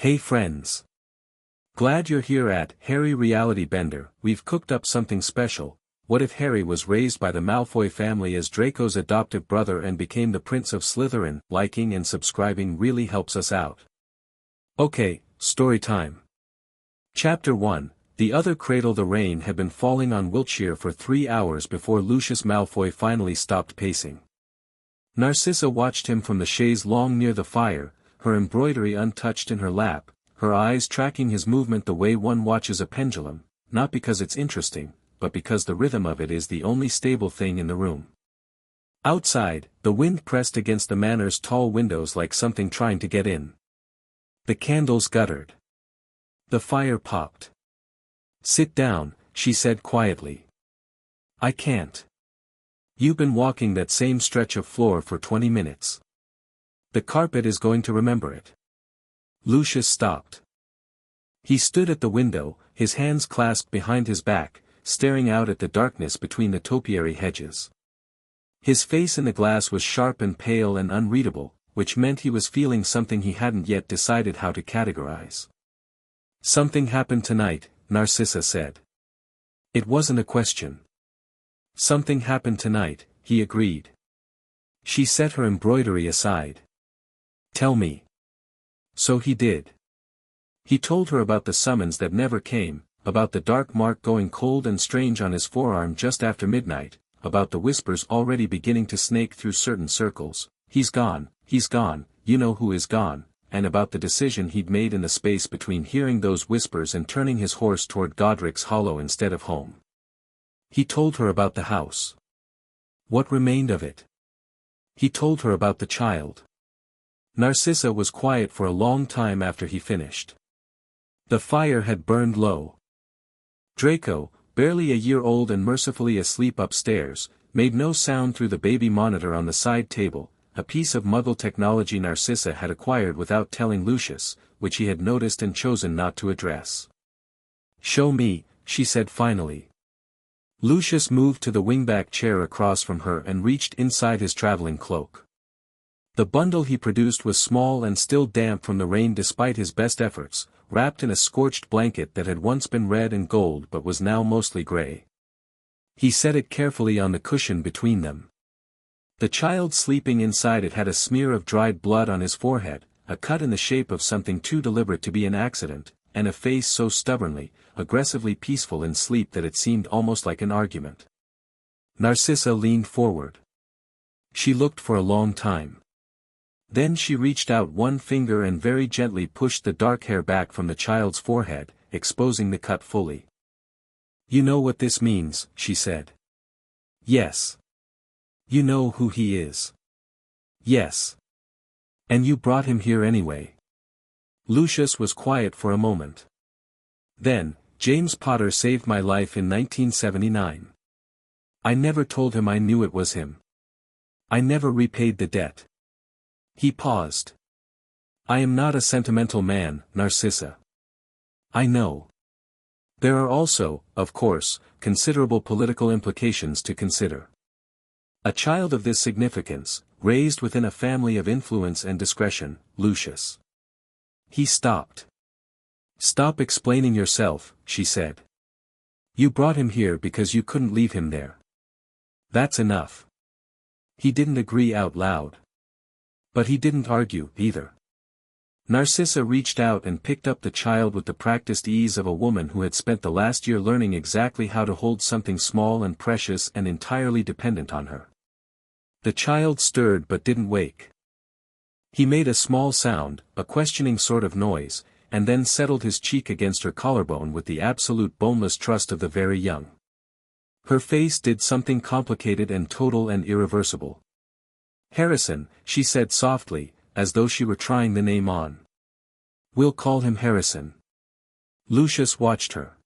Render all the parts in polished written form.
Hey friends! Glad you're here at Harry Reality Bender. We've cooked up something special. What if Harry was raised by the Malfoy family as Draco's adoptive brother and became the Prince of Slytherin? Liking and subscribing really helps us out. Okay, story time. Chapter 1. The other cradle. The rain had been falling on Wiltshire for 3 hours before Lucius Malfoy finally stopped pacing. Narcissa watched him from the chaise longue near the fire, her embroidery untouched in her lap, her eyes tracking his movement the way one watches a pendulum, not because it's interesting, but because the rhythm of it is the only stable thing in the room. Outside, the wind pressed against the manor's tall windows like something trying to get in. The candles guttered. The fire popped. "Sit down," she said quietly. "I can't. You've been walking that same stretch of floor for 20 minutes. The carpet is going to remember it." Lucius stopped. He stood at the window, his hands clasped behind his back, staring out at the darkness between the topiary hedges. His face in the glass was sharp and pale and unreadable, which meant he was feeling something he hadn't yet decided how to categorize. "Something happened tonight," Narcissa said. It wasn't a question. "Something happened tonight," he agreed. She set her embroidery aside. "Tell me." So he did. He told her about the summons that never came, about the dark mark going cold and strange on his forearm just after midnight, about the whispers already beginning to snake through certain circles, he's gone, you know who is gone, and about the decision he'd made in the space between hearing those whispers and turning his horse toward Godric's Hollow instead of home. He told her about the house. What remained of it? He told her about the child. Narcissa was quiet for a long time after he finished. The fire had burned low. Draco, barely a year old and mercifully asleep upstairs, made no sound through the baby monitor on the side table, a piece of Muggle technology Narcissa had acquired without telling Lucius, which he had noticed and chosen not to address. "Show me," she said finally. Lucius moved to the wingback chair across from her and reached inside his traveling cloak. The bundle he produced was small and still damp from the rain despite his best efforts, wrapped in a scorched blanket that had once been red and gold but was now mostly gray. He set it carefully on the cushion between them. The child sleeping inside it had a smear of dried blood on his forehead, a cut in the shape of something too deliberate to be an accident, and a face so stubbornly, aggressively peaceful in sleep that it seemed almost like an argument. Narcissa leaned forward. She looked for a long time. Then she reached out one finger and very gently pushed the dark hair back from the child's forehead, exposing the cut fully. "You know what this means," she said. "Yes." "You know who he is." "Yes." "And you brought him here anyway." Lucius was quiet for a moment. "Then, James Potter saved my life in 1979. I never told him I knew it was him. I never repaid the debt." He paused. "I am not a sentimental man, Narcissa. I know. There are also, of course, considerable political implications to consider. A child of this significance, raised within a family of influence and discretion, Lucius." He stopped. "Stop explaining yourself," she said. "You brought him here because you couldn't leave him there. That's enough." He didn't agree out loud. But he didn't argue, either. Narcissa reached out and picked up the child with the practiced ease of a woman who had spent the last year learning exactly how to hold something small and precious and entirely dependent on her. The child stirred but didn't wake. He made a small sound, a questioning sort of noise, and then settled his cheek against her collarbone with the absolute boneless trust of the very young. Her face did something complicated and total and irreversible. "Harrison," she said softly, as though she were trying the name on. "We'll call him Harrison." Lucius watched her.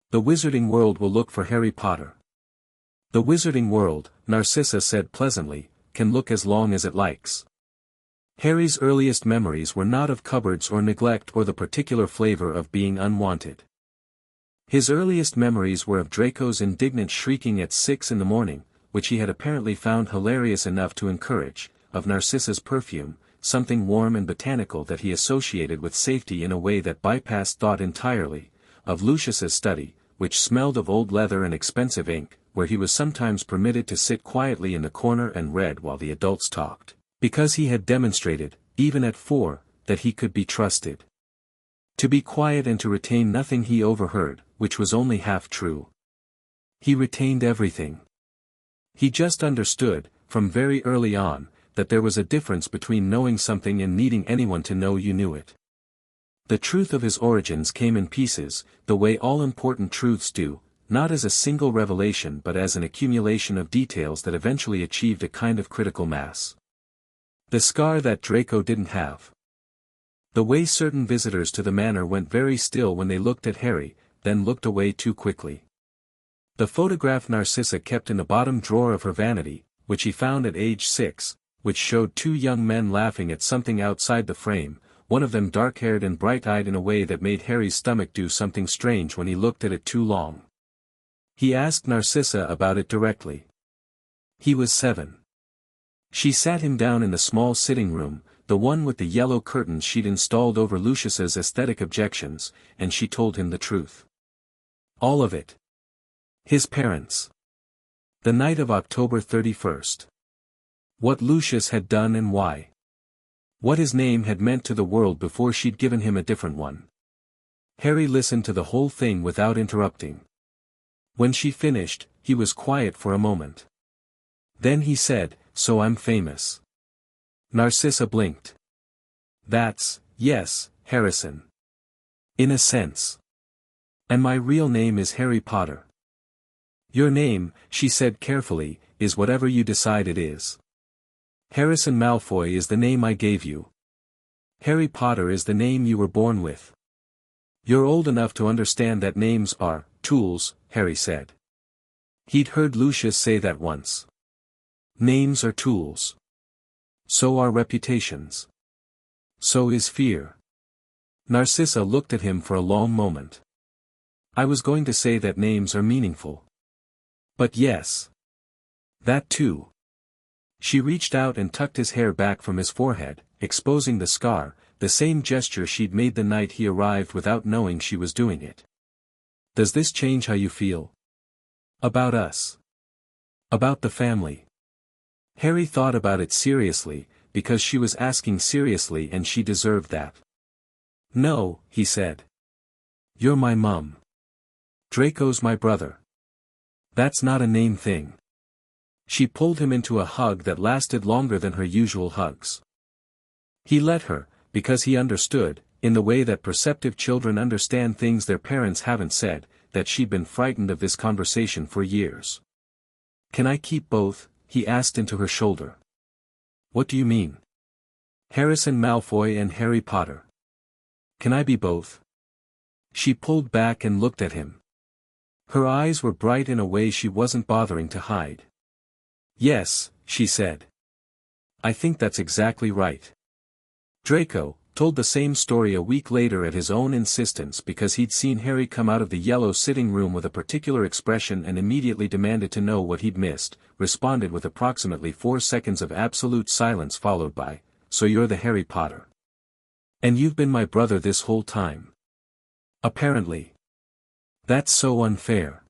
"The Wizarding World will look for Harry Potter." "The Wizarding World," Narcissa said pleasantly, "can look as long as it likes." Harry's earliest memories were not of cupboards or neglect or the particular flavor of being unwanted. His earliest memories were of Draco's indignant shrieking at 6 in the morning, which he had apparently found hilarious enough to encourage, of Narcissa's perfume, something warm and botanical that he associated with safety in a way that bypassed thought entirely, of Lucius's study, which smelled of old leather and expensive ink, where he was sometimes permitted to sit quietly in the corner and read while the adults talked, because he had demonstrated, even at 4, that he could be trusted. To be quiet and to retain nothing he overheard, which was only half true. He retained everything. He just understood, from very early on, that there was a difference between knowing something and needing anyone to know you knew it. The truth of his origins came in pieces, the way all important truths do, not as a single revelation but as an accumulation of details that eventually achieved a kind of critical mass. The scar that Draco didn't have. The way certain visitors to the manor went very still when they looked at Harry, then looked away too quickly. The photograph Narcissa kept in the bottom drawer of her vanity, which he found at age 6, which showed 2 young men laughing at something outside the frame, one of them dark-haired and bright-eyed in a way that made Harry's stomach do something strange when he looked at it too long. He asked Narcissa about it directly. He was 7. She sat him down in the small sitting room, the one with the yellow curtains she'd installed over Lucius's aesthetic objections, and she told him the truth. All of it. His parents. The night of October 31st. What Lucius had done and why. What his name had meant to the world before she'd given him a different one. Harry listened to the whole thing without interrupting. When she finished, he was quiet for a moment. Then he said, "So I'm famous." Narcissa blinked. Yes, Harrison. In a sense. And my real name is Harry Potter. Your name, she said carefully, is whatever you decide it is. Harrison Malfoy is the name I gave you. Harry Potter is the name you were born with. You're old enough to understand that names are tools, Harry said. He'd heard Lucius say that once. Names are tools. So are reputations. So is fear. Narcissa looked at him for a long moment. I was going to say that names are meaningful. But yes. That too. She reached out and tucked his hair back from his forehead, exposing the scar, the same gesture she'd made the night he arrived without knowing she was doing it. Does this change how you feel? About us. About the family. Harry thought about it seriously, because she was asking seriously and she deserved that. No, he said. You're my mum. Draco's my brother. That's not a name thing. She pulled him into a hug that lasted longer than her usual hugs. He let her, because he understood, in the way that perceptive children understand things their parents haven't said, that she'd been frightened of this conversation for years. Can I keep both? He asked into her shoulder. What do you mean? Harrison Malfoy and Harry Potter. Can I be both? She pulled back and looked at him. Her eyes were bright in a way she wasn't bothering to hide. Yes, she said. I think that's exactly right. Draco told the same story a week later at his own insistence because he'd seen Harry come out of the yellow sitting room with a particular expression and immediately demanded to know what he'd missed, responded with approximately 4 seconds of absolute silence followed by, "So you're the Harry Potter. And you've been my brother this whole time. Apparently. That's so unfair.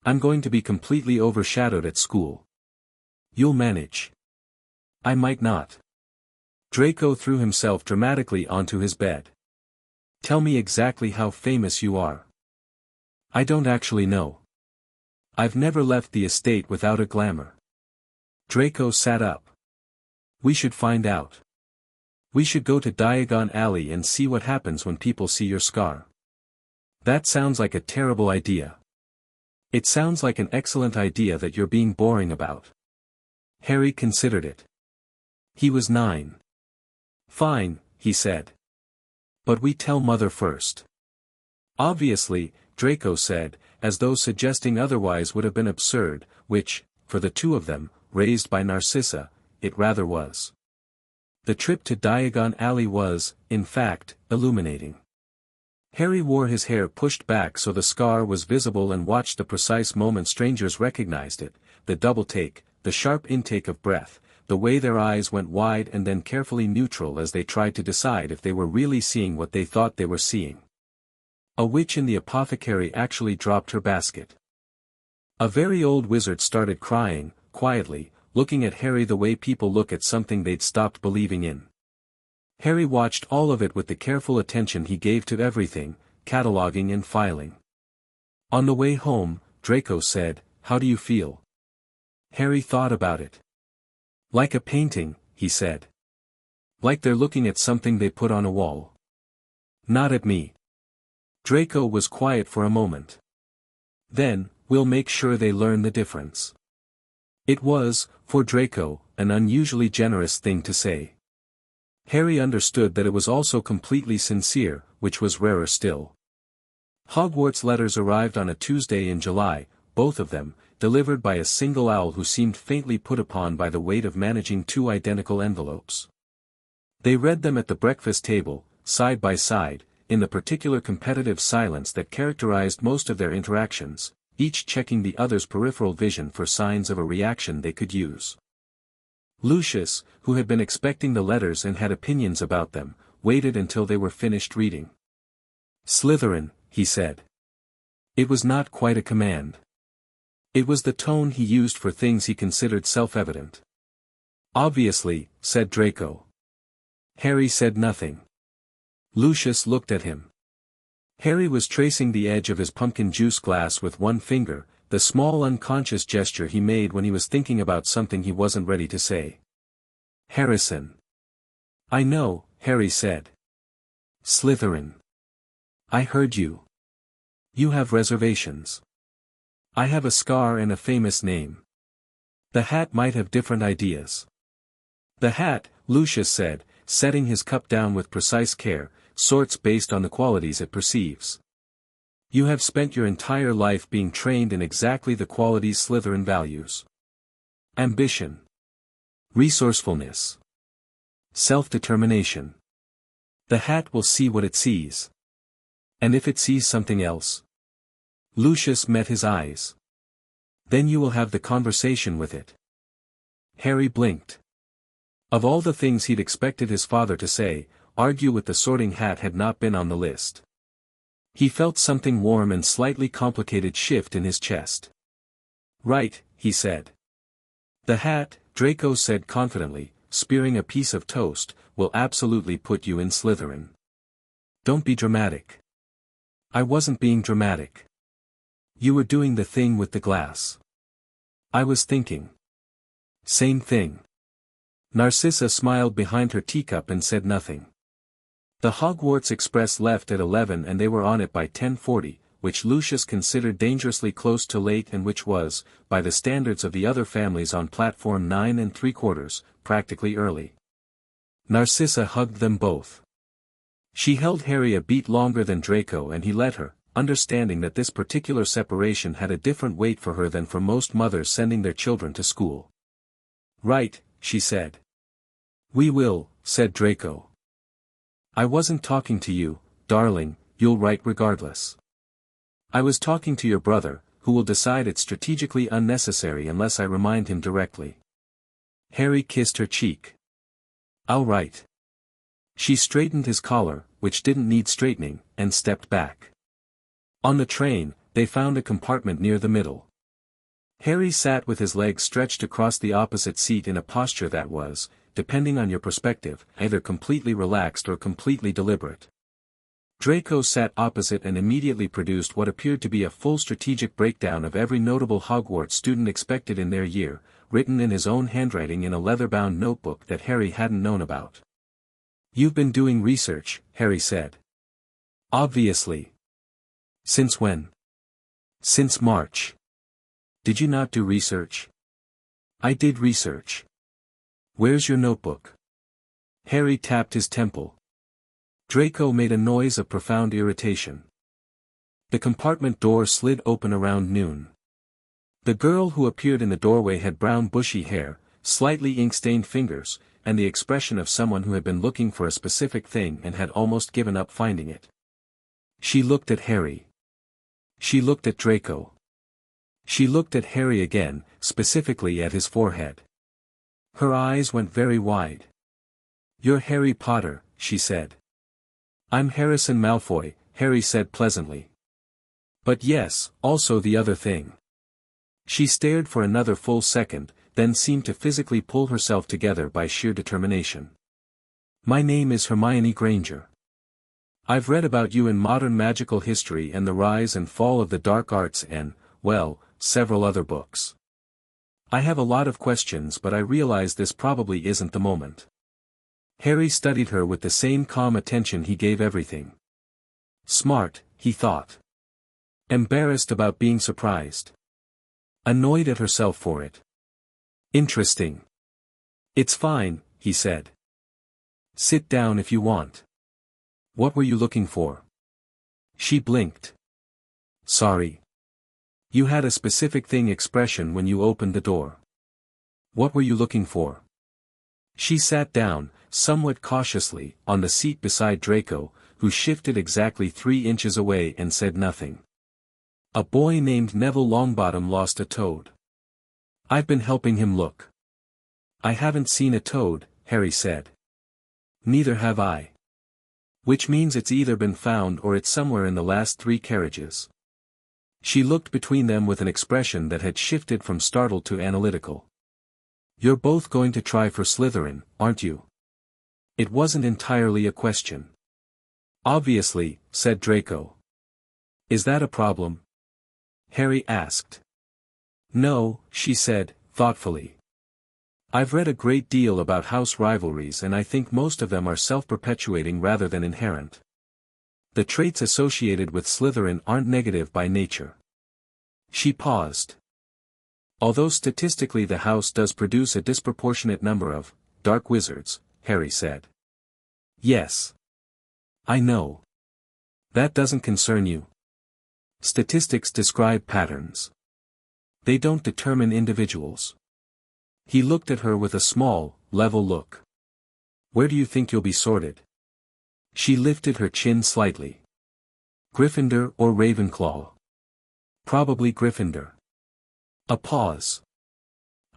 I'm going to be completely overshadowed at school. You'll manage." I might not. Draco threw himself dramatically onto his bed. Tell me exactly how famous you are. I don't actually know. I've never left the estate without a glamour. Draco sat up. We should find out. We should go to Diagon Alley and see what happens when people see your scar. That sounds like a terrible idea. It sounds like an excellent idea that you're being boring about. Harry considered it. He was 9. Fine, he said. But we tell Mother first. Obviously, Draco said, as though suggesting otherwise would have been absurd, which, for the two of them, raised by Narcissa, it rather was. The trip to Diagon Alley was, in fact, illuminating. Harry wore his hair pushed back so the scar was visible and watched the precise moment strangers recognized it, the double take, the sharp intake of breath, the way their eyes went wide and then carefully neutral as they tried to decide if they were really seeing what they thought they were seeing. A witch in the apothecary actually dropped her basket. A very old wizard started crying, quietly, looking at Harry the way people look at something they'd stopped believing in. Harry watched all of it with the careful attention he gave to everything, cataloging and filing. On the way home, Draco said, "How do you feel?" Harry thought about it. "Like a painting," he said. "Like they're looking at something they put on a wall. Not at me." Draco was quiet for a moment. "Then, we'll make sure they learn the difference." It was, for Draco, an unusually generous thing to say. Harry understood that it was also completely sincere, which was rarer still. Hogwarts letters arrived on a Tuesday in July, both of them, delivered by a single owl who seemed faintly put upon by the weight of managing two identical envelopes. They read them at the breakfast table, side by side, in the particular competitive silence that characterized most of their interactions, each checking the other's peripheral vision for signs of a reaction they could use. Lucius, who had been expecting the letters and had opinions about them, waited until they were finished reading. "Slytherin," he said. It was not quite a command. It was the tone he used for things he considered self-evident. "Obviously," said Draco. Harry said nothing. Lucius looked at him. Harry was tracing the edge of his pumpkin juice glass with one finger, the small unconscious gesture he made when he was thinking about something he wasn't ready to say. "Harrison." "I know," Harry said. "Slytherin." "I heard you. You have reservations. I have a scar and a famous name. The hat might have different ideas." "The hat," Lucius said, setting his cup down with precise care, "sorts based on the qualities it perceives. You have spent your entire life being trained in exactly the qualities Slytherin values. Ambition. Resourcefulness. Self-determination. The hat will see what it sees. And if it sees something else?" Lucius met his eyes. "Then you will have the conversation with it." Harry blinked. Of all the things he'd expected his father to say, argue with the Sorting Hat had not been on the list. He felt something warm and slightly complicated shift in his chest. "Right," he said. "The hat," Draco said confidently, spearing a piece of toast, "will absolutely put you in Slytherin. Don't be dramatic." "I wasn't being dramatic. You were doing the thing with the glass." "I was thinking." "Same thing." Narcissa smiled behind her teacup and said nothing. The Hogwarts Express left at 11 and they were on it by 10:40, which Lucius considered dangerously close to late and which was, by the standards of the other families on platform 9 3/4, practically early. Narcissa hugged them both. She held Harry a beat longer than Draco and he let her, understanding that this particular separation had a different weight for her than for most mothers sending their children to school. "Right," she said. "We will," said Draco. "I wasn't talking to you, darling, you'll write regardless. I was talking to your brother, who will decide it's strategically unnecessary unless I remind him directly." Harry kissed her cheek. "I'll write." She straightened his collar, which didn't need straightening, and stepped back. On the train, they found a compartment near the middle. Harry sat with his legs stretched across the opposite seat in a posture that was, depending on your perspective, either completely relaxed or completely deliberate. Draco sat opposite and immediately produced what appeared to be a full strategic breakdown of every notable Hogwarts student expected in their year, written in his own handwriting in a leather-bound notebook that Harry hadn't known about. "You've been doing research," Harry said. "Obviously." "Since when?" "Since March." "Did you not do research?" "I did research." "Where's your notebook?" Harry tapped his temple. Draco made a noise of profound irritation. The compartment door slid open around noon. The girl who appeared in the doorway had brown bushy hair, slightly ink-stained fingers, and the expression of someone who had been looking for a specific thing and had almost given up finding it. She looked at Harry. She looked at Draco. She looked at Harry again, specifically at his forehead. Her eyes went very wide. "You're Harry Potter," she said. "I'm Harrison Malfoy," Harry said pleasantly. "But yes, also the other thing." She stared for another full second, then seemed to physically pull herself together by sheer determination. "My name is Hermione Granger. I've read about you in modern magical history and the rise and fall of the dark arts and, well, several other books. I have a lot of questions but I realize this probably isn't the moment." Harry studied her with the same calm attention he gave everything. Smart, he thought. Embarrassed about being surprised. Annoyed at herself for it. Interesting. "It's fine," he said. "Sit down if you want. What were you looking for?" She blinked. "Sorry. You had a specific thing expression when you opened the door. What were you looking for?" She sat down, somewhat cautiously, on the seat beside Draco, who shifted exactly 3 inches away and said nothing. "A boy named Neville Longbottom lost a toad. I've been helping him look." "I haven't seen a toad," Harry said. "Neither have I. Which means it's either been found or it's somewhere in the last 3 carriages." She looked between them with an expression that had shifted from startled to analytical. "You're both going to try for Slytherin, aren't you?" It wasn't entirely a question. "Obviously," said Draco. "Is that a problem?" Harry asked. "No," she said, thoughtfully. "I've read a great deal about house rivalries and I think most of them are self-perpetuating rather than inherent. The traits associated with Slytherin aren't negative by nature." She paused. "Although statistically the house does produce a disproportionate number of dark wizards," Harry said. "Yes. I know. That doesn't concern you. Statistics describe patterns. They don't determine individuals." He looked at her with a small, level look. "Where do you think you'll be sorted?" She lifted her chin slightly. "Gryffindor or Ravenclaw?" "Probably Gryffindor." A pause.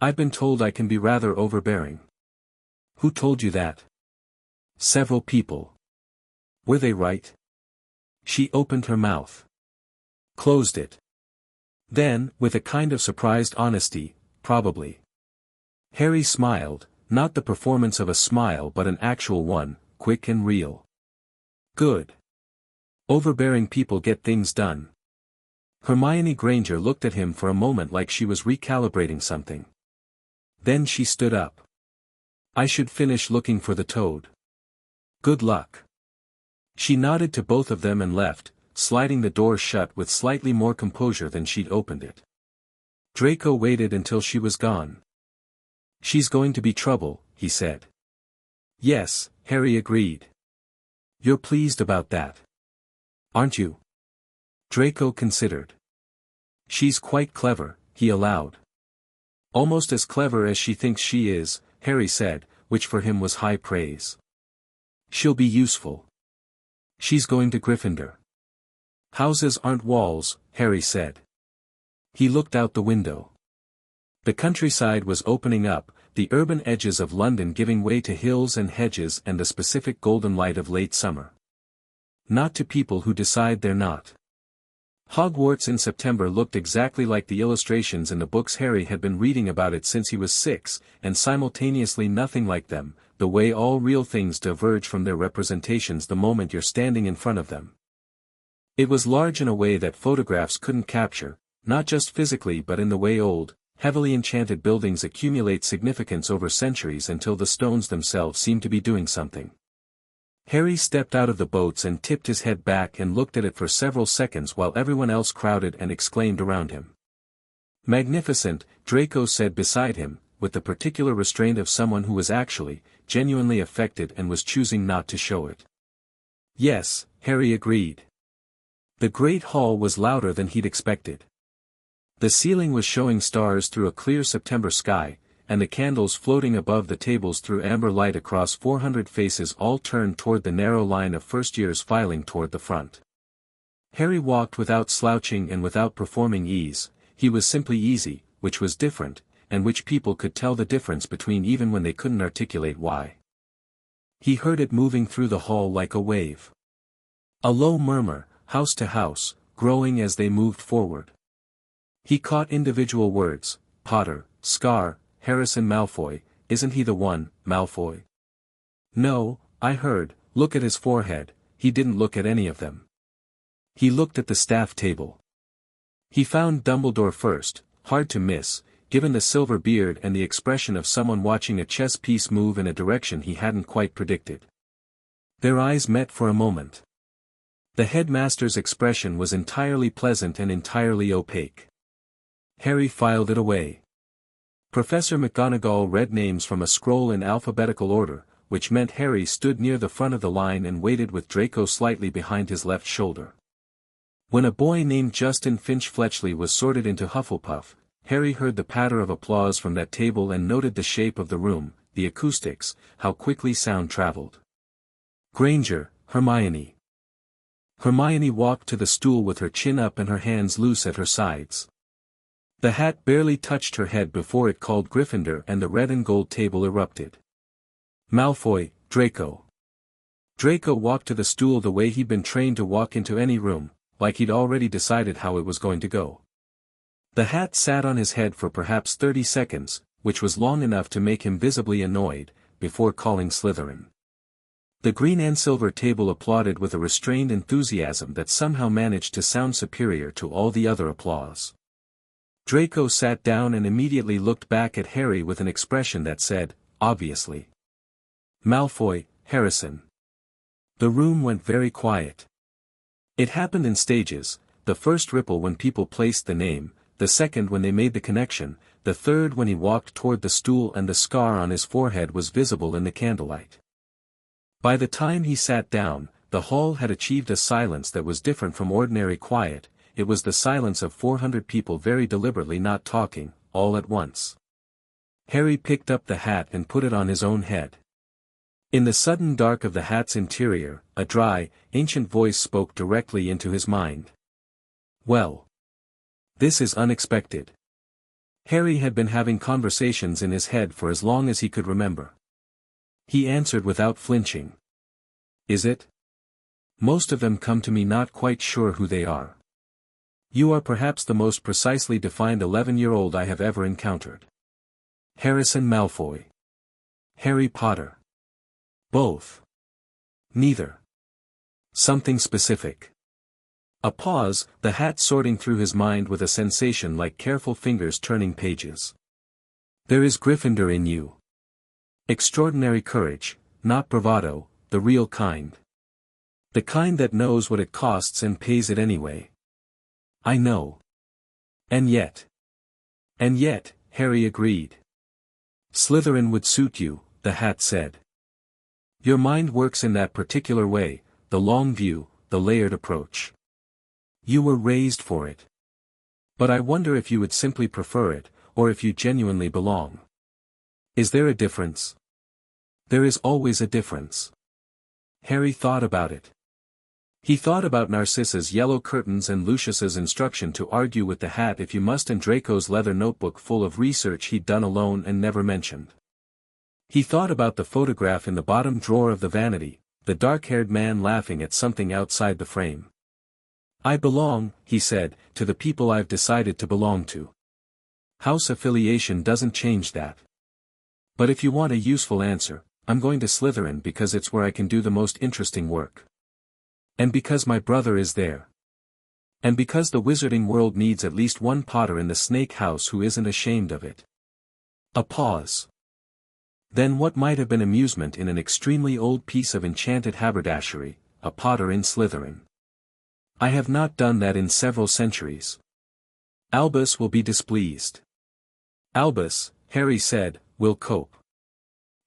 "I've been told I can be rather overbearing." "Who told you that?" "Several people." "Were they right?" She opened her mouth. Closed it. Then, with a kind of surprised honesty, "Probably." Harry smiled, not the performance of a smile but an actual one, quick and real. "Good. Overbearing people get things done." Hermione Granger looked at him for a moment like she was recalibrating something. Then she stood up. "I should finish looking for the toad. Good luck." She nodded to both of them and left, sliding the door shut with slightly more composure than she'd opened it. Draco waited until she was gone. "She's going to be trouble," he said. "Yes," Harry agreed. "You're pleased about that, aren't you?" Draco considered. "She's quite clever," he allowed. "Almost as clever as she thinks she is," Harry said, which for him was high praise. "She'll be useful." "She's going to Gryffindor." "Houses aren't walls," Harry said. He looked out the window. The countryside was opening up, the urban edges of London giving way to hills and hedges and the specific golden light of late summer. Not to people who decide they're not. Hogwarts in September looked exactly like the illustrations in the books Harry had been reading about it since he was 6, and simultaneously nothing like them, the way all real things diverge from their representations the moment you're standing in front of them. It was large in a way that photographs couldn't capture, not just physically but in the way old, heavily enchanted buildings accumulate significance over centuries until the stones themselves seem to be doing something. Harry stepped out of the boats and tipped his head back and looked at it for several seconds while everyone else crowded and exclaimed around him. "Magnificent," Draco said beside him, with the particular restraint of someone who was actually, genuinely affected and was choosing not to show it. "Yes," Harry agreed. The great hall was louder than he'd expected. The ceiling was showing stars through a clear September sky, and the candles floating above the tables threw amber light across 400 faces all turned toward the narrow line of first-years filing toward the front. Harry walked without slouching and without performing ease, he was simply easy, which was different, and which people could tell the difference between even when they couldn't articulate why. He heard it moving through the hall like a wave. A low murmur, house to house, growing as they moved forward. He caught individual words: Potter, Scar, Harrison Malfoy. Isn't he the one, Malfoy? No, I heard. Look at his forehead. He didn't look at any of them. He looked at the staff table. He found Dumbledore first, hard to miss, given the silver beard and the expression of someone watching a chess piece move in a direction he hadn't quite predicted. Their eyes met for a moment. The headmaster's expression was entirely pleasant and entirely opaque. Harry filed it away. Professor McGonagall read names from a scroll in alphabetical order, which meant Harry stood near the front of the line and waited with Draco slightly behind his left shoulder. When a boy named Justin Finch Fletchley was sorted into Hufflepuff, Harry heard the patter of applause from that table and noted the shape of the room, the acoustics, how quickly sound traveled. Granger, Hermione. Hermione walked to the stool with her chin up and her hands loose at her sides. The hat barely touched her head before it called Gryffindor and the red and gold table erupted. Malfoy, Draco. Draco walked to the stool the way he'd been trained to walk into any room, like he'd already decided how it was going to go. The hat sat on his head for perhaps 30 seconds, which was long enough to make him visibly annoyed, before calling Slytherin. The green and silver table applauded with a restrained enthusiasm that somehow managed to sound superior to all the other applause. Draco sat down and immediately looked back at Harry with an expression that said, obviously. Malfoy, Harrison. The room went very quiet. It happened in stages, the first ripple when people placed the name, the second when they made the connection, the third when he walked toward the stool and the scar on his forehead was visible in the candlelight. By the time he sat down, the hall had achieved a silence that was different from ordinary quiet. It was the silence of 400 people very deliberately not talking, all at once. Harry picked up the hat and put it on his own head. In the sudden dark of the hat's interior, a dry, ancient voice spoke directly into his mind. Well. This is unexpected. Harry had been having conversations in his head for as long as he could remember. He answered without flinching. Is it? Most of them come to me not quite sure who they are. You are perhaps the most precisely defined 11-year-old I have ever encountered. Harrison Malfoy. Harry Potter. Both. Neither. Something specific. A pause, the hat sorting through his mind with a sensation like careful fingers turning pages. There is Gryffindor in you. Extraordinary courage, not bravado, the real kind. The kind that knows what it costs and pays it anyway. I know. And yet, Harry agreed. Slytherin would suit you, the hat said. Your mind works in that particular way, the long view, the layered approach. You were raised for it. But I wonder if you would simply prefer it, or if you genuinely belong. Is there a difference? There is always a difference. Harry thought about it. He thought about Narcissa's yellow curtains and Lucius's instruction to argue with the hat if you must and Draco's leather notebook full of research he'd done alone and never mentioned. He thought about the photograph in the bottom drawer of the vanity, the dark-haired man laughing at something outside the frame. I belong, he said, to the people I've decided to belong to. House affiliation doesn't change that. But if you want a useful answer, I'm going to Slytherin because it's where I can do the most interesting work. And because my brother is there. And because the wizarding world needs at least one Potter in the Snake House who isn't ashamed of it. A pause. Then what might have been amusement in an extremely old piece of enchanted haberdashery, a Potter in Slytherin. I have not done that in several centuries. Albus will be displeased. Albus, Harry said, will cope.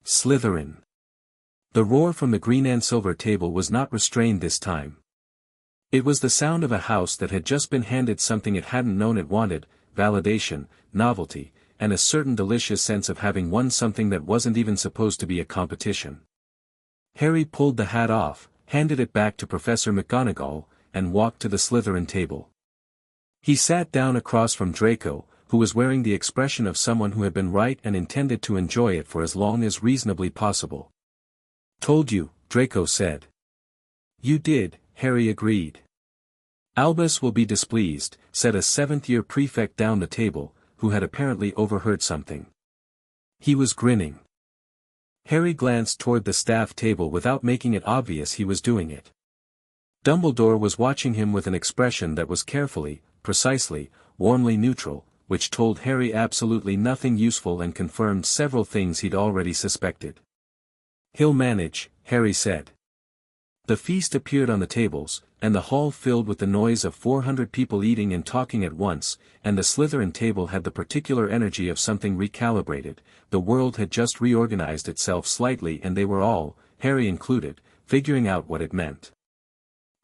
Slytherin. The roar from the green and silver table was not restrained this time. It was the sound of a house that had just been handed something it hadn't known it wanted, validation, novelty, and a certain delicious sense of having won something that wasn't even supposed to be a competition. Harry pulled the hat off, handed it back to Professor McGonagall, and walked to the Slytherin table. He sat down across from Draco, who was wearing the expression of someone who had been right and intended to enjoy it for as long as reasonably possible. "Told you," Draco said. "You did," Harry agreed. "Albus will be displeased," said a seventh-year prefect down the table, who had apparently overheard something. He was grinning. Harry glanced toward the staff table without making it obvious he was doing it. Dumbledore was watching him with an expression that was carefully, precisely, warmly neutral, which told Harry absolutely nothing useful and confirmed several things he'd already suspected. "He'll manage," Harry said. The feast appeared on the tables, and the hall filled with the noise of 400 people eating and talking at once, and the Slytherin table had the particular energy of something recalibrated. The world had just reorganized itself slightly and they were all, Harry included, figuring out what it meant.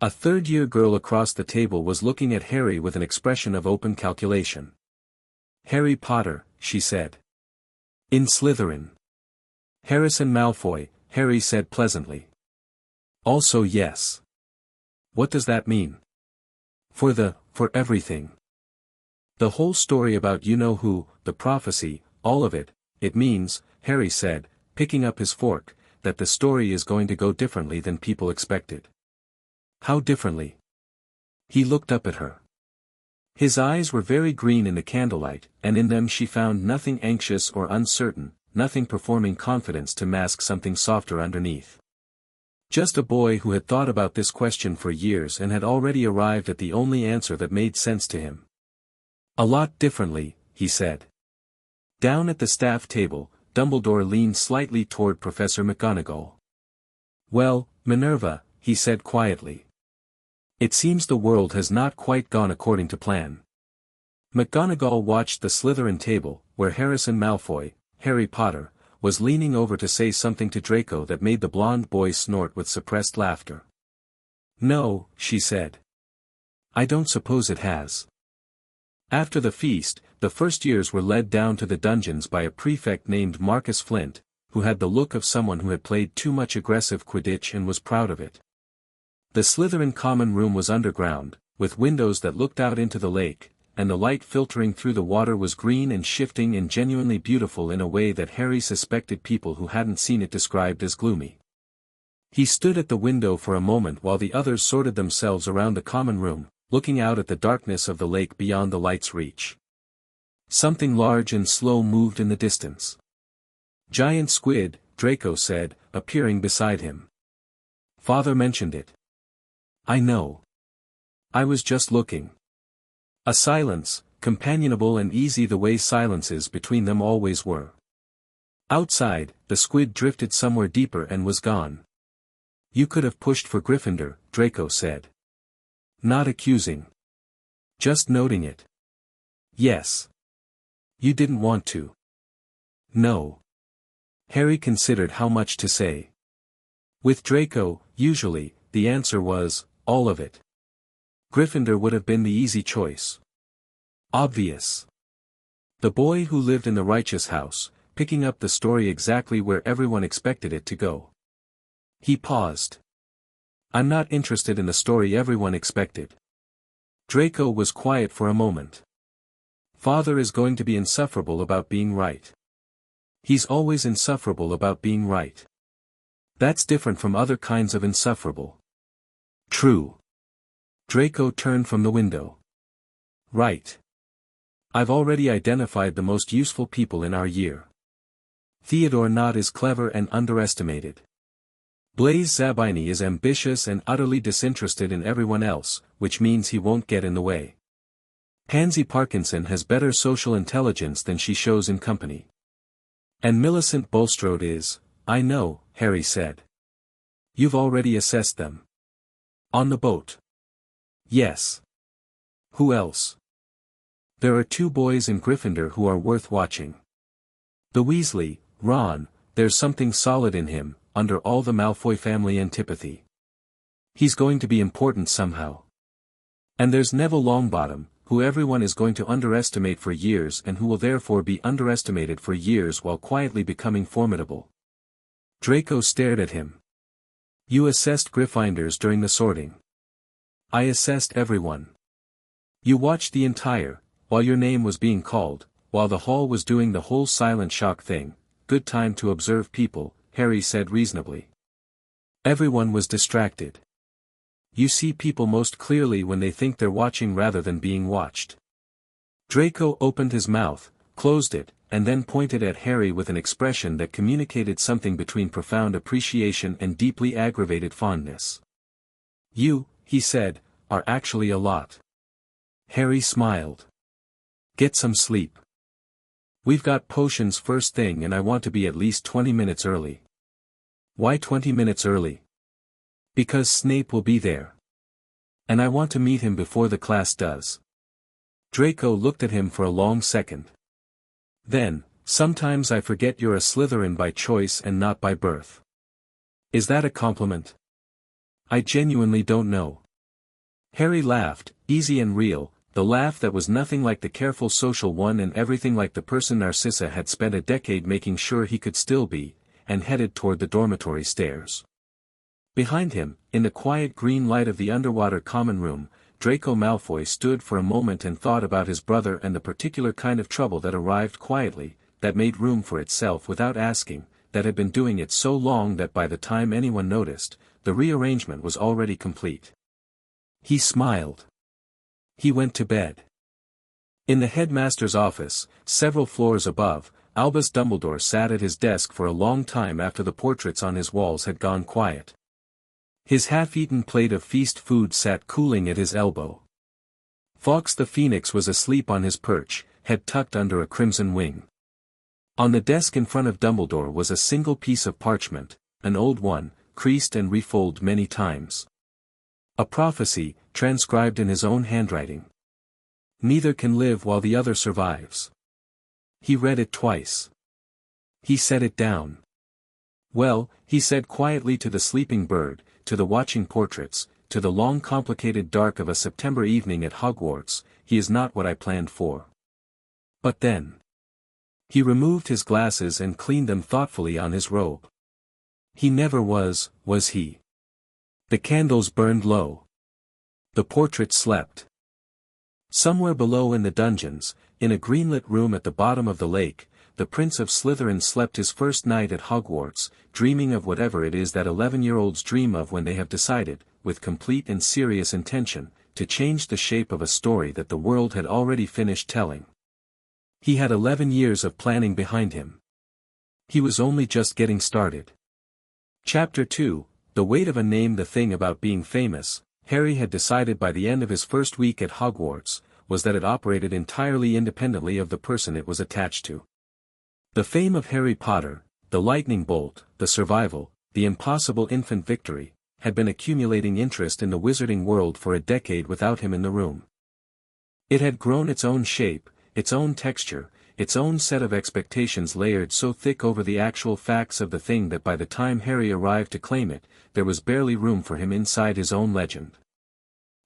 A third-year girl across the table was looking at Harry with an expression of open calculation. "Harry Potter," she said. "In Slytherin." "Harrison Malfoy," Harry said pleasantly. "Also yes." "What does that mean?" For everything. The whole story about you-know-who, the prophecy, all of it, it means," Harry said, picking up his fork, "that the story is going to go differently than people expected." "How differently?" He looked up at her. His eyes were very green in the candlelight, and in them she found nothing anxious or uncertain, nothing performing confidence to mask something softer underneath. Just a boy who had thought about this question for years and had already arrived at the only answer that made sense to him. "A lot differently," he said. Down at the staff table, Dumbledore leaned slightly toward Professor McGonagall. "Well, Minerva," he said quietly. "It seems the world has not quite gone according to plan." McGonagall watched the Slytherin table, where Harrison Malfoy, Harry Potter, was leaning over to say something to Draco that made the blonde boy snort with suppressed laughter. "No," she said. "I don't suppose it has." After the feast, the first years were led down to the dungeons by a prefect named Marcus Flint, who had the look of someone who had played too much aggressive Quidditch and was proud of it. The Slytherin common room was underground, with windows that looked out into the lake, and the light filtering through the water was green and shifting and genuinely beautiful in a way that Harry suspected people who hadn't seen it described as gloomy. He stood at the window for a moment while the others sorted themselves around the common room, looking out at the darkness of the lake beyond the light's reach. Something large and slow moved in the distance. "Giant squid," Draco said, appearing beside him. "Father mentioned it." "I know. I was just looking." A silence, companionable and easy the way silences between them always were. Outside, the squid drifted somewhere deeper and was gone. "You could have pushed for Gryffindor," Draco said. Not accusing. Just noting it. "Yes. You didn't want to." "No." Harry considered how much to say. With Draco, usually, the answer was, all of it. Gryffindor would have been the easy choice. Obvious. The boy who lived in the righteous house, picking up the story exactly where everyone expected it to go. He paused. "I'm not interested in the story everyone expected." Draco was quiet for a moment. "Father is going to be insufferable about being right." "He's always insufferable about being right. That's different from other kinds of insufferable." "True." Draco turned from the window. "Right. I've already identified the most useful people in our year. Theodore Nott is clever and underestimated. Blaise Zabini is ambitious and utterly disinterested in everyone else, which means he won't get in the way. Pansy Parkinson has better social intelligence than she shows in company. And Millicent Bulstrode is," "I know," Harry said. "You've already assessed them." "On the boat." "Yes." "Who else?" "There are 2 boys in Gryffindor who are worth watching. The Weasley, Ron, there's something solid in him, under all the Malfoy family antipathy. He's going to be important somehow. And there's Neville Longbottom, who everyone is going to underestimate for years and who will therefore be underestimated for years while quietly becoming formidable." Draco stared at him. "You assessed Gryffindors during the sorting." "I assessed everyone." "You watched the entire, while your name was being called, while the hall was doing the whole silent shock thing, good time to observe people, Harry said reasonably. Everyone was distracted. You see people most clearly when they think they're watching rather than being watched. Draco opened his mouth, closed it, and then pointed at Harry with an expression that communicated something between profound appreciation and deeply aggravated fondness. You, he said, are actually a lot. Harry smiled. Get some sleep. We've got potions first thing and I want to be at least 20 minutes early. Why 20 minutes early? Because Snape will be there. And I want to meet him before the class does. Draco looked at him for a long second. Then, sometimes I forget you're a Slytherin by choice and not by birth. Is that a compliment? I genuinely don't know. Harry laughed, easy and real, the laugh that was nothing like the careful social one and everything like the person Narcissa had spent a decade making sure he could still be, and headed toward the dormitory stairs. Behind him, in the quiet green light of the underwater common room, Draco Malfoy stood for a moment and thought about his brother and the particular kind of trouble that arrived quietly, that made room for itself without asking, that had been doing it so long that by the time anyone noticed, the rearrangement was already complete. He smiled. He went to bed. In the headmaster's office, several floors above, Albus Dumbledore sat at his desk for a long time after the portraits on his walls had gone quiet. His half-eaten plate of feast food sat cooling at his elbow. Fawkes the Phoenix was asleep on his perch, head tucked under a crimson wing. On the desk in front of Dumbledore was a single piece of parchment, an old one, creased and refolded many times. A prophecy, transcribed in his own handwriting. Neither can live while the other survives. He read it twice. He set it down. Well, he said quietly to the sleeping bird, to the watching portraits, to the long complicated dark of a September evening at Hogwarts, he is not what I planned for. But then. He removed his glasses and cleaned them thoughtfully on his robe. He never was he? The candles burned low. The portrait slept. Somewhere below in the dungeons, in a greenlit room at the bottom of the lake, the Prince of Slytherin slept his first night at Hogwarts, dreaming of whatever it is that 11-year-olds dream of when they have decided, with complete and serious intention, to change the shape of a story that the world had already finished telling. He had 11 years of planning behind him. He was only just getting started. Chapter 2, The Weight of a Name. The thing about being famous, Harry had decided by the end of his first week at Hogwarts, was that it operated entirely independently of the person it was attached to. The fame of Harry Potter, the lightning bolt, the survival, the impossible infant victory, had been accumulating interest in the wizarding world for a decade without him in the room. It had grown its own shape, its own texture, its own set of expectations layered so thick over the actual facts of the thing that by the time Harry arrived to claim it, there was barely room for him inside his own legend.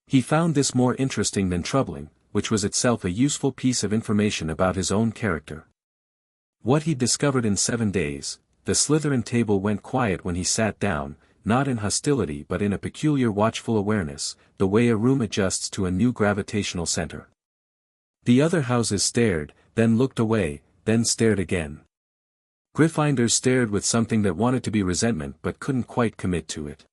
He found this more interesting than troubling, which was itself a useful piece of information about his own character. What he'd discovered in 7 days, the Slytherin table went quiet when he sat down, not in hostility but in a peculiar watchful awareness, the way a room adjusts to a new gravitational center. The other houses stared, then looked away, then stared again. Gryffindors stared with something that wanted to be resentment but couldn't quite commit to it.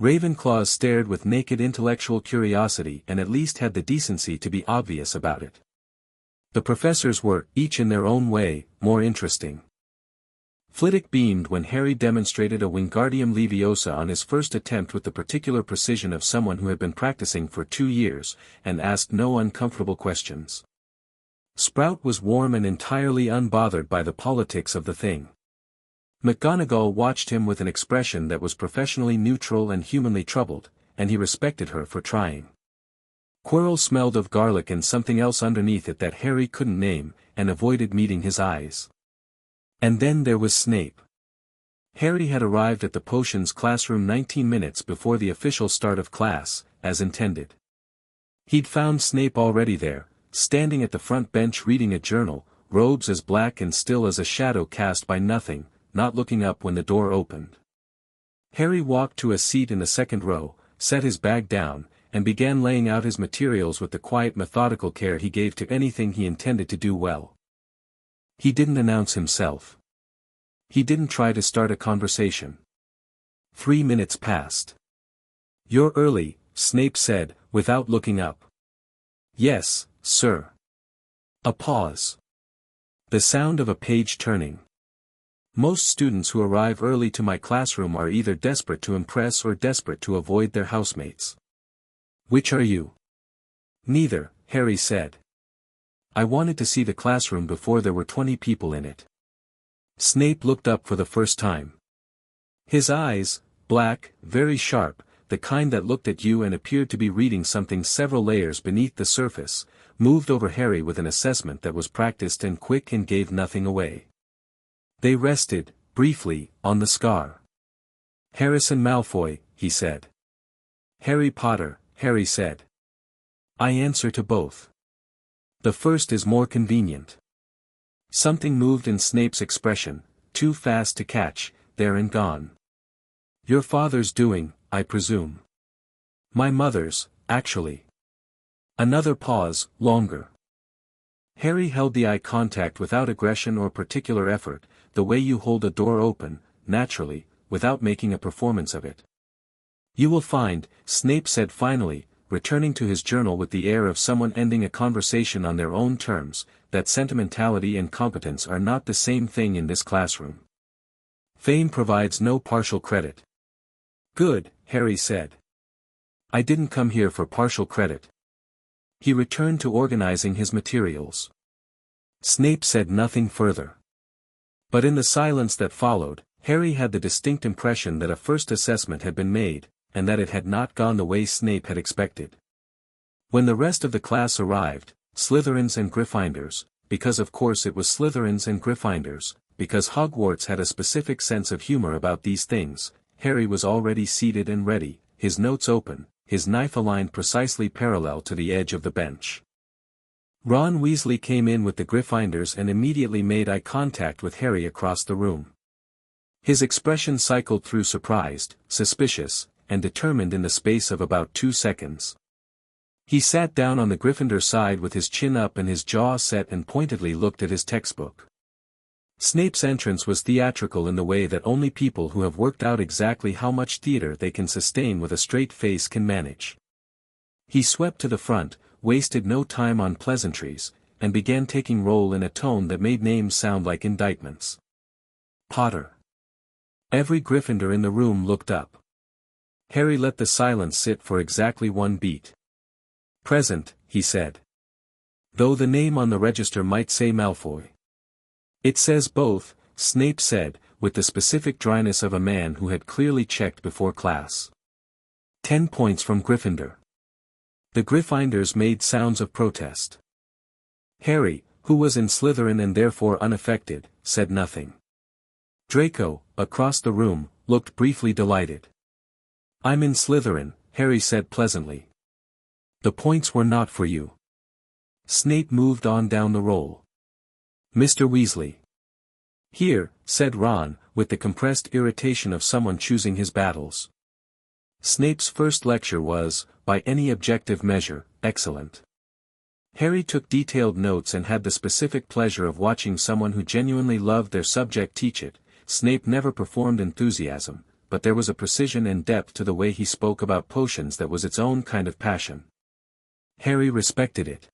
Ravenclaws stared with naked intellectual curiosity and at least had the decency to be obvious about it. The professors were, each in their own way, more interesting. Flitwick beamed when Harry demonstrated a Wingardium Leviosa on his first attempt with the particular precision of someone who had been practicing for 2 years, and asked no uncomfortable questions. Sprout was warm and entirely unbothered by the politics of the thing. McGonagall watched him with an expression that was professionally neutral and humanly troubled, and he respected her for trying. Quirrell smelled of garlic and something else underneath it that Harry couldn't name, and avoided meeting his eyes. And then there was Snape. Harry had arrived at the potions classroom 19 minutes before the official start of class, as intended. He'd found Snape already there, standing at the front bench reading a journal, robes as black and still as a shadow cast by nothing, not looking up when the door opened. Harry walked to a seat in the second row, set his bag down, and began laying out his materials with the quiet methodical care he gave to anything he intended to do well. He didn't announce himself. He didn't try to start a conversation. 3 minutes passed. "You're early," Snape said, without looking up. "Yes, sir." A pause. The sound of a page turning. "Most students who arrive early to my classroom are either desperate to impress or desperate to avoid their housemates. Which are you?" "Neither," Harry said. "I wanted to see the classroom before there were 20 people in it." Snape looked up for the first time. His eyes, black, very sharp, the kind that looked at you and appeared to be reading something several layers beneath the surface, moved over Harry with an assessment that was practiced and quick and gave nothing away. They rested, briefly, on the scar. "Harrison Malfoy," he said. "Harry Potter," Harry said. "I answer to both. The first is more convenient." Something moved in Snape's expression, too fast to catch, there and gone. "Your father's doing, I presume." "My mother's, actually." Another pause, longer. Harry held the eye contact without aggression or particular effort, the way you hold a door open, naturally, without making a performance of it. "You will find," Snape said finally, returning to his journal with the air of someone ending a conversation on their own terms, "that sentimentality and competence are not the same thing in this classroom. Fame provides no partial credit." "Good," Harry said. "I didn't come here for partial credit." He returned to organizing his materials. Snape said nothing further. But in the silence that followed, Harry had the distinct impression that a first assessment had been made, and that it had not gone the way Snape had expected. When the rest of the class arrived, Slytherins and Gryffindors, because of course it was Slytherins and Gryffindors, because Hogwarts had a specific sense of humor about these things, Harry was already seated and ready, his notes open, his knife aligned precisely parallel to the edge of the bench. Ron Weasley came in with the Gryffindors and immediately made eye contact with Harry across the room. His expression cycled through surprised, suspicious, and determined in the space of about 2 seconds. He sat down on the Gryffindor side with his chin up and his jaw set and pointedly looked at his textbook. Snape's entrance was theatrical in the way that only people who have worked out exactly how much theater they can sustain with a straight face can manage. He swept to the front, wasted no time on pleasantries, and began taking roll in a tone that made names sound like indictments. "Potter." Every Gryffindor in the room looked up. Harry let the silence sit for exactly 1 beat. "Present," he said. "Though the name on the register might say Malfoy." "It says both," Snape said, with the specific dryness of a man who had clearly checked before class. 10 points from Gryffindor. The Gryffindors made sounds of protest. Harry, who was in Slytherin and therefore unaffected, said nothing. Draco, across the room, looked briefly delighted. "I'm in Slytherin," Harry said pleasantly. "The points were not for you." Snape moved on down the roll. "Mr. Weasley." "Here," said Ron, with the compressed irritation of someone choosing his battles. Snape's first lecture was, by any objective measure, excellent. Harry took detailed notes and had the specific pleasure of watching someone who genuinely loved their subject teach it. Snape never performed enthusiasm, but there was a precision and depth to the way he spoke about potions that was its own kind of passion. Harry respected it.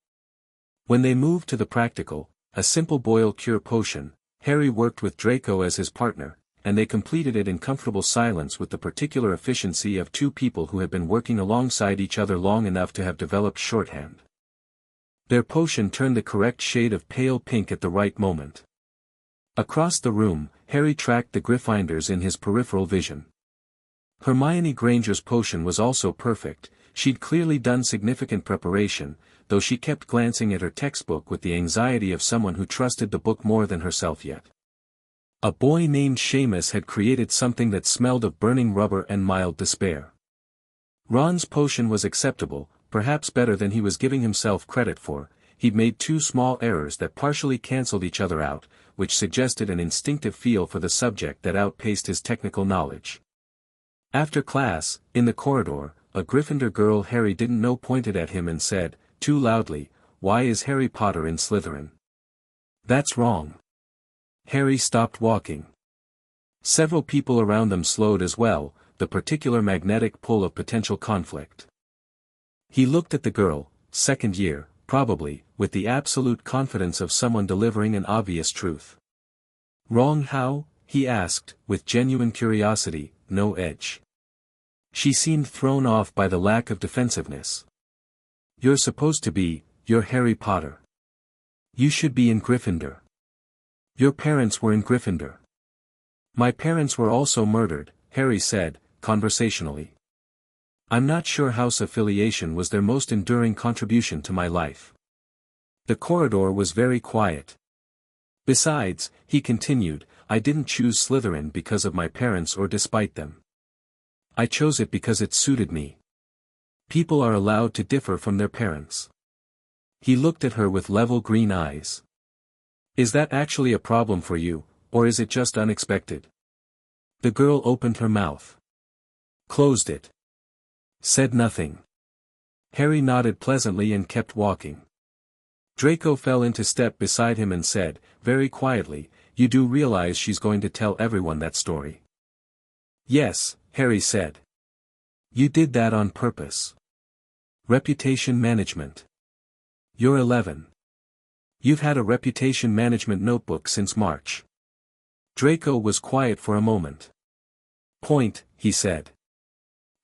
When they moved to the practical, a simple boil cure potion, Harry worked with Draco as his partner, and they completed it in comfortable silence with the particular efficiency of 2 people who had been working alongside each other long enough to have developed shorthand. Their potion turned the correct shade of pale pink at the right moment. Across the room, Harry tracked the Gryffindors in his peripheral vision. Hermione Granger's potion was also perfect. She'd clearly done significant preparation, though she kept glancing at her textbook with the anxiety of someone who trusted the book more than herself yet. A boy named Seamus had created something that smelled of burning rubber and mild despair. Ron's potion was acceptable, perhaps better than he was giving himself credit for. He'd made 2 small errors that partially cancelled each other out, which suggested an instinctive feel for the subject that outpaced his technical knowledge. After class, in the corridor, a Gryffindor girl Harry didn't know pointed at him and said, too loudly, "Why is Harry Potter in Slytherin?" "That's wrong." Harry stopped walking. Several people around them slowed as well, the particular magnetic pull of potential conflict. He looked at the girl, second year, probably, with the absolute confidence of someone delivering an obvious truth. "Wrong how?" he asked, with genuine curiosity, no edge. She seemed thrown off by the lack of defensiveness. "You're supposed to be, you're Harry Potter. You should be in Gryffindor. Your parents were in Gryffindor." "My parents were also murdered," Harry said, conversationally. "I'm not sure house affiliation was their most enduring contribution to my life." The corridor was very quiet. "Besides," he continued, "I didn't choose Slytherin because of my parents or despite them. I chose it because it suited me. People are allowed to differ from their parents." He looked at her with level green eyes. "Is that actually a problem for you, or is it just unexpected?" The girl opened her mouth. Closed it. Said nothing. Harry nodded pleasantly and kept walking. Draco fell into step beside him and said, very quietly, "You do realize she's going to tell everyone that story?" "Yes," Harry said. "You did that on purpose. Reputation management. You're 11. You've had a reputation management notebook since March." Draco was quiet for a moment. "Point," he said.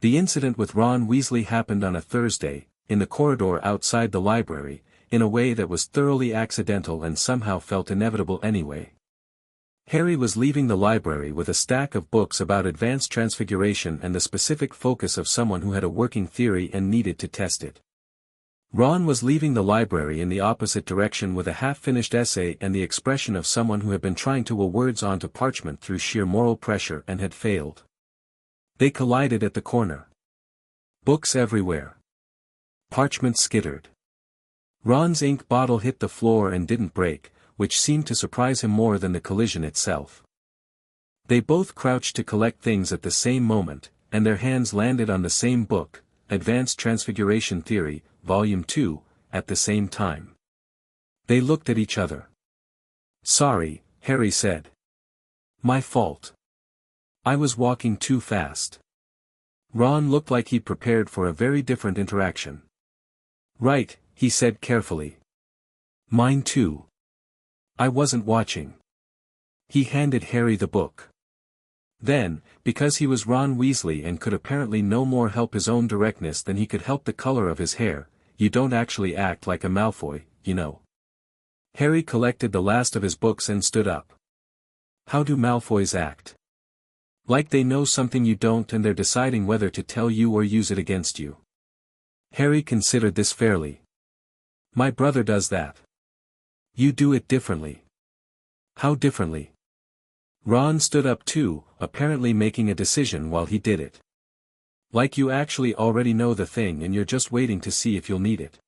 "The incident with Ron Weasley happened on a Thursday, in the corridor outside the library, in a way that was thoroughly accidental and somehow felt inevitable anyway. Harry was leaving the library with a stack of books about advanced transfiguration and the specific focus of someone who had a working theory and needed to test it. Ron was leaving the library in the opposite direction with a half-finished essay and the expression of someone who had been trying to will words onto parchment through sheer moral pressure and had failed. They collided at the corner. Books everywhere. Parchment skittered. Ron's ink bottle hit the floor and didn't break, which seemed to surprise him more than the collision itself. They both crouched to collect things at the same moment, and their hands landed on the same book, Advanced Transfiguration Theory, Volume 2, at the same time. They looked at each other. "Sorry," Harry said. "My fault. I was walking too fast." Ron looked like he'd prepared for a very different interaction. "Right," he said carefully. "Mine too. I wasn't watching." He handed Harry the book. Then, because he was Ron Weasley and could apparently no more help his own directness than he could help the color of his hair, "You don't actually act like a Malfoy, you know." Harry collected the last of his books and stood up. "How do Malfoys act?" "Like they know something you don't and they're deciding whether to tell you or use it against you." Harry considered this fairly. "My brother does that." "You do it differently." "How differently?" Ron stood up too, apparently making a decision while he did it. "Like you actually already know the thing and you're just waiting to see if you'll need it."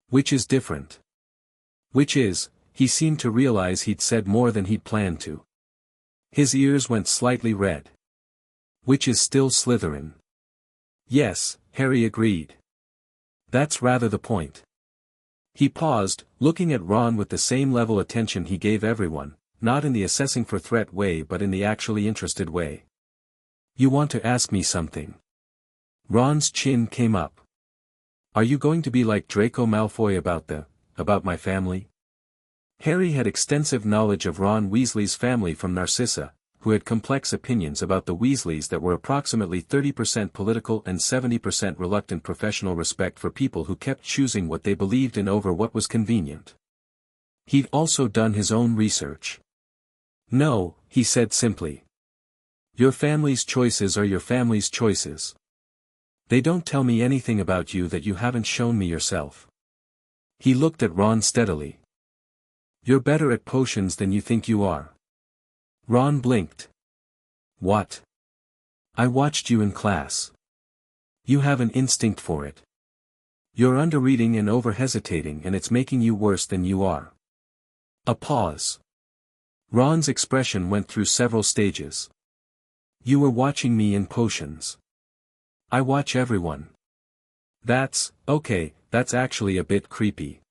"Which is different?" "Which is," he seemed to realize he'd said more than he'd planned to. His ears went slightly red. "Which is still Slytherin." "Yes," Harry agreed. "That's rather the point." He paused, looking at Ron with the same level attention he gave everyone, not in the assessing for threat way but in the actually interested way. "You want to ask me something?" Ron's chin came up. "Are you going to be like Draco Malfoy about my family?" Harry had extensive knowledge of Ron Weasley's family from Narcissa, who had complex opinions about the Weasleys that were approximately 30% political and 70% reluctant professional respect for people who kept choosing what they believed in over what was convenient. He'd also done his own research. "No," he said simply. "Your family's choices are your family's choices. They don't tell me anything about you that you haven't shown me yourself." He looked at Ron steadily. "You're better at potions than you think you are." Ron blinked. "What?" "I watched you in class. You have an instinct for it. You're underreading and over-hesitating and it's making you worse than you are." A pause. Ron's expression went through several stages. "You were watching me in potions. I watch everyone. Okay, that's actually a bit creepy.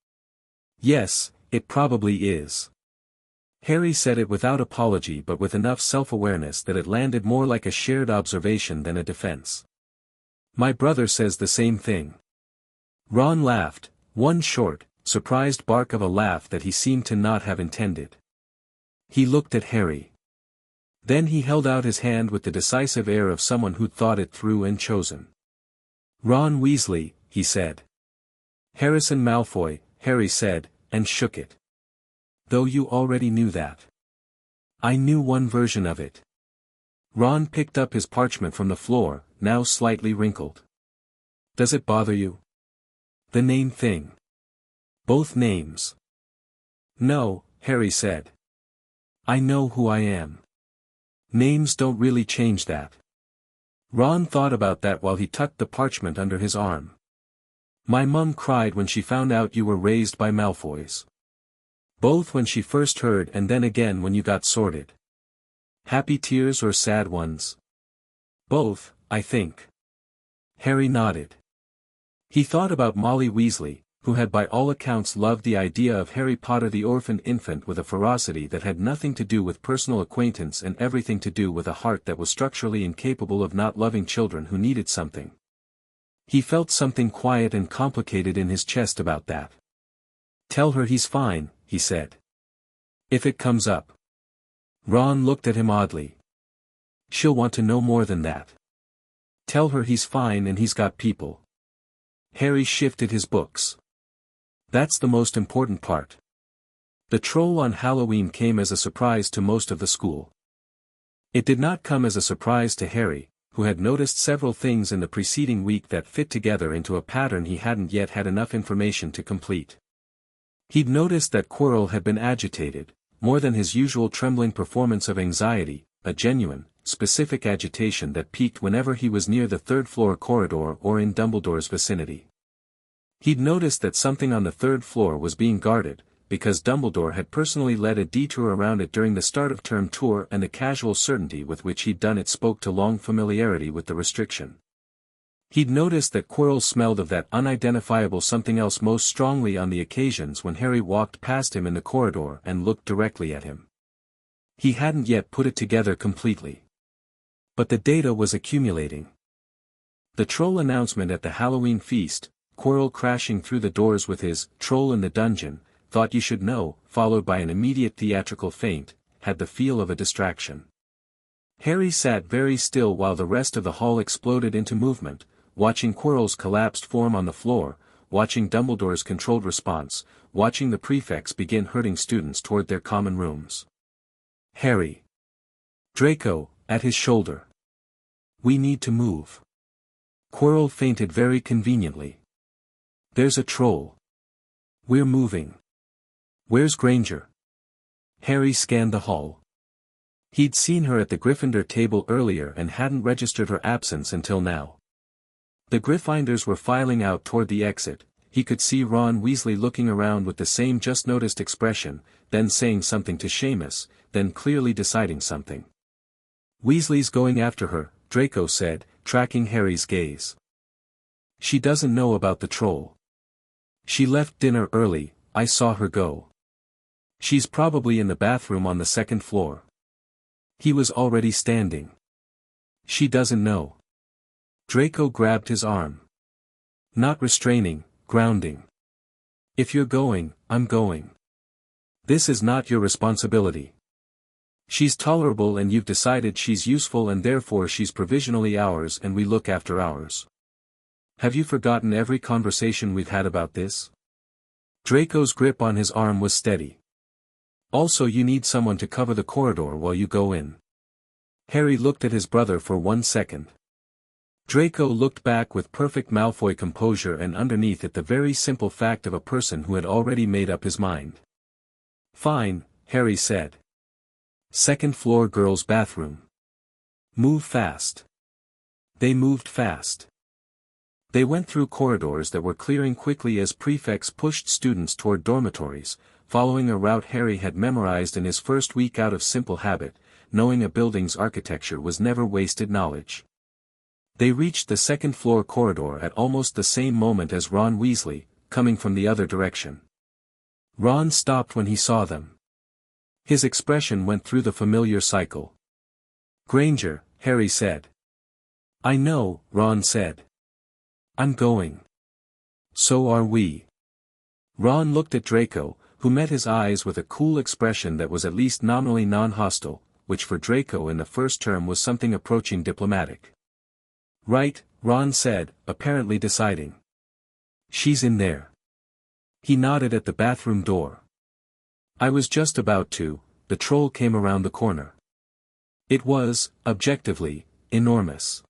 Yes, it probably is. Harry said it without apology but with enough self-awareness that it landed more like a shared observation than a defense. My brother says the same thing. Ron laughed, one short, surprised bark of a laugh that he seemed to not have intended. He looked at Harry. Then he held out his hand with the decisive air of someone who'd thought it through and chosen. Ron Weasley, he said. Harrison Malfoy, Harry said, and shook it. Though you already knew that. I knew one version of it. Ron picked up his parchment from the floor, now slightly wrinkled. Does it bother you? The name thing. Both names. No, Harry said. I know who I am. Names don't really change that. Ron thought about that while he tucked the parchment under his arm. My mum cried when she found out you were raised by Malfoys. Both when she first heard and then again when you got sorted. Happy tears or sad ones? Both, I think. Harry nodded. He thought about Molly Weasley, who had by all accounts loved the idea of Harry Potter the orphaned infant with a ferocity that had nothing to do with personal acquaintance and everything to do with a heart that was structurally incapable of not loving children who needed something. He felt something quiet and complicated in his chest about that. Tell her he's fine, he said. If it comes up. Ron looked at him oddly. She'll want to know more than that. Tell her he's fine and he's got people. Harry shifted his books. That's the most important part. The troll on Halloween came as a surprise to most of the school. It did not come as a surprise to Harry, who had noticed several things in the preceding week that fit together into a pattern he hadn't yet had enough information to complete. He'd noticed that Quirrell had been agitated, more than his usual trembling performance of anxiety, a genuine, specific agitation that peaked whenever he was near the third-floor corridor or in Dumbledore's vicinity. He'd noticed that something on the third floor was being guarded, because Dumbledore had personally led a detour around it during the start-of-term tour and the casual certainty with which he'd done it spoke to long familiarity with the restriction. He'd noticed that Quirrell smelled of that unidentifiable something else most strongly on the occasions when Harry walked past him in the corridor and looked directly at him. He hadn't yet put it together completely. But the data was accumulating. The troll announcement at the Halloween feast, Quirrell crashing through the doors with his "Troll in the Dungeon, thought you should know," followed by an immediate theatrical feint, had the feel of a distraction. Harry sat very still while the rest of the hall exploded into movement, watching Quirrell's collapsed form on the floor, watching Dumbledore's controlled response, watching the prefects begin herding students toward their common rooms. Harry. Draco, at his shoulder. We need to move. Quirrell feinted very conveniently. There's a troll. We're moving. Where's Granger? Harry scanned the hall. He'd seen her at the Gryffindor table earlier and hadn't registered her absence until now. The Gryffindors were filing out toward the exit. He could see Ron Weasley looking around with the same just-noticed expression, then saying something to Seamus, then clearly deciding something. Weasley's going after her, Draco said, tracking Harry's gaze. She doesn't know about the troll. She left dinner early, I saw her go. She's probably in the bathroom on the second floor. He was already standing. She doesn't know. Draco grabbed his arm. Not restraining, grounding. If you're going, I'm going. This is not your responsibility. She's tolerable and you've decided she's useful and therefore she's provisionally ours and we look after ours. Have you forgotten every conversation we've had about this? Draco's grip on his arm was steady. Also you need someone to cover the corridor while you go in. Harry looked at his brother for 1 second. Draco looked back with perfect Malfoy composure and underneath it the very simple fact of a person who had already made up his mind. Fine, Harry said. Second floor girls' bathroom. Move fast. They moved fast. They went through corridors that were clearing quickly as prefects pushed students toward dormitories, following a route Harry had memorized in his first week out of simple habit, knowing a building's architecture was never wasted knowledge. They reached the second-floor corridor at almost the same moment as Ron Weasley, coming from the other direction. Ron stopped when he saw them. His expression went through the familiar cycle. "Granger," Harry said. "I know," Ron said. "I'm going." "So are we." Ron looked at Draco, who met his eyes with a cool expression that was at least nominally non-hostile, which for Draco in the first term was something approaching diplomatic. "Right," Ron said, apparently deciding. "She's in there." He nodded at the bathroom door. "I was just about to." The troll came around the corner. It was, objectively, enormous.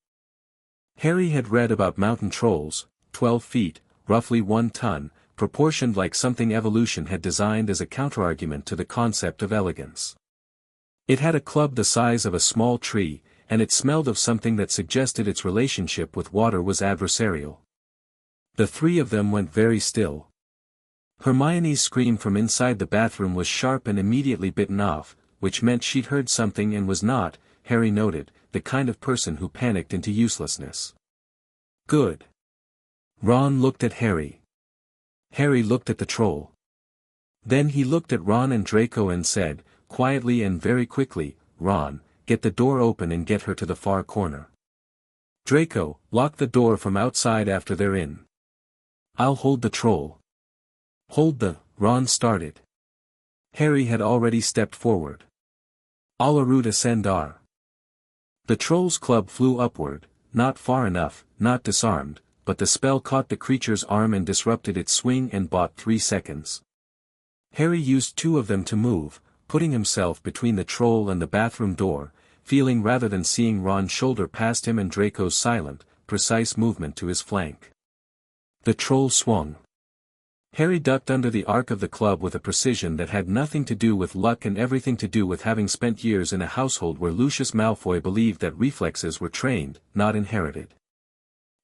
Harry had read about mountain trolls, 12 feet, roughly 1 ton, proportioned like something evolution had designed as a counterargument to the concept of elegance. It had a club the size of a small tree, and it smelled of something that suggested its relationship with water was adversarial. The three of them went very still. Hermione's scream from inside the bathroom was sharp and immediately bitten off, which meant she'd heard something and was not, Harry noted, the kind of person who panicked into uselessness. "Good." Ron looked at Harry. Harry looked at the troll. Then he looked at Ron and Draco and said, quietly and very quickly, "Ron, get the door open and get her to the far corner. Draco, lock the door from outside after they're in. I'll hold the troll." "Hold the," Ron started. Harry had already stepped forward. "Alarut ascendar." The troll's club flew upward, not far enough, not disarmed, but the spell caught the creature's arm and disrupted its swing and bought 3 seconds. Harry used 2 of them to move, putting himself between the troll and the bathroom door, feeling rather than seeing Ron's shoulder past him and Draco's silent, precise movement to his flank. The troll swung. Harry ducked under the arc of the club with a precision that had nothing to do with luck and everything to do with having spent years in a household where Lucius Malfoy believed that reflexes were trained, not inherited.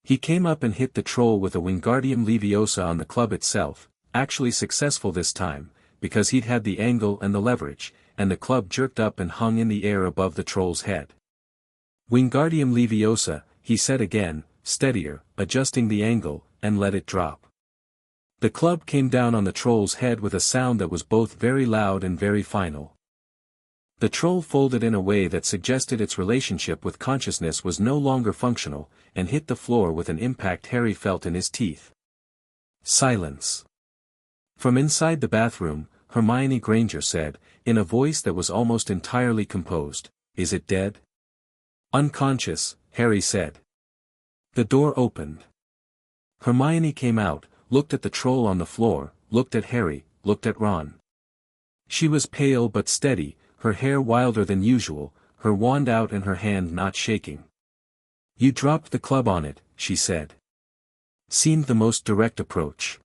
He came up and hit the troll with a Wingardium Leviosa on the club itself, actually successful this time, because he'd had the angle and the leverage, and the club jerked up and hung in the air above the troll's head. "Wingardium Leviosa," he said again, steadier, adjusting the angle, and let it drop. The club came down on the troll's head with a sound that was both very loud and very final. The troll folded in a way that suggested its relationship with consciousness was no longer functional, and hit the floor with an impact Harry felt in his teeth. Silence. From inside the bathroom, Hermione Granger said, in a voice that was almost entirely composed, "Is it dead?" "Unconscious," Harry said. The door opened. Hermione came out, looked at the troll on the floor, looked at Harry, looked at Ron. She was pale but steady, her hair wilder than usual, her wand out and her hand not shaking. "You dropped the club on it," she said. Seemed the most direct approach.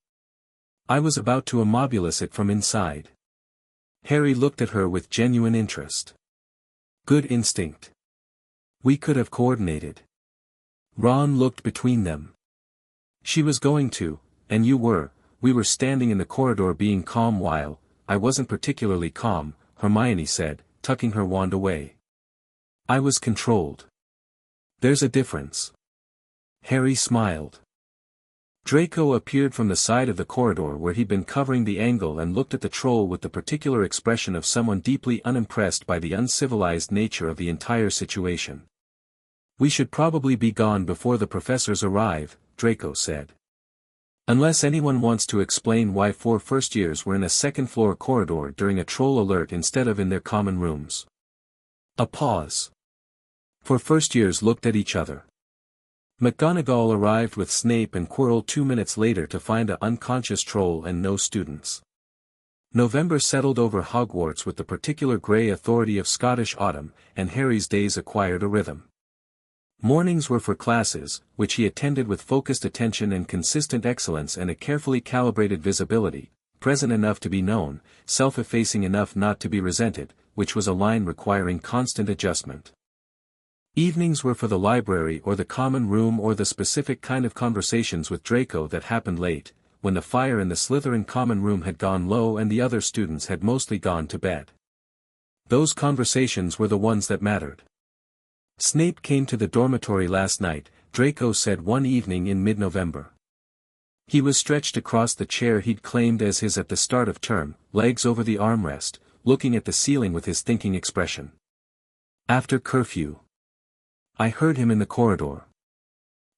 "I was about to immobulise it from inside." Harry looked at her with genuine interest. "Good instinct. We could have coordinated." Ron looked between them. "She was going to, and we were standing in the corridor being calm while, I wasn't particularly calm," Hermione said, tucking her wand away. "I was controlled. There's a difference." Harry smiled. Draco appeared from the side of the corridor where he'd been covering the angle and looked at the troll with the particular expression of someone deeply unimpressed by the uncivilized nature of the entire situation. "We should probably be gone before the professors arrive," Draco said. "Unless anyone wants to explain why 4 first-years were in a second-floor corridor during a troll alert instead of in their common rooms." A pause. 4 first-years looked at each other. McGonagall arrived with Snape and Quirrell 2 minutes later to find an unconscious troll and no students. November settled over Hogwarts with the particular grey authority of Scottish autumn, and Harry's days acquired a rhythm. Mornings were for classes, which he attended with focused attention and consistent excellence and a carefully calibrated visibility, present enough to be known, self-effacing enough not to be resented, which was a line requiring constant adjustment. Evenings were for the library or the common room or the specific kind of conversations with Draco that happened late, when the fire in the Slytherin common room had gone low and the other students had mostly gone to bed. Those conversations were the ones that mattered. "Snape came to the dormitory last night," Draco said one evening in mid-November. He was stretched across the chair he'd claimed as his at the start of term, legs over the armrest, looking at the ceiling with his thinking expression. After curfew. I heard him in the corridor.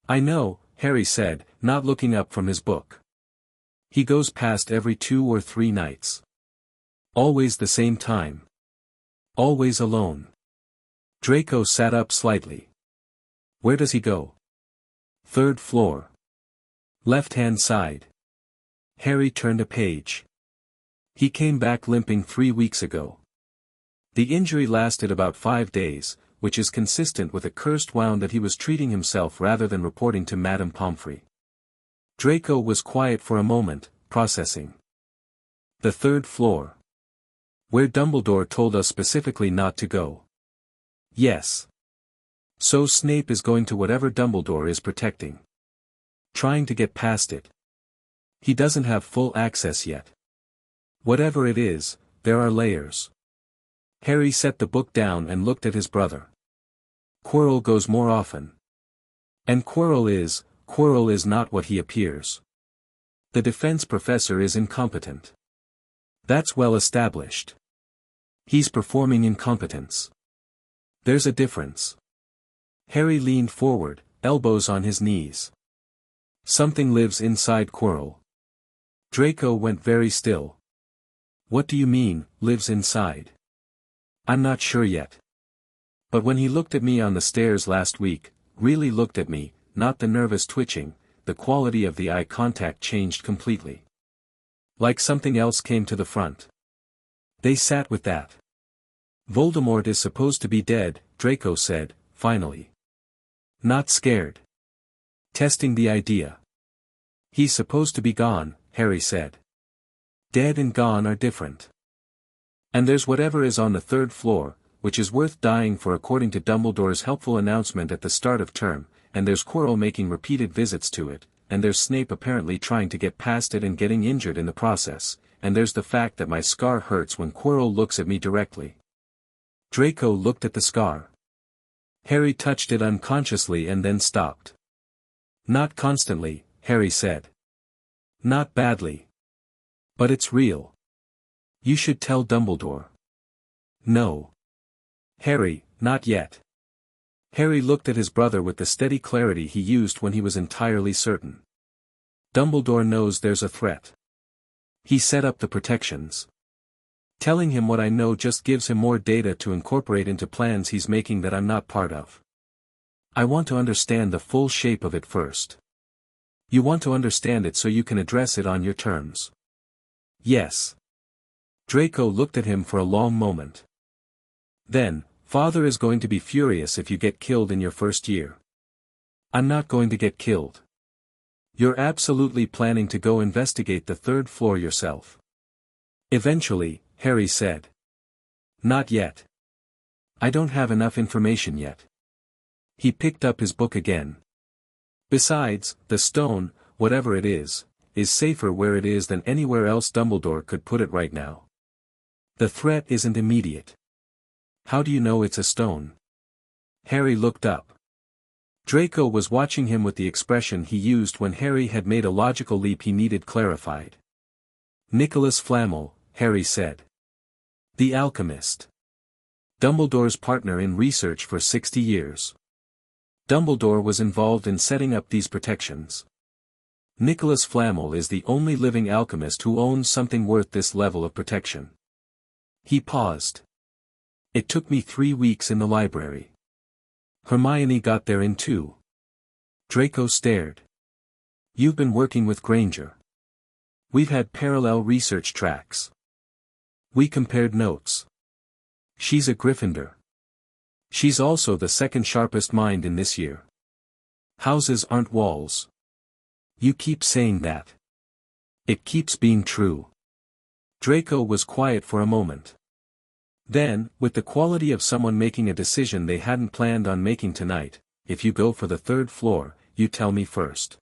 I know, Harry said, not looking up from his book. He goes past every 2 or 3 nights. Always the same time. Always alone. Draco sat up slightly. Where does he go? 3rd floor. Left-hand side. Harry turned a page. He came back limping 3 weeks ago. The injury lasted about 5 days, which is consistent with a cursed wound that he was treating himself rather than reporting to Madame Pomfrey. Draco was quiet for a moment, processing. The 3rd floor. Where Dumbledore told us specifically not to go. Yes. So Snape is going to whatever Dumbledore is protecting. Trying to get past it. He doesn't have full access yet. Whatever it is, there are layers. Harry set the book down and looked at his brother. Quirrell goes more often. And Quirrell is not what he appears. The defense professor is incompetent. That's well established. He's performing incompetence. There's a difference. Harry leaned forward, elbows on his knees. Something lives inside Quirrell. Draco went very still. What do you mean, lives inside? I'm not sure yet. But when he looked at me on the stairs last week, really looked at me, not the nervous twitching, the quality of the eye contact changed completely. Like something else came to the front. They sat with that. Voldemort is supposed to be dead, Draco said, finally. Not scared. Testing the idea. He's supposed to be gone, Harry said. Dead and gone are different. And there's whatever is on the 3rd floor, which is worth dying for according to Dumbledore's helpful announcement at the start of term, and there's Quirrell making repeated visits to it, and there's Snape apparently trying to get past it and getting injured in the process, and there's the fact that my scar hurts when Quirrell looks at me directly. Draco looked at the scar. Harry touched it unconsciously and then stopped. Not constantly, Harry said. Not badly. But it's real. You should tell Dumbledore. No. Harry, not yet. Harry looked at his brother with the steady clarity he used when he was entirely certain. Dumbledore knows there's a threat. He set up the protections. Telling him what I know just gives him more data to incorporate into plans he's making that I'm not part of. I want to understand the full shape of it first. You want to understand it so you can address it on your terms. Yes. Draco looked at him for a long moment. Then, Father is going to be furious if you get killed in your first year. I'm not going to get killed. You're absolutely planning to go investigate the 3rd floor yourself. Eventually, Harry said. Not yet. I don't have enough information yet. He picked up his book again. Besides, the stone, whatever it is safer where it is than anywhere else Dumbledore could put it right now. The threat isn't immediate. How do you know it's a stone? Harry looked up. Draco was watching him with the expression he used when Harry had made a logical leap he needed clarified. Nicholas Flamel, Harry said. The alchemist. Dumbledore's partner in research for 60 years. Dumbledore was involved in setting up these protections. Nicholas Flamel is the only living alchemist who owns something worth this level of protection. He paused. It took me 3 weeks in the library. Hermione got there in 2. Draco stared. You've been working with Granger. We've had parallel research tracks. We compared notes. She's a Gryffindor. She's also the second sharpest mind in this year. Houses aren't walls. You keep saying that. It keeps being true. Draco was quiet for a moment. Then, with the quality of someone making a decision they hadn't planned on making tonight, if you go for the 3rd floor, you tell me first.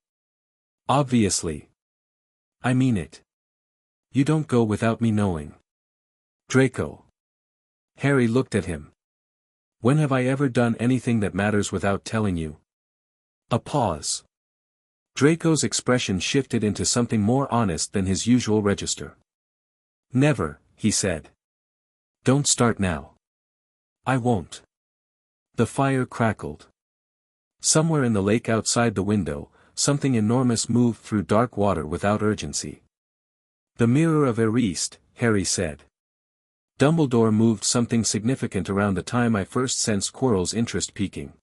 Obviously. I mean it. You don't go without me knowing. Draco. Harry looked at him. When have I ever done anything that matters without telling you? A pause. Draco's expression shifted into something more honest than his usual register. Never, he said. Don't start now. I won't. The fire crackled. Somewhere in the lake outside the window, something enormous moved through dark water without urgency. The mirror of Arist, Harry said. Dumbledore moved something significant around the time I first sensed Quirrell's interest peaking.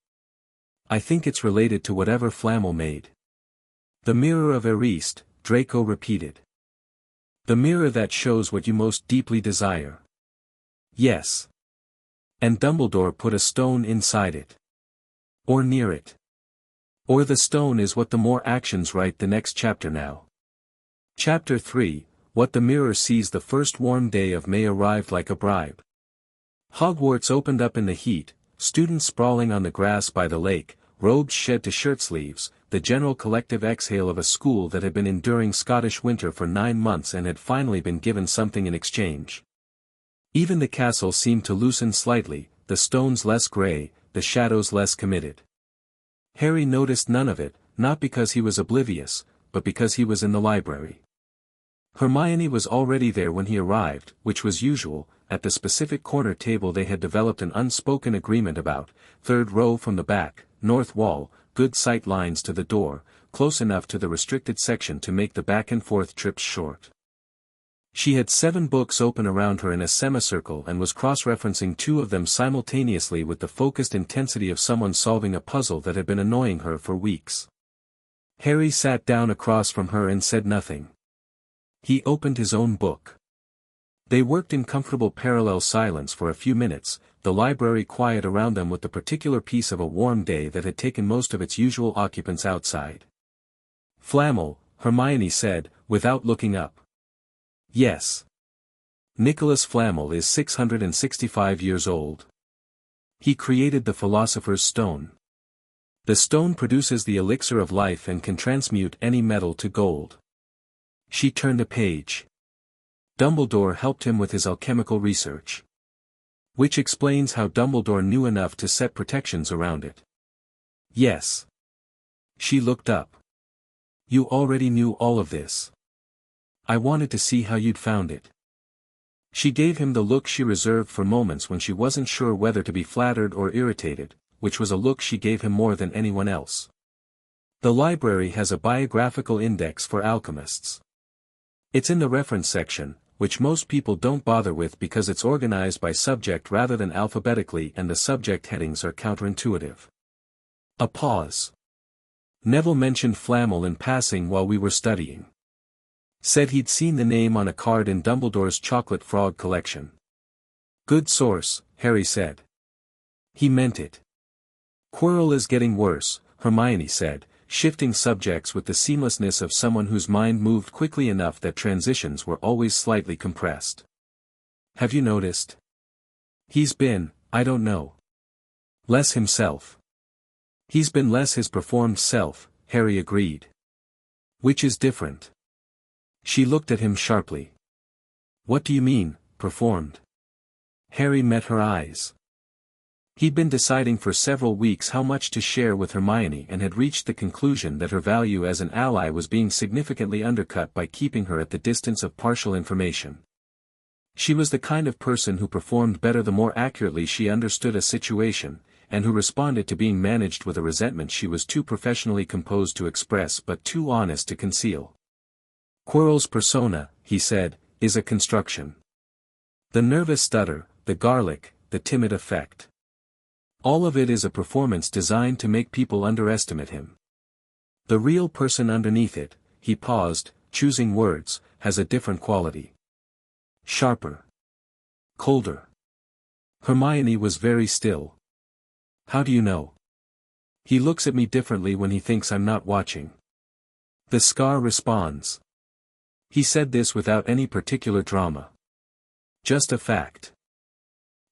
I think it's related to whatever Flamel made. The mirror of Arist, Draco repeated. The mirror that shows what you most deeply desire. Yes. And Dumbledore put a stone inside it. Or near it. Or the stone is what the more actions write the next chapter now. Chapter 3, What the Mirror Sees. The first warm day of May arrived like a bribe. Hogwarts opened up in the heat, students sprawling on the grass by the lake, robes shed to shirt sleeves, the general collective exhale of a school that had been enduring Scottish winter for 9 months and had finally been given something in exchange. Even the castle seemed to loosen slightly, the stones less grey, the shadows less committed. Harry noticed none of it, not because he was oblivious, but because he was in the library. Hermione was already there when he arrived, which was usual, at the specific corner table they had developed an unspoken agreement about, third row from the back, north wall, good sight lines to the door, close enough to the restricted section to make the back and forth trips short. She had 7 books open around her in a semicircle and was cross-referencing 2 of them simultaneously with the focused intensity of someone solving a puzzle that had been annoying her for weeks. Harry sat down across from her and said nothing. He opened his own book. They worked in comfortable parallel silence for a few minutes, the library quiet around them with the particular peace of a warm day that had taken most of its usual occupants outside. Flamel, Hermione said, without looking up. Yes. Nicholas Flamel is 665 years old. He created the Philosopher's Stone. The stone produces the elixir of life and can transmute any metal to gold. She turned a page. Dumbledore helped him with his alchemical research. Which explains how Dumbledore knew enough to set protections around it. Yes. She looked up. You already knew all of this. I wanted to see how you'd found it. She gave him the look she reserved for moments when she wasn't sure whether to be flattered or irritated, which was a look she gave him more than anyone else. The library has a biographical index for alchemists. It's in the reference section, which most people don't bother with because it's organized by subject rather than alphabetically and the subject headings are counterintuitive. A pause. Neville mentioned Flamel in passing while we were studying. Said he'd seen the name on a card in Dumbledore's chocolate frog collection. Good source, Harry said. He meant it. Quirrell is getting worse, Hermione said, shifting subjects with the seamlessness of someone whose mind moved quickly enough that transitions were always slightly compressed. Have you noticed? He's been, I don't know. Less himself. He's been less his performed self, Harry agreed. Which is different. She looked at him sharply. What do you mean, performed? Harry met her eyes. He'd been deciding for several weeks how much to share with Hermione and had reached the conclusion that her value as an ally was being significantly undercut by keeping her at the distance of partial information. She was the kind of person who performed better the more accurately she understood a situation, and who responded to being managed with a resentment she was too professionally composed to express but too honest to conceal. Quirrell's persona, he said, is a construction. The nervous stutter, the garlic, the timid effect. All of it is a performance designed to make people underestimate him. The real person underneath it, he paused, choosing words, has a different quality. Sharper. Colder. Hermione was very still. How do you know? He looks at me differently when he thinks I'm not watching. The scar responds. He said this without any particular drama. Just a fact.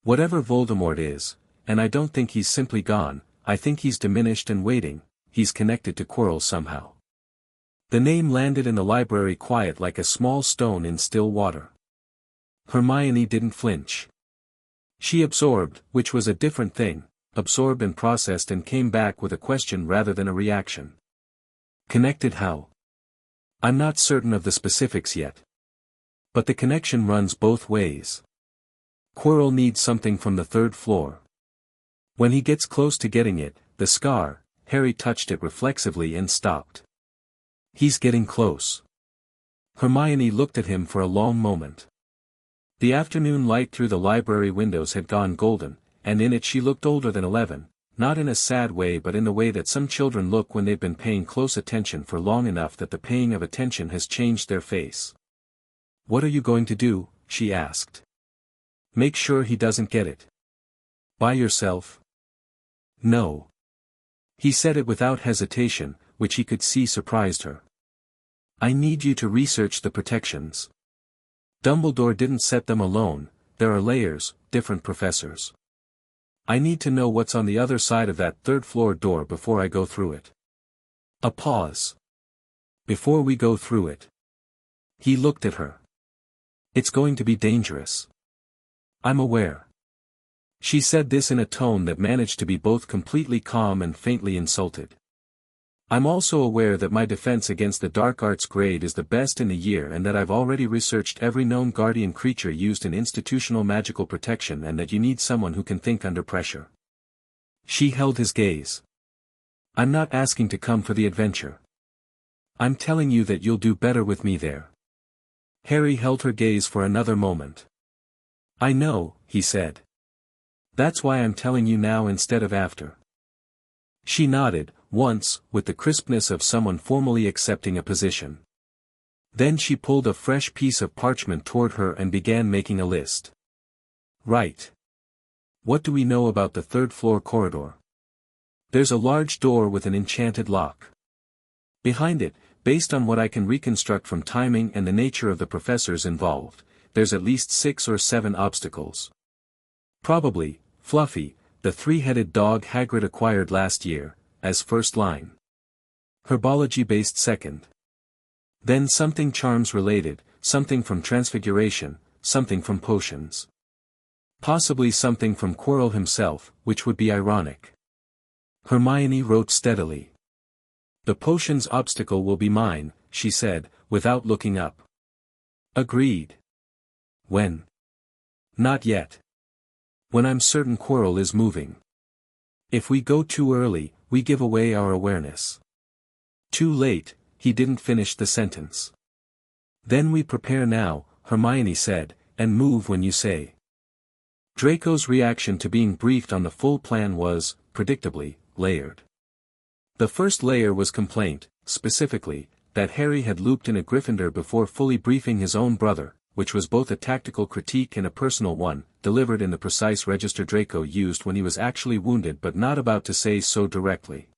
Whatever Voldemort is, and I don't think he's simply gone, I think he's diminished and waiting, he's connected to Quirrell somehow. The name landed in the library quiet like a small stone in still water. Hermione didn't flinch. She absorbed, which was a different thing, absorbed and processed and came back with a question rather than a reaction. Connected how? I'm not certain of the specifics yet. But the connection runs both ways. Quirrell needs something from the third floor. When he gets close to getting it, the scar, Harry touched it reflexively and stopped. He's getting close. Hermione looked at him for a long moment. The afternoon light through the library windows had gone golden, and in it she looked older than 11, not in a sad way but in the way that some children look when they've been paying close attention for long enough that the paying of attention has changed their face. "What are you going to do?" she asked. "Make sure he doesn't get it." "By yourself?" "No." He said it without hesitation, which he could see surprised her. "I need you to research the protections. Dumbledore didn't set them alone, there are layers, different professors. I need to know what's on the other side of that third-floor door before I go through it." A pause. "Before we go through it." He looked at her. "It's going to be dangerous." "I'm aware." She said this in a tone that managed to be both completely calm and faintly insulted. "I'm also aware that my defense against the dark arts grade is the best in the year and that I've already researched every known guardian creature used in institutional magical protection and that you need someone who can think under pressure." She held his gaze. "I'm not asking to come for the adventure. I'm telling you that you'll do better with me there." Harry held her gaze for another moment. "I know," he said. "That's why I'm telling you now instead of after." She nodded, once, with the crispness of someone formally accepting a position. Then she pulled a fresh piece of parchment toward her and began making a list. "Right. What do we know about the third-floor corridor?" "There's a large door with an enchanted lock. Behind it, based on what I can reconstruct from timing and the nature of the professors involved, there's at least 6 or 7 obstacles. Probably, Fluffy, the 3-headed dog Hagrid acquired last year, as first line. Herbology-based second. Then something charms-related, something from transfiguration, something from potions. Possibly something from Quirrell himself, which would be ironic." Hermione wrote steadily. "The potions obstacle will be mine," she said, without looking up. "Agreed." "When?" "Not yet. When I'm certain Quirrell is moving. If we go too early, we give away our awareness. Too late," he didn't finish the sentence. "Then we prepare now," Hermione said, "and move when you say." Draco's reaction to being briefed on the full plan was, predictably, layered. The first layer was complaint, specifically, that Harry had looped in a Gryffindor before fully briefing his own brother, which was both a tactical critique and a personal one, delivered in the precise register Draco used when he was actually wounded but not about to say so directly.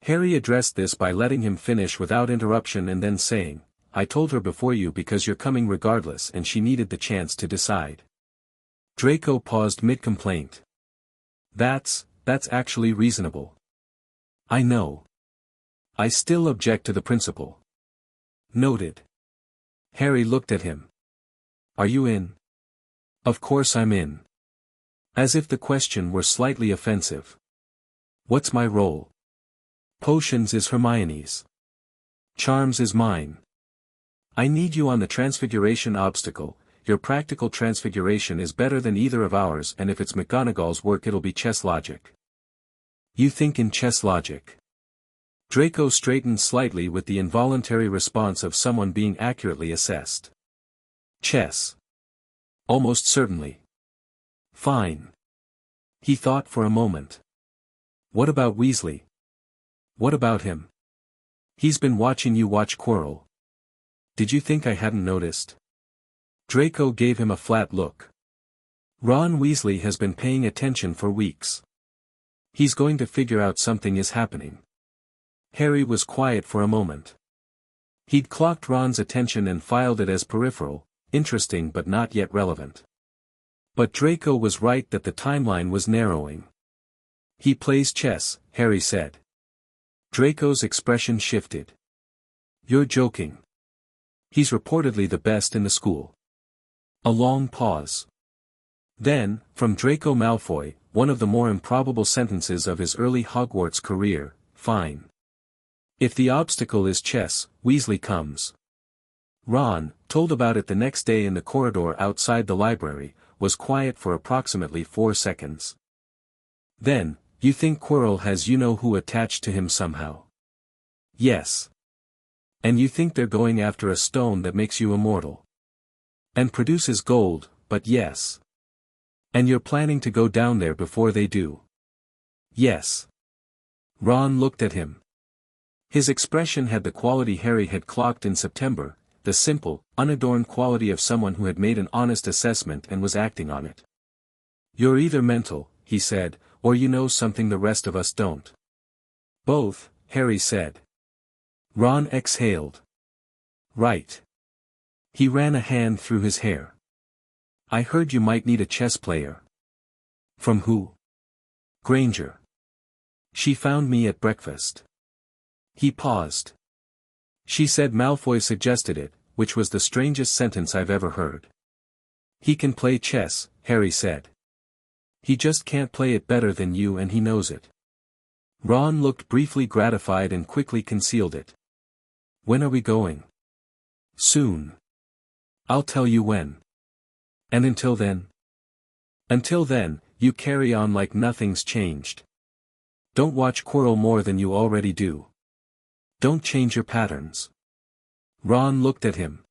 Harry addressed this by letting him finish without interruption and then saying, "I told her before you because you're coming regardless and she needed the chance to decide." Draco paused mid-complaint. That's actually reasonable." "I know. I still object to the principle." "Noted." Harry looked at him. "Are you in?" "Of course I'm in." As if the question were slightly offensive. "What's my role?" "Potions is Hermione's. Charms is mine. I need you on the transfiguration obstacle. Your practical transfiguration is better than either of ours and if it's McGonagall's work it'll be chess logic." "You think in chess logic?" Draco straightened slightly with the involuntary response of someone being accurately assessed. "Chess. Almost certainly." "Fine." He thought for a moment. "What about Weasley?" "What about him?" "He's been watching you watch Quirrell. Did you think I hadn't noticed?" Draco gave him a flat look. "Ron Weasley has been paying attention for weeks. He's going to figure out something is happening." Harry was quiet for a moment. He'd clocked Ron's attention and filed it as peripheral, interesting but not yet relevant. But Draco was right that the timeline was narrowing. "He plays chess," Harry said. Draco's expression shifted. "You're joking. He's reportedly the best in the school." A long pause. Then, from Draco Malfoy, one of the more improbable sentences of his early Hogwarts career, fine. If the obstacle is chess, Weasley comes. Ron, told about it the next day in the corridor outside the library, was quiet for approximately 4 seconds. Then, you think Quirrell has you-know-who attached to him somehow? Yes. And you think they're going after a stone that makes you immortal. And produces gold, but yes. And you're planning to go down there before they do. Yes. Ron looked at him. His expression had the quality Harry had clocked in September, the simple, unadorned quality of someone who had made an honest assessment and was acting on it. You're either mental, he said, or you know something the rest of us don't. Both, Harry said. Ron exhaled. Right. He ran a hand through his hair. I heard you might need a chess player. From who? Granger. She found me at breakfast. He paused. She said Malfoy suggested it, which was the strangest sentence I've ever heard. He can play chess, Harry said. He just can't play it better than you and he knows it. Ron looked briefly gratified and quickly concealed it. When are we going? Soon. I'll tell you when. And until then? Until then, you carry on like nothing's changed. Don't watch Quirrell more than you already do. Don't change your patterns. Ron looked at him.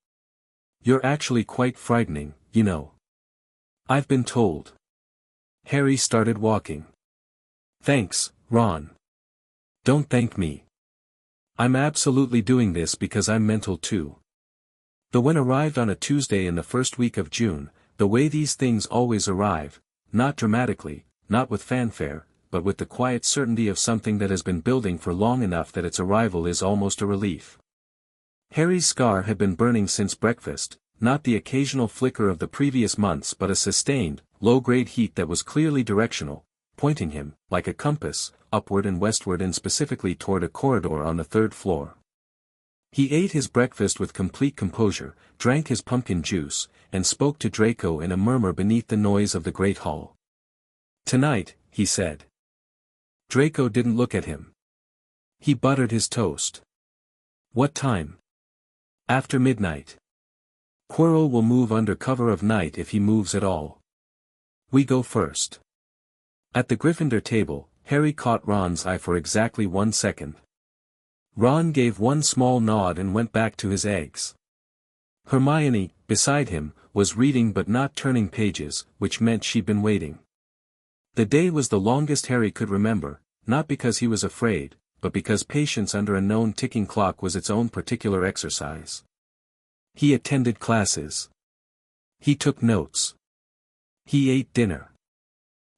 You're actually quite frightening, you know. I've been told. Harry started walking. Thanks, Ron. Don't thank me. I'm absolutely doing this because I'm mental too. The when arrived on a Tuesday in the first week of June, the way these things always arrive, not dramatically, not with fanfare, but with the quiet certainty of something that has been building for long enough that its arrival is almost a relief. Harry's scar had been burning since breakfast, not the occasional flicker of the previous months but a sustained, low-grade heat that was clearly directional, pointing him, like a compass, upward and westward and specifically toward a corridor on the 3rd floor. He ate his breakfast with complete composure, drank his pumpkin juice, and spoke to Draco in a murmur beneath the noise of the great hall. Tonight, he said. Draco didn't look at him. He buttered his toast. What time? After midnight. Quirrell will move under cover of night if he moves at all. We go first. At the Gryffindor table, Harry caught Ron's eye for exactly 1 second. Ron gave one small nod and went back to his eggs. Hermione, beside him, was reading but not turning pages, which meant she'd been waiting. The day was the longest Harry could remember, not because he was afraid, but because patience under a known ticking clock was its own particular exercise. He attended classes. He took notes. He ate dinner.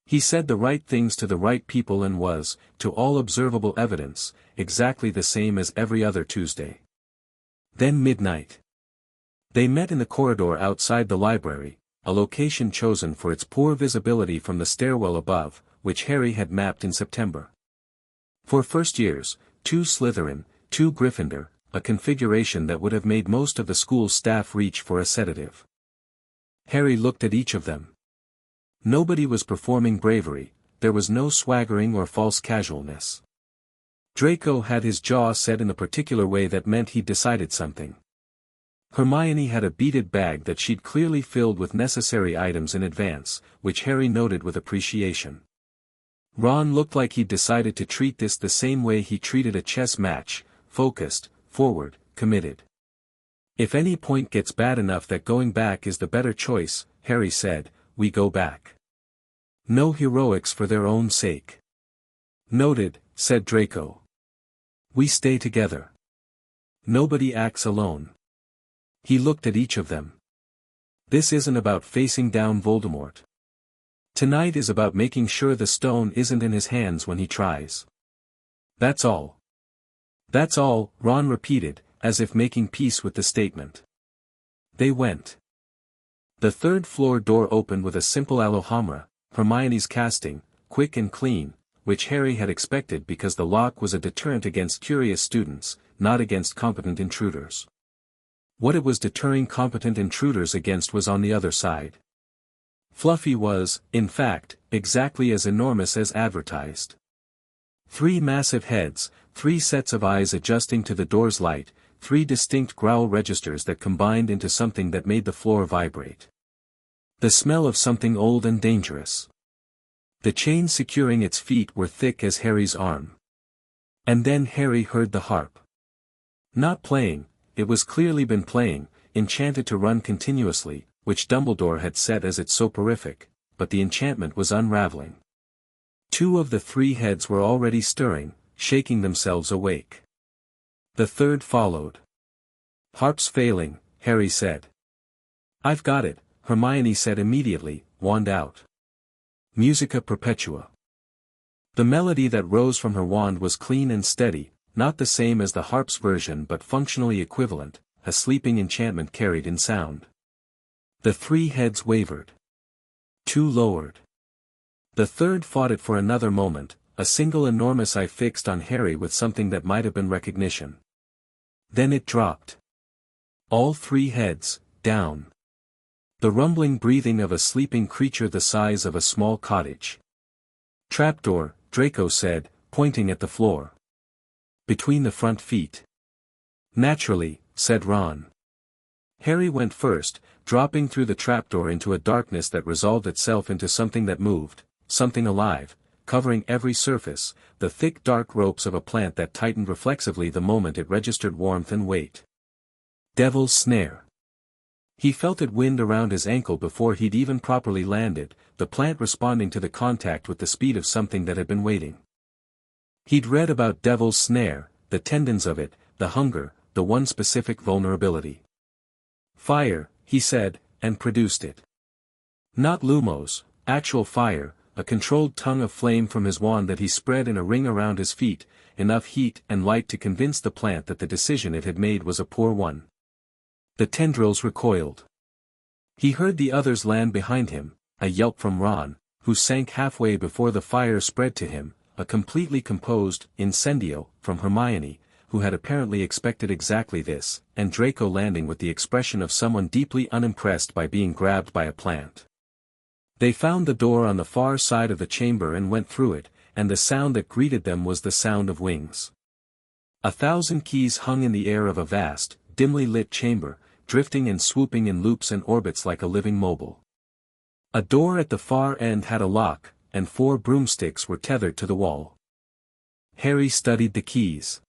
He said the right things to the right people and was, to all observable evidence, exactly the same as every other Tuesday. Then midnight. They met in the corridor outside the library, a location chosen for its poor visibility from the stairwell above, which Harry had mapped in September. For first years, 2 Slytherin, 2 Gryffindor, a configuration that would have made most of the school's staff reach for a sedative. Harry looked at each of them. Nobody was performing bravery, there was no swaggering or false casualness. Draco had his jaw set in a particular way that meant he'd decided something. Hermione had a beaded bag that she'd clearly filled with necessary items in advance, which Harry noted with appreciation. Ron looked like he'd decided to treat this the same way he treated a chess match, focused, forward, committed. If any point gets bad enough that going back is the better choice, Harry said, we go back. No heroics for their own sake. Noted, said Draco. We stay together. Nobody acts alone. He looked at each of them. This isn't about facing down Voldemort. Tonight is about making sure the stone isn't in his hands when he tries. That's all. That's all, Ron repeated, as if making peace with the statement. They went. The 3rd floor door opened with a simple Alohomora, Hermione's casting, quick and clean, which Harry had expected because the lock was a deterrent against curious students, not against competent intruders. What it was deterring competent intruders against was on the other side. Fluffy was, in fact, exactly as enormous as advertised. 3 massive heads, 3 sets of eyes adjusting to the door's light, 3 distinct growl registers that combined into something that made the floor vibrate. The smell of something old and dangerous. The chains securing its feet were thick as Harry's arm. And then Harry heard the harp. Not playing, it was clearly been playing, enchanted to run continuously, which Dumbledore had set as its soporific, but the enchantment was unraveling. 2 of the 3 heads were already stirring, shaking themselves awake. The third followed. Harp's failing, Harry said. I've got it, Hermione said immediately, wand out. Musica Perpetua. The melody that rose from her wand was clean and steady, not the same as the harp's version but functionally equivalent, a sleeping enchantment carried in sound. The 3 heads wavered. 2 lowered. The third fought it for another moment, a single enormous eye fixed on Harry with something that might have been recognition. Then it dropped. All 3 heads, down. The rumbling breathing of a sleeping creature the size of a small cottage. Trapdoor, Draco said, pointing at the floor. Between the front feet. Naturally, said Ron. Harry went first, dropping through the trapdoor into a darkness that resolved itself into something that moved, something alive, covering every surface, the thick dark ropes of a plant that tightened reflexively the moment it registered warmth and weight. Devil's snare. He felt it wind around his ankle before he'd even properly landed, the plant responding to the contact with the speed of something that had been waiting. He'd read about Devil's Snare, the tendons of it, the hunger, the one specific vulnerability. Fire, he said, and produced it. Not Lumos, actual fire, a controlled tongue of flame from his wand that he spread in a ring around his feet, enough heat and light to convince the plant that the decision it had made was a poor one. The tendrils recoiled. He heard the others land behind him, a yelp from Ron, who sank halfway before the fire spread to him, a completely composed incendio from Hermione, who had apparently expected exactly this, and Draco landing with the expression of someone deeply unimpressed by being grabbed by a plant. They found the door on the far side of the chamber and went through it, and the sound that greeted them was the sound of wings. 1,000 keys hung in the air of a vast, dimly lit chamber, drifting and swooping in loops and orbits like a living mobile. A door at the far end had a lock, and 4 broomsticks were tethered to the wall. Harry studied the keys.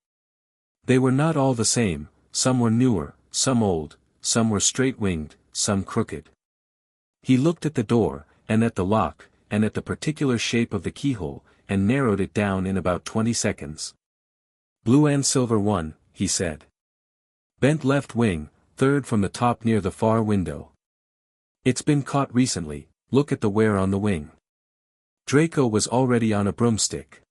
They were not all the same, some were newer, some old, some were straight-winged, some crooked. He looked at the door, and at the lock, and at the particular shape of the keyhole, and narrowed it down in about 20 seconds. Blue and silver one, he said. Bent left wing, 3rd from the top near the far window. It's been caught recently, look at the wear on the wing. Draco was already on a broomstick.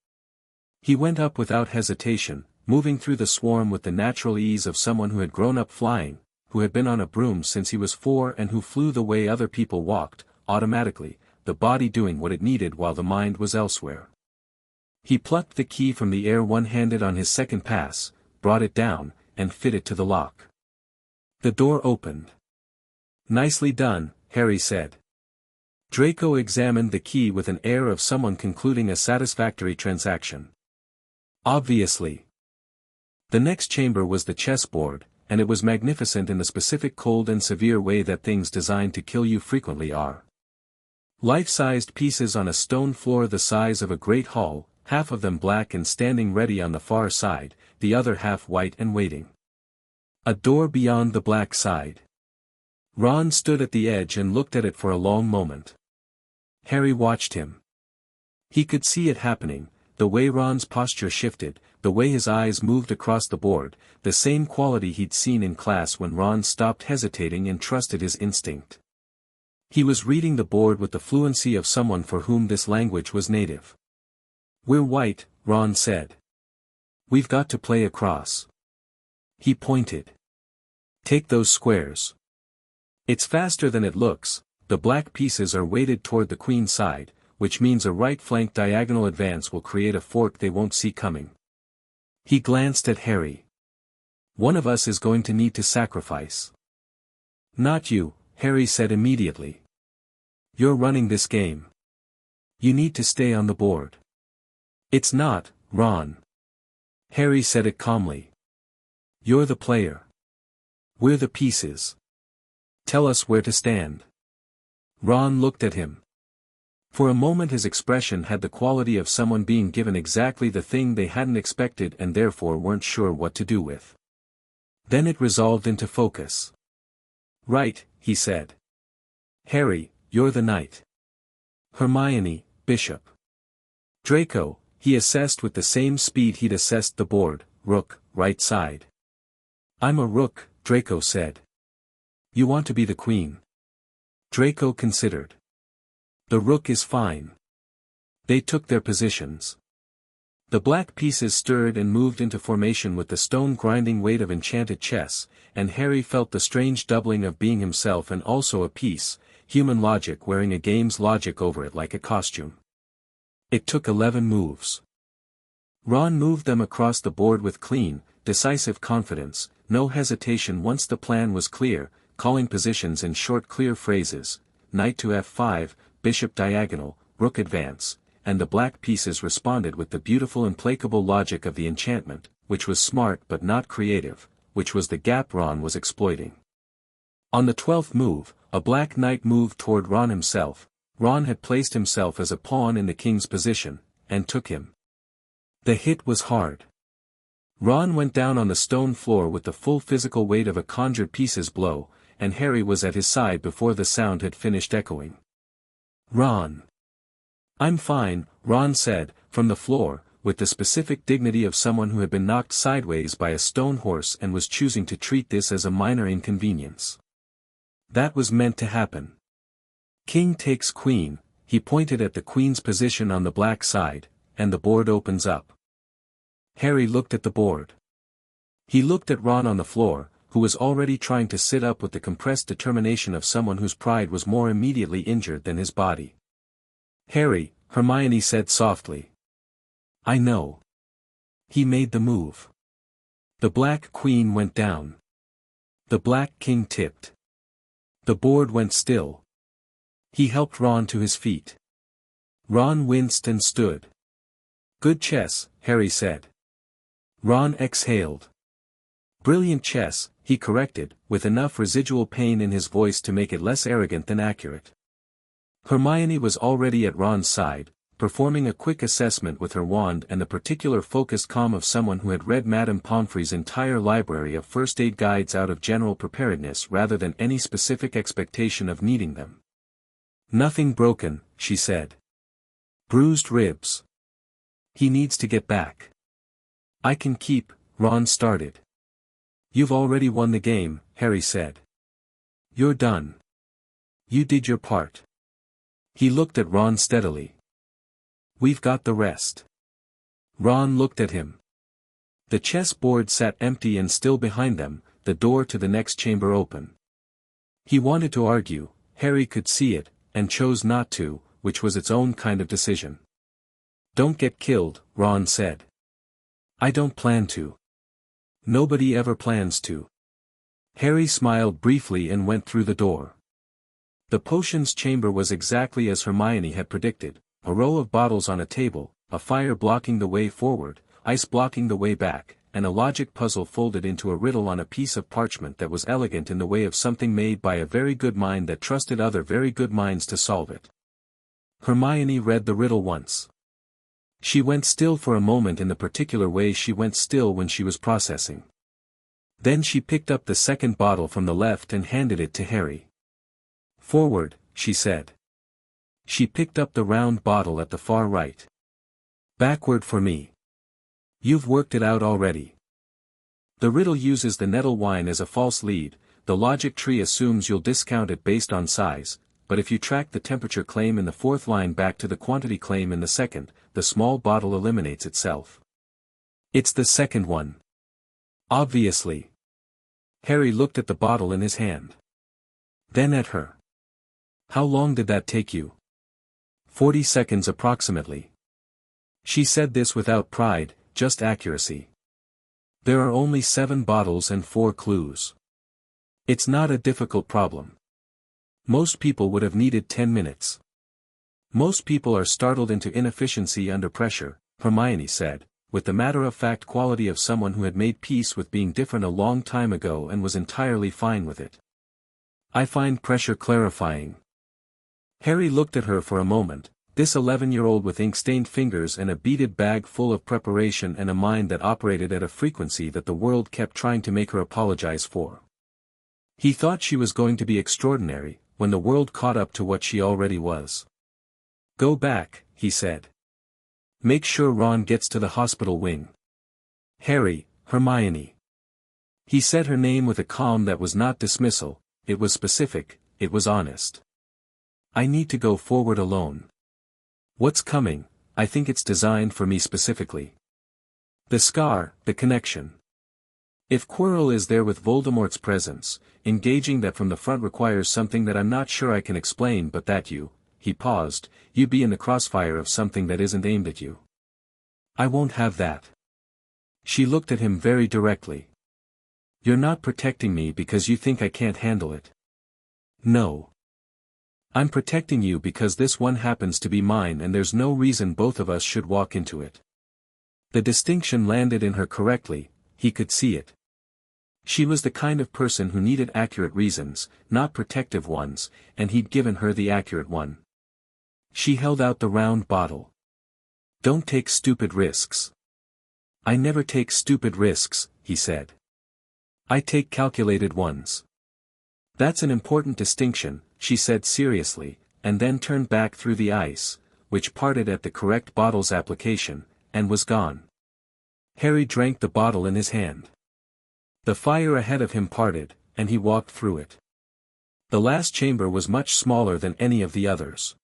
He went up without hesitation, moving through the swarm with the natural ease of someone who had grown up flying, who had been on a broom since he was 4 and who flew the way other people walked, automatically, the body doing what it needed while the mind was elsewhere. He plucked the key from the air one-handed on his second pass, brought it down, and fit it to the lock. The door opened. Nicely done, Harry said. Draco examined the key with an air of someone concluding a satisfactory transaction. Obviously. The next chamber was the chessboard, and it was magnificent in the specific cold and severe way that things designed to kill you frequently are. Life-sized pieces on a stone floor the size of a great hall, half of them black and standing ready on the far side, the other half white and waiting. A door beyond the black side. Ron stood at the edge and looked at it for a long moment. Harry watched him. He could see it happening, the way Ron's posture shifted, the way his eyes moved across the board, the same quality he'd seen in class when Ron stopped hesitating and trusted his instinct. He was reading the board with the fluency of someone for whom this language was native. We're white, Ron said. We've got to play across. He pointed. Take those squares. It's faster than it looks, the black pieces are weighted toward the queen side, which means a right flank diagonal advance will create a fork they won't see coming. He glanced at Harry. One of us is going to need to sacrifice. Not you, Harry said immediately. You're running this game. You need to stay on the board. It's not, Ron. Harry said it calmly. You're the player. We're the pieces. Tell us where to stand. Ron looked at him. For a moment his expression had the quality of someone being given exactly the thing they hadn't expected and therefore weren't sure what to do with. Then it resolved into focus. Right, he said. Harry, you're the knight. Hermione, bishop. Draco, he assessed with the same speed he'd assessed the board, rook, right side. I'm a rook, Draco said. You want to be the queen? Draco considered. The rook is fine. They took their positions. The black pieces stirred and moved into formation with the stone-grinding weight of enchanted chess, and Harry felt the strange doubling of being himself and also a piece, human logic wearing a game's logic over it like a costume. It took 11 moves. Ron moved them across the board with clean, decisive confidence, no hesitation once the plan was clear, calling positions in short clear phrases, knight to f5, bishop diagonal, rook advance, and the black pieces responded with the beautiful implacable logic of the enchantment, which was smart but not creative, which was the gap Ron was exploiting. On the 12th move, a black knight moved toward Ron himself. Ron had placed himself as a pawn in the king's position, and took him. The hit was hard. Ron went down on the stone floor with the full physical weight of a conjured piece's blow, and Harry was at his side before the sound had finished echoing. Ron. I'm fine, Ron said, from the floor, with the specific dignity of someone who had been knocked sideways by a stone horse and was choosing to treat this as a minor inconvenience. That was meant to happen. King takes queen, he pointed at the queen's position on the black side, and the board opens up. Harry looked at the board. He looked at Ron on the floor, who was already trying to sit up with the compressed determination of someone whose pride was more immediately injured than his body. Harry, Hermione said softly. I know. He made the move. The black queen went down. The black king tipped. The board went still. He helped Ron to his feet. Ron winced and stood. Good chess, Harry said. Ron exhaled. Brilliant chess, he corrected, with enough residual pain in his voice to make it less arrogant than accurate. Hermione was already at Ron's side, performing a quick assessment with her wand and the particular focused calm of someone who had read Madame Pomfrey's entire library of first aid guides out of general preparedness rather than any specific expectation of needing them. Nothing broken, she said. Bruised ribs. He needs to get back. I can keep, Ron started. You've already won the game, Harry said. You're done. You did your part. He looked at Ron steadily. We've got the rest. Ron looked at him. The chessboard sat empty and still behind them, the door to the next chamber open. He wanted to argue, Harry could see it, and chose not to, which was its own kind of decision. Don't get killed, Ron said. I don't plan to. Nobody ever plans to. Harry smiled briefly and went through the door. The potions chamber was exactly as Hermione had predicted, a row of bottles on a table, a fire blocking the way forward, ice blocking the way back, and a logic puzzle folded into a riddle on a piece of parchment that was elegant in the way of something made by a very good mind that trusted other very good minds to solve it. Hermione read the riddle once. She went still for a moment in the particular way she went still when she was processing. Then she picked up the second bottle from the left and handed it to Harry. Forward, she said. She picked up the round bottle at the far right. Backward for me. You've worked it out already. The riddle uses the nettle wine as a false lead, the logic tree assumes you'll discount it based on size, but if you track the temperature claim in the fourth line back to the quantity claim in the second, the small bottle eliminates itself. It's the second one. Obviously. Harry looked at the bottle in his hand. Then at her. How long did that take you? 40 seconds approximately. She said this without pride, just accuracy. There are only 7 bottles and 4 clues. It's not a difficult problem. Most people would have needed 10 minutes. Most people are startled into inefficiency under pressure, Hermione said, with the matter-of-fact quality of someone who had made peace with being different a long time ago and was entirely fine with it. I find pressure clarifying. Harry looked at her for a moment, this 11-year-old with ink-stained fingers and a beaded bag full of preparation and a mind that operated at a frequency that the world kept trying to make her apologize for. He thought she was going to be extraordinary, when the world caught up to what she already was. Go back, he said. Make sure Ron gets to the hospital wing. Harry, Hermione. He said her name with a calm that was not dismissal, it was specific, it was honest. I need to go forward alone. What's coming? I think it's designed for me specifically. The scar, the connection. If Quirrell is there with Voldemort's presence, engaging that from the front requires something that I'm not sure I can explain but that he paused, you'd be in the crossfire of something that isn't aimed at you. I won't have that. She looked at him very directly. You're not protecting me because you think I can't handle it. No. I'm protecting you because this one happens to be mine and there's no reason both of us should walk into it. The distinction landed in her correctly, he could see it. She was the kind of person who needed accurate reasons, not protective ones, and he'd given her the accurate one. She held out the round bottle. Don't take stupid risks. I never take stupid risks, he said. I take calculated ones. That's an important distinction, she said seriously, and then turned back through the ice, which parted at the correct bottle's application, and was gone. Harry drank the bottle in his hand. The fire ahead of him parted, and he walked through it. The last chamber was much smaller than any of the others.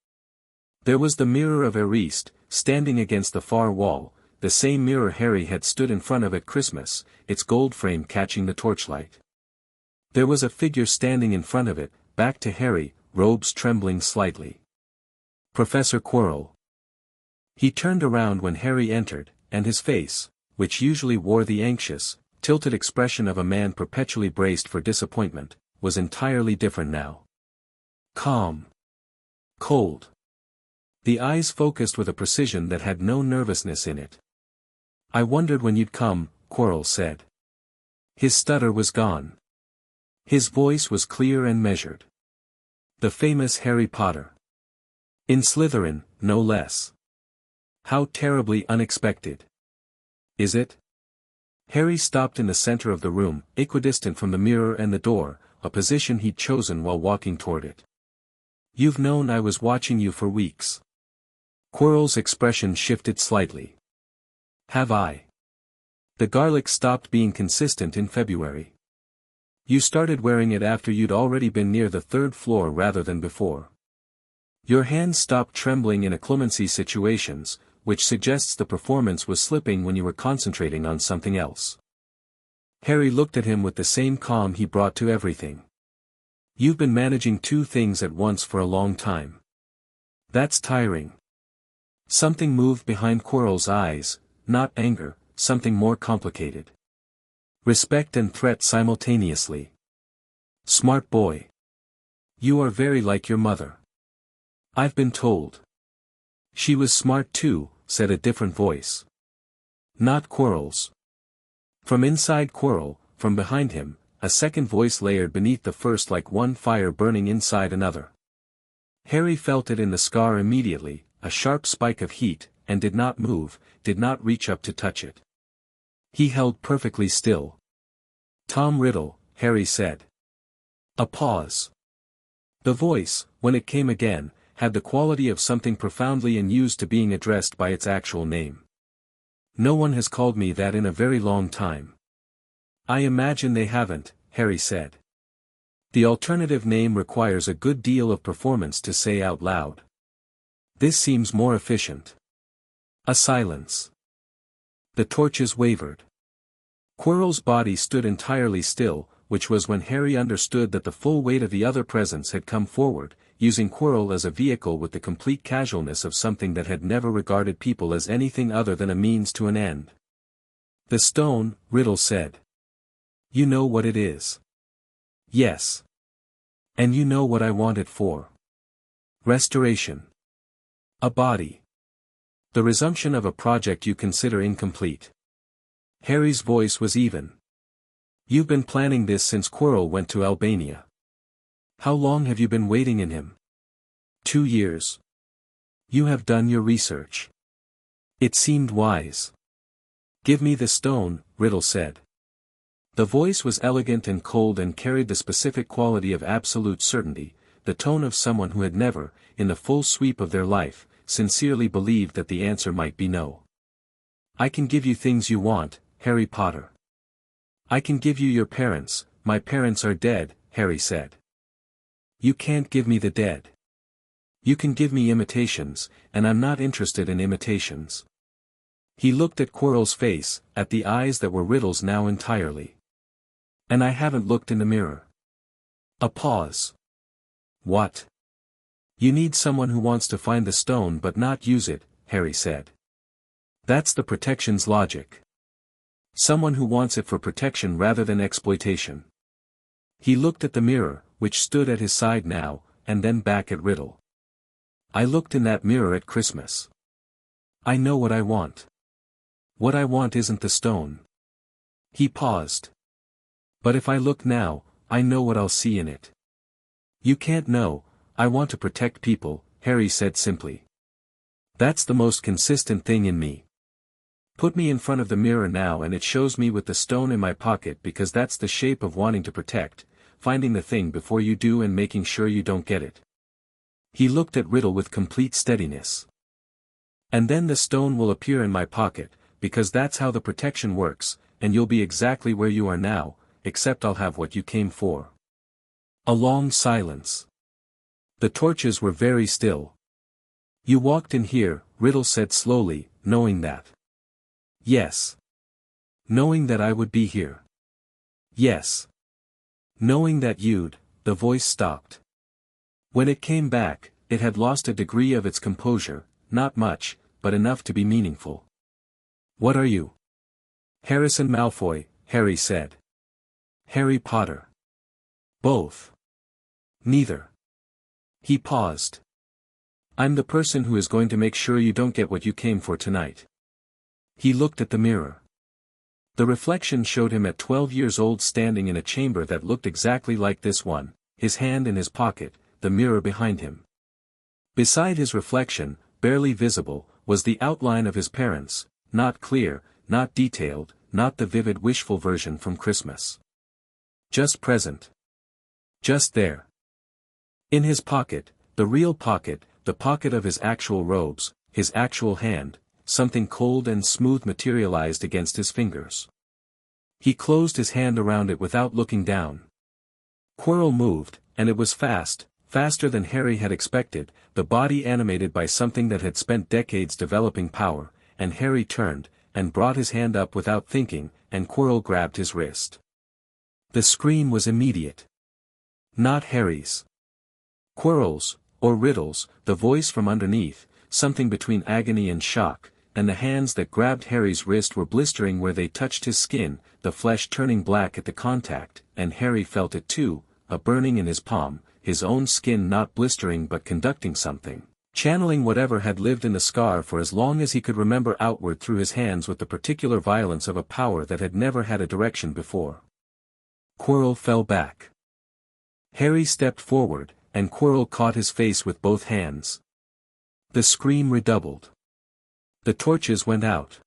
There was the mirror of Ariste, standing against the far wall, the same mirror Harry had stood in front of at Christmas, its gold frame catching the torchlight. There was a figure standing in front of it, back to Harry, robes trembling slightly. Professor Quirrell. He turned around when Harry entered, and his face, which usually wore the anxious, tilted expression of a man perpetually braced for disappointment, was entirely different now. Calm. Cold. The eyes focused with a precision that had no nervousness in it. I wondered when you'd come, Quirrell said. His stutter was gone. His voice was clear and measured. The famous Harry Potter. In Slytherin, no less. How terribly unexpected. Is it? Harry stopped in the center of the room, equidistant from the mirror and the door, a position he'd chosen while walking toward it. You've known I was watching you for weeks. Quirrell's expression shifted slightly. Have I? The garlic stopped being consistent in February. You started wearing it after you'd already been near the third floor rather than before. Your hands stopped trembling in acclimacy situations, which suggests the performance was slipping when you were concentrating on something else. Harry looked at him with the same calm he brought to everything. You've been managing two things at once for a long time. That's tiring. Something moved behind Quirrell's eyes, not anger, something more complicated. Respect and threat simultaneously. Smart boy. You are very like your mother. I've been told. She was smart too, said a different voice. Not Quirrell's. From inside Quirrell, from behind him, a second voice layered beneath the first like one fire burning inside another. Harry felt it in the scar immediately, a sharp spike of heat, and did not move, did not reach up to touch it. He held perfectly still. Tom Riddle, Harry said. A pause. The voice, when it came again, had the quality of something profoundly unused to being addressed by its actual name. No one has called me that in a very long time. I imagine they haven't, Harry said. The alternative name requires a good deal of performance to say out loud. This seems more efficient. A silence. The torches wavered. Quirrell's body stood entirely still, which was when Harry understood that the full weight of the other presence had come forward, using Quirrell as a vehicle with the complete casualness of something that had never regarded people as anything other than a means to an end. The stone, Riddle said. You know what it is. Yes. And you know what I want it for. Restoration. A body. The resumption of a project you consider incomplete. Harry's voice was even. You've been planning this since Quirrell went to Albania. How long have you been waiting in him? 2 years. You have done your research. It seemed wise. Give me the stone, Riddle said. The voice was elegant and cold and carried the specific quality of absolute certainty, the tone of someone who had never, in the full sweep of their life, sincerely believed that the answer might be no. I can give you things you want, Harry Potter. I can give you your parents. My parents are dead, Harry said. You can't give me the dead. You can give me imitations, and I'm not interested in imitations. He looked at Quirrell's face, at the eyes that were Riddle's now entirely. And I haven't looked in the mirror. A pause. What? You need someone who wants to find the stone but not use it, Harry said. That's the protection's logic. Someone who wants it for protection rather than exploitation. He looked at the mirror, which stood at his side now, and then back at Riddle. I looked in that mirror at Christmas. I know what I want. What I want isn't the stone. He paused. But if I look now, I know what I'll see in it. You can't know. I want to protect people, Harry said simply. That's the most consistent thing in me. Put me in front of the mirror now and it shows me with the stone in my pocket because that's the shape of wanting to protect, finding the thing before you do and making sure you don't get it. He looked at Riddle with complete steadiness. And then the stone will appear in my pocket, because that's how the protection works, and you'll be exactly where you are now, except I'll have what you came for. A long silence. The torches were very still. You walked in here, Riddle said slowly, knowing that. Yes. Knowing that I would be here. Yes. Knowing that you'd, the voice stopped. When it came back, it had lost a degree of its composure, not much, but enough to be meaningful. What are you? Harrison Malfoy, Harry said. Harry Potter. Both. Neither. He paused. I'm the person who is going to make sure you don't get what you came for tonight. He looked at the mirror. The reflection showed him at 12 years old standing in a chamber that looked exactly like this one, his hand in his pocket, the mirror behind him. Beside his reflection, barely visible, was the outline of his parents, not clear, not detailed, not the vivid wishful version from Christmas. Just present. Just there. In his pocket, the real pocket, the pocket of his actual robes, his actual hand, something cold and smooth materialized against his fingers. He closed his hand around it without looking down. Quirrell moved, and it was fast, faster than Harry had expected, the body animated by something that had spent decades developing power, and Harry turned, and brought his hand up without thinking, and Quirrell grabbed his wrist. The scream was immediate. Not Harry's. Quirrell's, or Riddle's, the voice from underneath, something between agony and shock, and the hands that grabbed Harry's wrist were blistering where they touched his skin, the flesh turning black at the contact, and Harry felt it too, a burning in his palm, his own skin not blistering but conducting something, channeling whatever had lived in the scar for as long as he could remember outward through his hands with the particular violence of a power that had never had a direction before. Quirrell fell back. Harry stepped forward, and Quirrell caught his face with both hands. The scream redoubled. The torches went out.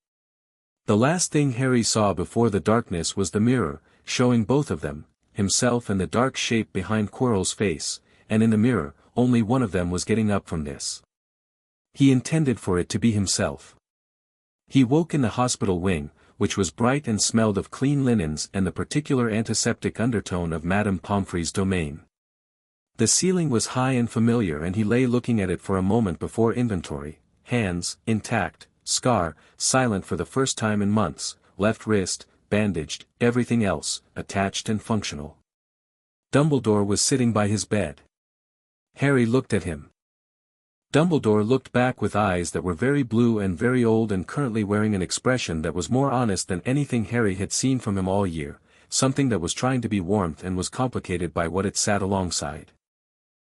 The last thing Harry saw before the darkness was the mirror, showing both of them, himself and the dark shape behind Quirrell's face, and in the mirror, only one of them was getting up from this. He intended for it to be himself. He woke in the hospital wing, which was bright and smelled of clean linens and the particular antiseptic undertone of Madame Pomfrey's domain. The ceiling was high and familiar and he lay looking at it for a moment before inventory, hands, intact, scar, silent for the first time in months, left wrist, bandaged, everything else, attached and functional. Dumbledore was sitting by his bed. Harry looked at him. Dumbledore looked back with eyes that were very blue and very old and currently wearing an expression that was more honest than anything Harry had seen from him all year, something that was trying to be warmth and was complicated by what it sat alongside.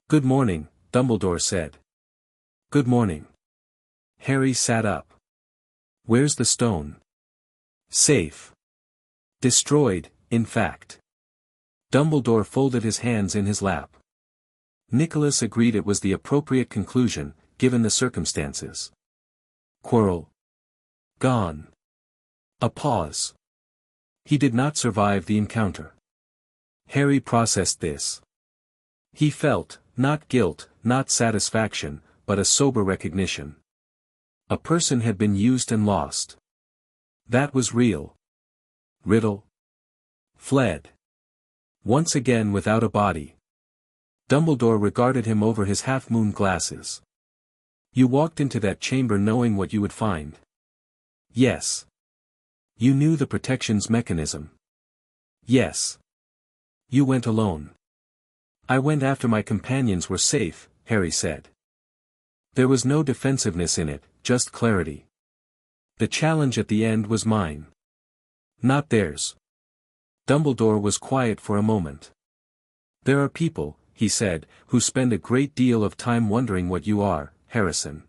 Good morning, Dumbledore said. Good morning. Harry sat up. Where's the stone? Safe. Destroyed, in fact. Dumbledore folded his hands in his lap. Nicholas agreed it was the appropriate conclusion, given the circumstances. Quirrell. Gone. A pause. He did not survive the encounter. Harry processed this. He felt, not guilt, not satisfaction, but a sober recognition. A person had been used and lost. That was real. Riddle. Fled. Once again without a body. Dumbledore regarded him over his half-moon glasses. You walked into that chamber knowing what you would find. Yes. You knew the protection's mechanism. Yes. You went alone. I went after my companions were safe, Harry said. There was no defensiveness in it, just clarity. The challenge at the end was mine. Not theirs. Dumbledore was quiet for a moment. There are people, he said, who spend a great deal of time wondering what you are, Harrison.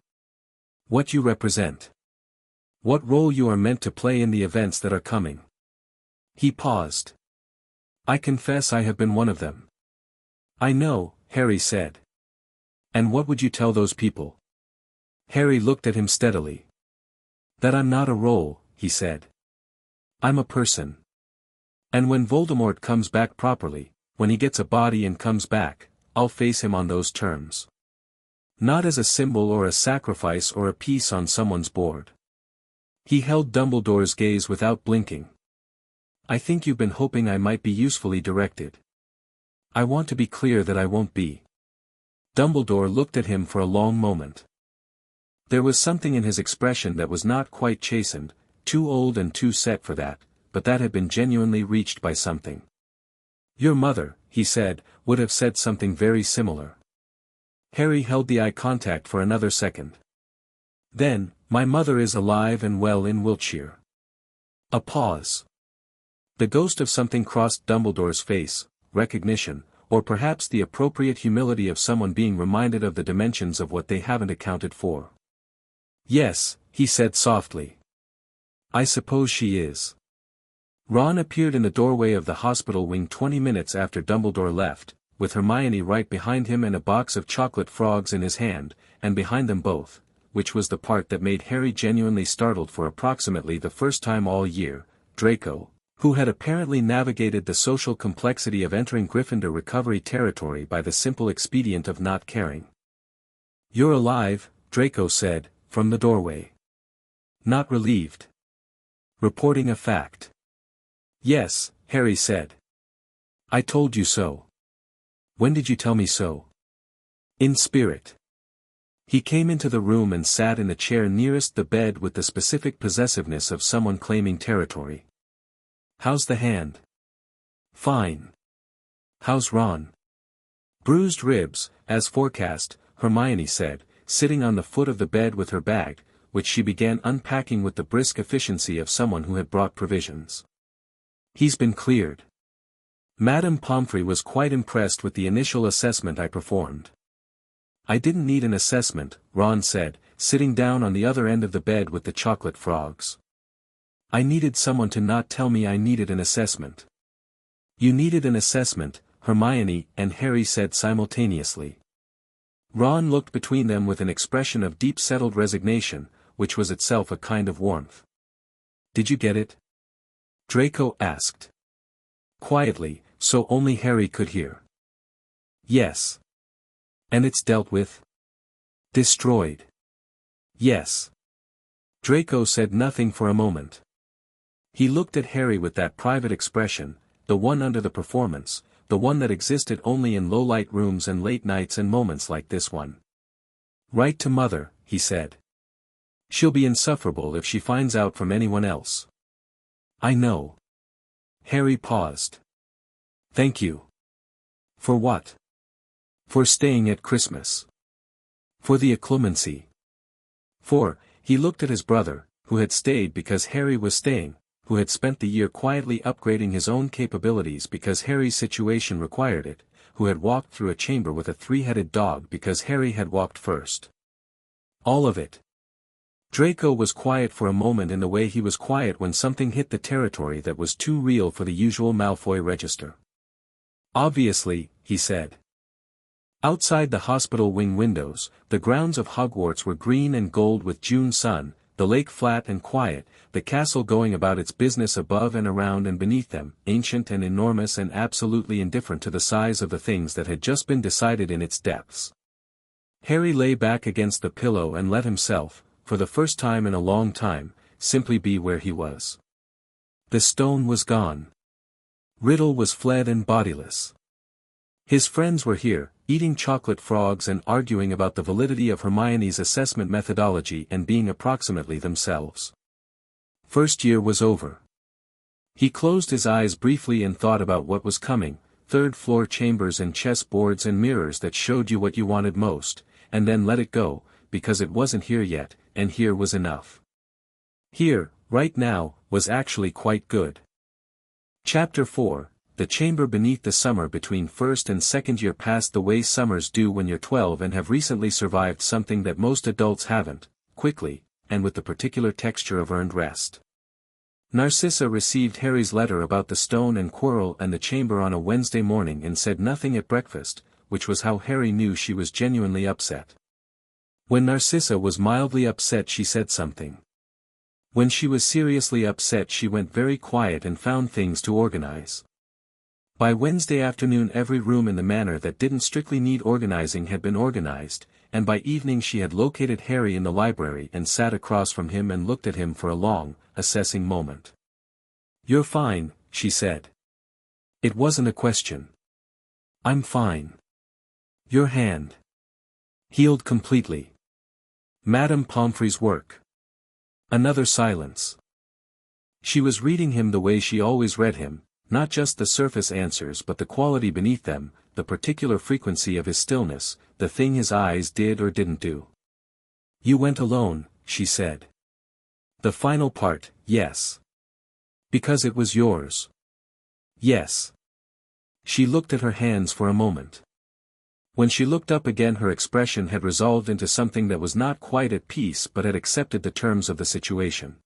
What you represent. What role you are meant to play in the events that are coming. He paused. I confess I have been one of them. I know, Harry said. And what would you tell those people? Harry looked at him steadily. That I'm not a role, he said. I'm a person. And when Voldemort comes back properly, when he gets a body and comes back, I'll face him on those terms. Not as a symbol or a sacrifice or a piece on someone's board. He held Dumbledore's gaze without blinking. I think you've been hoping I might be usefully directed. I want to be clear that I won't be. Dumbledore looked at him for a long moment. There was something in his expression that was not quite chastened, too old and too set for that, but that had been genuinely reached by something. Your mother, he said, would have said something very similar. Harry held the eye contact for another second. Then, my mother is alive and well in Wiltshire. A pause. The ghost of something crossed Dumbledore's face, recognition, or perhaps the appropriate humility of someone being reminded of the dimensions of what they haven't accounted for. Yes, he said softly. I suppose she is. Ron appeared in the doorway of the hospital wing 20 minutes after Dumbledore left, with Hermione right behind him and a box of chocolate frogs in his hand, and behind them both, which was the part that made Harry genuinely startled for approximately the first time all year, Draco, who had apparently navigated the social complexity of entering Gryffindor recovery territory by the simple expedient of not caring. You're alive, Draco said, from the doorway. Not relieved. Reporting a fact. Yes, Harry said. I told you so. When did you tell me so? In spirit. He came into the room and sat in the chair nearest the bed with the specific possessiveness of someone claiming territory. How's the hand? Fine. How's Ron? Bruised ribs, as forecast, Hermione said, sitting on the foot of the bed with her bag, which she began unpacking with the brisk efficiency of someone who had brought provisions. He's been cleared. Madame Pomfrey was quite impressed with the initial assessment I performed. I didn't need an assessment, Ron said, sitting down on the other end of the bed with the chocolate frogs. I needed someone to not tell me I needed an assessment. You needed an assessment, Hermione and Harry said simultaneously. Ron looked between them with an expression of deep-settled resignation, which was itself a kind of warmth. Did you get it? Draco asked. Quietly, so only Harry could hear. Yes. And it's dealt with? Destroyed. Yes. Draco said nothing for a moment. He looked at Harry with that private expression, the one under the performance, the one that existed only in low-light rooms and late nights and moments like this one. Write to Mother, he said. She'll be insufferable if she finds out from anyone else. I know. Harry paused. Thank you. For what? For staying at Christmas. For the acclimacy. He looked at his brother, who had stayed because Harry was staying, who had spent the year quietly upgrading his own capabilities because Harry's situation required it, who had walked through a chamber with a three-headed dog because Harry had walked first. All of it. Draco was quiet for a moment in the way he was quiet when something hit the territory that was too real for the usual Malfoy register. Obviously, he said. Outside the hospital wing windows, the grounds of Hogwarts were green and gold with June sun, the lake flat and quiet, the castle going about its business above and around and beneath them, ancient and enormous and absolutely indifferent to the size of the things that had just been decided in its depths. Harry lay back against the pillow and let himself, for the first time in a long time, simply be where he was. The stone was gone. Riddle was fled and bodiless. His friends were here, eating chocolate frogs and arguing about the validity of Hermione's assessment methodology and being approximately themselves. First year was over. He closed his eyes briefly and thought about what was coming, third-floor chambers and chess boards and mirrors that showed you what you wanted most, and then let it go, because it wasn't here yet, and here was enough. Here, right now, was actually quite good. Chapter 4. The chamber beneath the summer between first and second year passed the way summers do when you're 12 and have recently survived something that most adults haven't, quickly, and with the particular texture of earned rest. Narcissa received Harry's letter about the stone and Quirrell and the chamber on a Wednesday morning and said nothing at breakfast, which was how Harry knew she was genuinely upset. When Narcissa was mildly upset she said something. When she was seriously upset she went very quiet and found things to organize. By Wednesday afternoon every room in the manor that didn't strictly need organizing had been organized, and by evening she had located Harry in the library and sat across from him and looked at him for a long, assessing moment. "You're fine," she said. It wasn't a question. "I'm fine." "Your hand." "Healed completely." "Madame Pomfrey's work." Another silence. She was reading him the way she always read him, not just the surface answers but the quality beneath them, the particular frequency of his stillness, the thing his eyes did or didn't do. "You went alone," she said. "The final part, yes. Because it was yours." "Yes." She looked at her hands for a moment. When she looked up again her expression had resolved into something that was not quite at peace but had accepted the terms of the situation.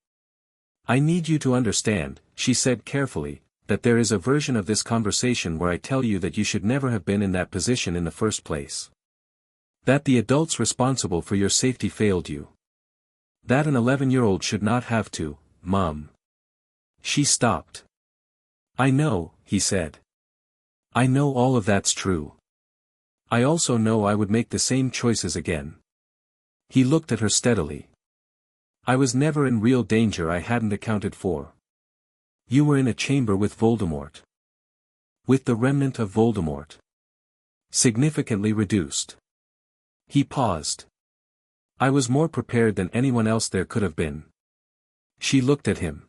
"I need you to understand," she said carefully, "that there is a version of this conversation where I tell you that you should never have been in that position in the first place. That the adults responsible for your safety failed you. That an 11-year-old should not have to, Mum." She stopped. "I know," he said. "I know all of that's true. I also know I would make the same choices again." He looked at her steadily. "I was never in real danger I hadn't accounted for. You were in a chamber with Voldemort. With the remnant of Voldemort. Significantly reduced." He paused. "I was more prepared than anyone else there could have been." She looked at him.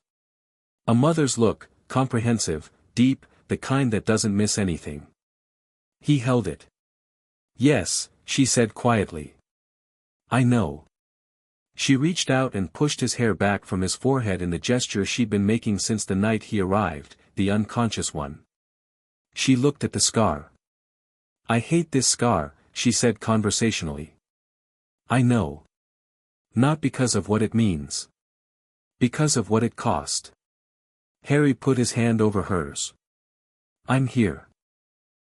A mother's look, comprehensive, deep, the kind that doesn't miss anything. He held it. "Yes," she said quietly. "I know." She reached out and pushed his hair back from his forehead in the gesture she'd been making since the night he arrived, the unconscious one. She looked at the scar. "I hate this scar," she said conversationally. "I know. Not because of what it means. Because of what it cost." Harry put his hand over hers. "I'm here."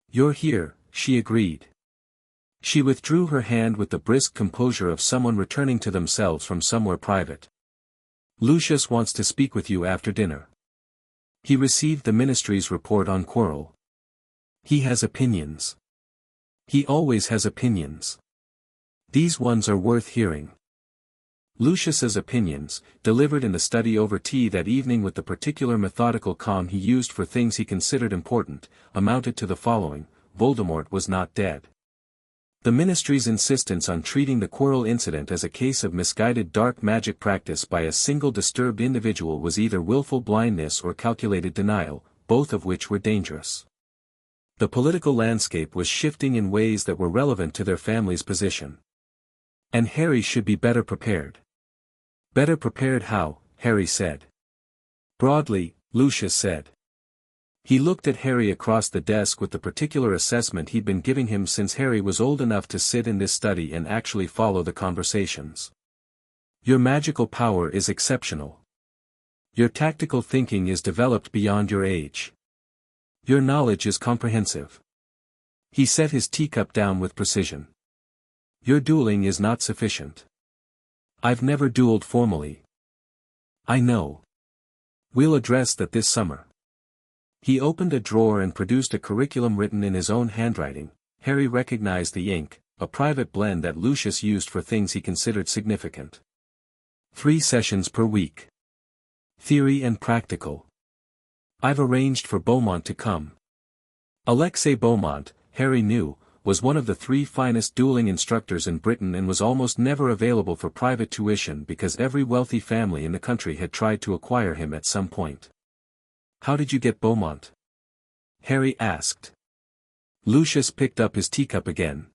"You're here," she agreed. She withdrew her hand with the brisk composure of someone returning to themselves from somewhere private. "Lucius wants to speak with you after dinner. He received the ministry's report on Quirrell. He has opinions. He always has opinions. These ones are worth hearing." Lucius's opinions, delivered in the study over tea that evening with the particular methodical calm he used for things he considered important, amounted to the following: Voldemort was not dead. The Ministry's insistence on treating the Quirrell incident as a case of misguided dark magic practice by a single disturbed individual was either willful blindness or calculated denial, both of which were dangerous. The political landscape was shifting in ways that were relevant to their family's position. And Harry should be better prepared. "Better prepared how?" Harry said. "Broadly," Lucius said. He looked at Harry across the desk with the particular assessment he'd been giving him since Harry was old enough to sit in this study and actually follow the conversations. Your magical power is exceptional. Your tactical thinking is developed beyond your age. Your knowledge is comprehensive. He set his teacup down with precision. Your dueling is not sufficient. I've never dueled formally. I know. We'll address that this summer. He opened a drawer and produced a curriculum written in his own handwriting. Harry recognized the ink, a private blend that Lucius used for things he considered significant. 3 sessions per week. Theory and practical. I've arranged for Beaumont to come. Alexei Beaumont, Harry knew, was one of the 3 finest dueling instructors in Britain and was almost never available for private tuition because every wealthy family in the country had tried to acquire him at some point. How did you get Beaumont? Harry asked. Lucius picked up his teacup again.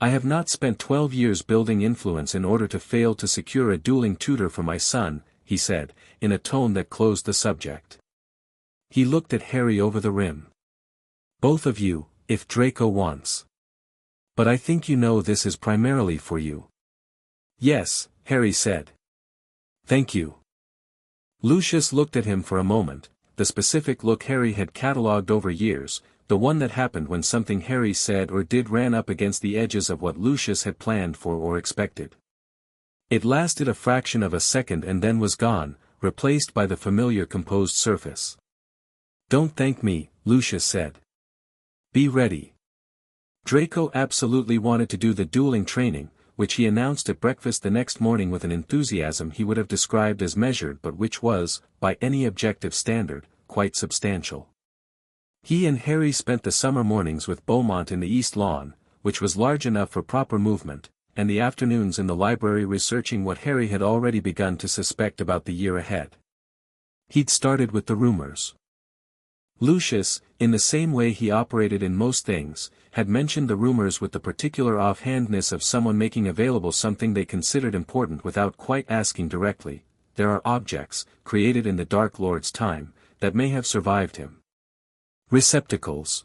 I have not spent 12 years building influence in order to fail to secure a dueling tutor for my son, he said, in a tone that closed the subject. He looked at Harry over the rim. Both of you, if Draco wants. But I think you know this is primarily for you. Yes, Harry said. Thank you. Lucius looked at him for a moment, the specific look Harry had catalogued over years, the one that happened when something Harry said or did ran up against the edges of what Lucius had planned for or expected. It lasted a fraction of a second and then was gone, replaced by the familiar composed surface. Don't thank me, Lucius said. Be ready. Draco absolutely wanted to do the dueling training, which he announced at breakfast the next morning with an enthusiasm he would have described as measured but which was, by any objective standard, quite substantial. He and Harry spent the summer mornings with Beaumont in the East Lawn, which was large enough for proper movement, and the afternoons in the library researching what Harry had already begun to suspect about the year ahead. He'd started with the rumors. Lucius, in the same way he operated in most things, had mentioned the rumors with the particular offhandness of someone making available something they considered important without quite asking directly. There are objects, created in the Dark Lord's time, that may have survived him. Receptacles.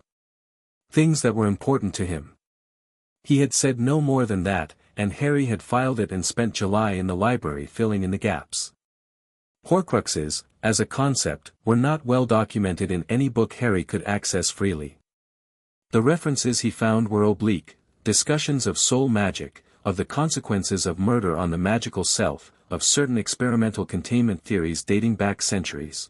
Things that were important to him. He had said no more than that, and Harry had filed it and spent July in the library filling in the gaps. Horcruxes, as a concept, were not well documented in any book Harry could access freely. The references he found were oblique, discussions of soul magic, of the consequences of murder on the magical self, of certain experimental containment theories dating back centuries.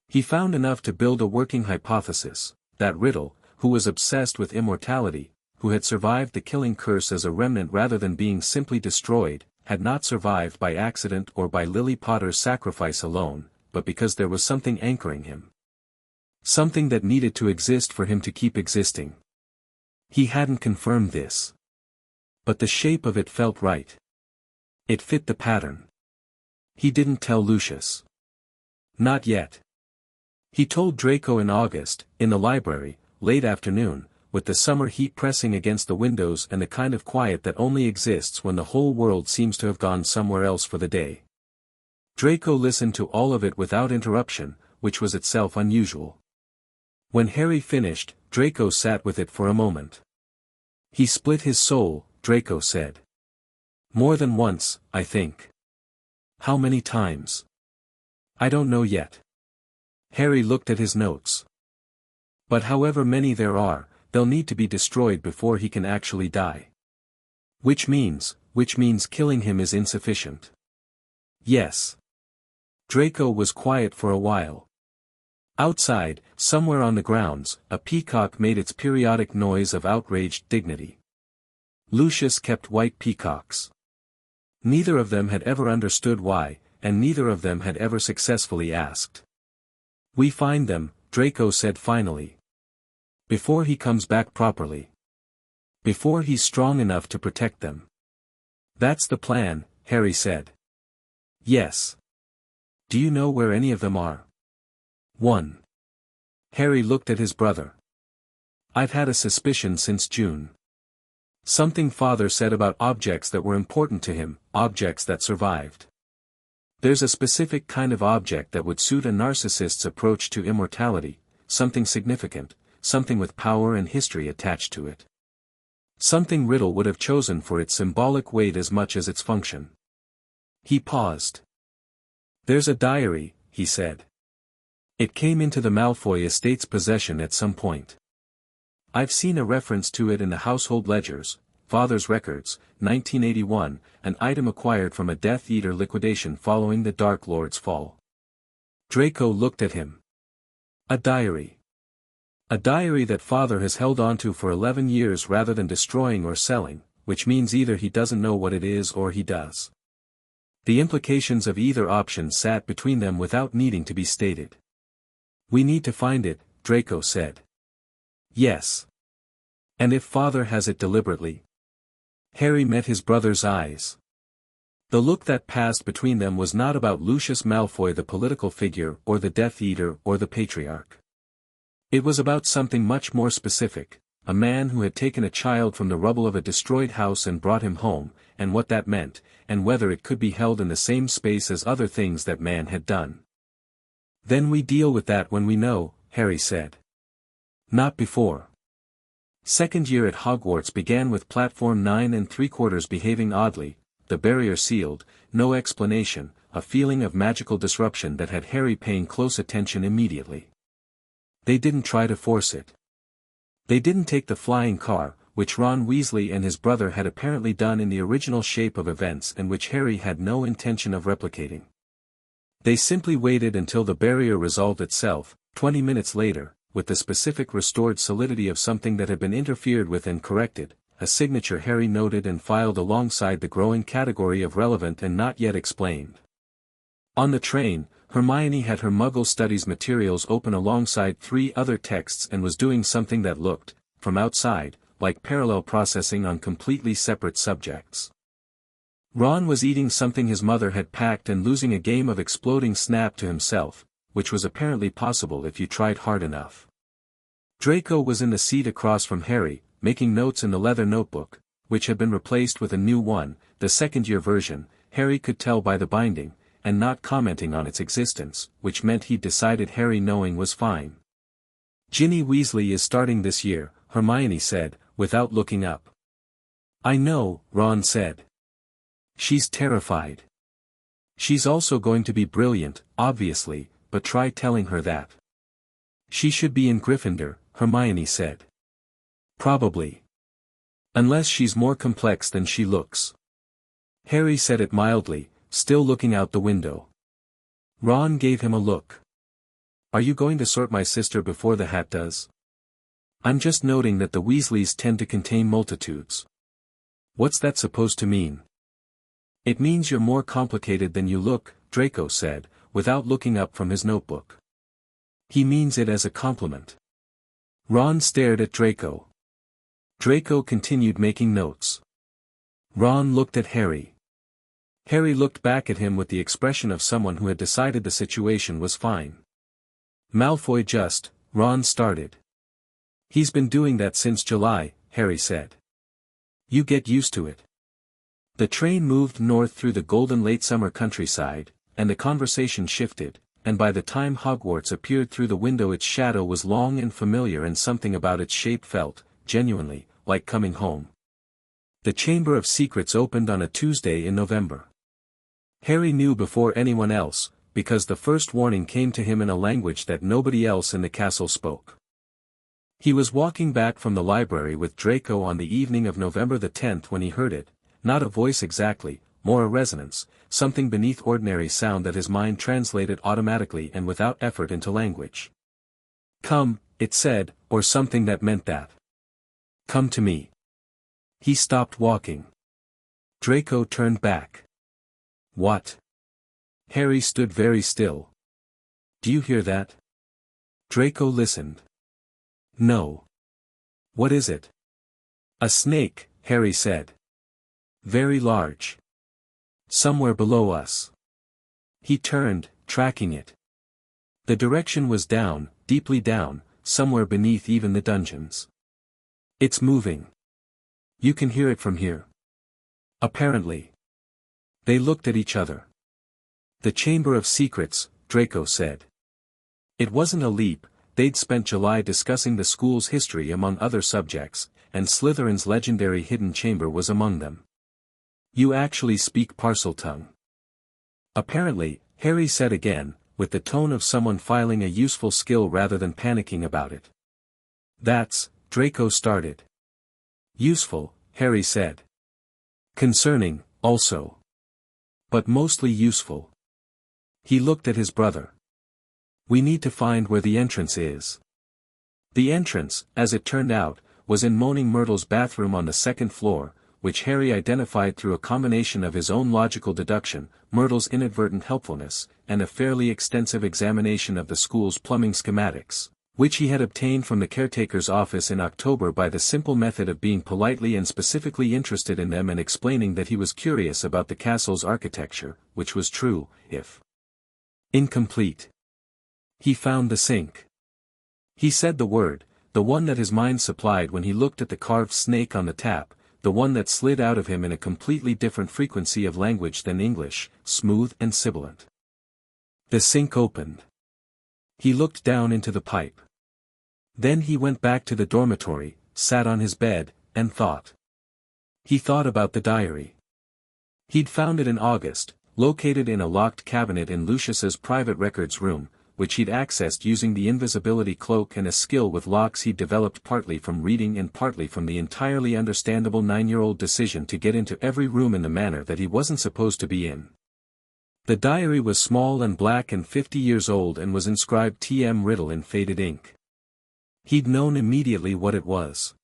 He found enough to build a working hypothesis, that Riddle, who was obsessed with immortality, who had survived the killing curse as a remnant rather than being simply destroyed, had not survived by accident or by Lily Potter's sacrifice alone, but because there was something anchoring him. Something that needed to exist for him to keep existing. He hadn't confirmed this. But the shape of it felt right. It fit the pattern. He didn't tell Lucius. Not yet. He told Draco in August, in the library, late afternoon, with the summer heat pressing against the windows and the kind of quiet that only exists when the whole world seems to have gone somewhere else for the day. Draco listened to all of it without interruption, which was itself unusual. When Harry finished, Draco sat with it for a moment. He split his soul, Draco said. More than once, I think. How many times? I don't know yet. Harry looked at his notes. But however many there are, they'll need to be destroyed before he can actually die. Which means killing him is insufficient. Yes. Draco was quiet for a while. Outside, somewhere on the grounds, a peacock made its periodic noise of outraged dignity. Lucius kept white peacocks. Neither of them had ever understood why, and neither of them had ever successfully asked. We find them, Draco said finally. Before he comes back properly. Before he's strong enough to protect them. That's the plan, Harry said. Yes. Do you know where any of them are? 1. Harry looked at his brother. I've had a suspicion since June. Something father said about objects that were important to him, objects that survived. There's a specific kind of object that would suit a narcissist's approach to immortality, something significant, something with power and history attached to it. Something Riddle would have chosen for its symbolic weight as much as its function. He paused. "There's a diary," he said. "It came into the Malfoy estate's possession at some point. I've seen a reference to it in the household ledgers, Father's Records, 1981, an item acquired from a Death Eater liquidation following the Dark Lord's fall." Draco looked at him. "A diary. A diary that Father has held onto for 11 years rather than destroying or selling, which means either he doesn't know what it is or he does." The implications of either option sat between them without needing to be stated. "We need to find it," Draco said. "Yes. And if Father has it deliberately?" Harry met his brother's eyes. The look that passed between them was not about Lucius Malfoy the political figure or the Death Eater or the patriarch. It was about something much more specific, a man who had taken a child from the rubble of a destroyed house and brought him home, and what that meant, and whether it could be held in the same space as other things that man had done. "Then we deal with that when we know," Harry said. "Not before." Second year at Hogwarts began with Platform 9 3/4 behaving oddly, the barrier sealed, no explanation, a feeling of magical disruption that had Harry paying close attention immediately. They didn't try to force it. They didn't take the flying car, which Ron Weasley and his brother had apparently done in the original shape of events and which Harry had no intention of replicating. They simply waited until the barrier resolved itself, 20 minutes later, with the specific restored solidity of something that had been interfered with and corrected, a signature Harry noted and filed alongside the growing category of relevant and not yet explained. On the train, Hermione had her Muggle Studies materials open alongside 3 other texts and was doing something that looked, from outside, like parallel processing on completely separate subjects. Ron was eating something his mother had packed and losing a game of exploding Snap to himself, which was apparently possible if you tried hard enough. Draco was in the seat across from Harry, making notes in the leather notebook, which had been replaced with a new one, the second-year version, Harry could tell by the binding, and not commenting on its existence, which meant he'd decided Harry knowing was fine. "Ginny Weasley is starting this year," Hermione said, without looking up. "I know," Ron said. "She's terrified. She's also going to be brilliant, obviously, but try telling her that." "She should be in Gryffindor," Hermione said. "Probably. Unless she's more complex than she looks." Harry said it mildly, still looking out the window. Ron gave him a look. "Are you going to sort my sister before the hat does?" "I'm just noting that the Weasleys tend to contain multitudes." "What's that supposed to mean?" "It means you're more complicated than you look," Draco said, without looking up from his notebook. "He means it as a compliment." Ron stared at Draco. Draco continued making notes. Ron looked at Harry. Harry looked back at him with the expression of someone who had decided the situation was fine. "Malfoy just," Ron started. "He's been doing that since July," Harry said. "You get used to it." The train moved north through the golden late summer countryside, and the conversation shifted, and by the time Hogwarts appeared through the window its shadow was long and familiar and something about its shape felt, genuinely, like coming home. The Chamber of Secrets opened on a Tuesday in November. Harry knew before anyone else, because the first warning came to him in a language that nobody else in the castle spoke. He was walking back from the library with Draco on the evening of November the 10th when he heard it, not a voice exactly, more a resonance, something beneath ordinary sound that his mind translated automatically and without effort into language. "Come," it said, or something that meant that. "Come to me." He stopped walking. Draco turned back. "What?" Harry stood very still. "Do you hear that?" Draco listened. "No." "What is it?" "A snake," Harry said. "Very large. Somewhere below us." He turned, tracking it. The direction was down, deeply down, somewhere beneath even the dungeons. "It's moving. You can hear it from here." "Apparently." They looked at each other. The Chamber of Secrets, Draco said. It wasn't a leap. They'd spent July discussing the school's history among other subjects, and Slytherin's legendary hidden chamber was among them. You actually speak Parseltongue. Apparently, Harry said again, with the tone of someone filing a useful skill rather than panicking about it. That's, Draco started. Useful, Harry said. Concerning, also. But mostly useful. He looked at his brother. We need to find where the entrance is. The entrance, as it turned out, was in Moaning Myrtle's bathroom on the second floor, which Harry identified through a combination of his own logical deduction, Myrtle's inadvertent helpfulness, and a fairly extensive examination of the school's plumbing schematics, which he had obtained from the caretaker's office in October by the simple method of being politely and specifically interested in them and explaining that he was curious about the castle's architecture, which was true, if incomplete. He found the sink. He said the word, the one that his mind supplied when he looked at the carved snake on the tap, the one that slid out of him in a completely different frequency of language than English, smooth and sibilant. The sink opened. He looked down into the pipe. Then he went back to the dormitory, sat on his bed, and thought. He thought about the diary. He'd found it in August, located in a locked cabinet in Lucius's private records room, which he'd accessed using the invisibility cloak and a skill with locks he'd developed partly from reading and partly from the entirely understandable 9-year-old decision to get into every room in the manor that he wasn't supposed to be in. The diary was small and black and 50 years old and was inscribed T.M. Riddle in faded ink. He'd known immediately what it was.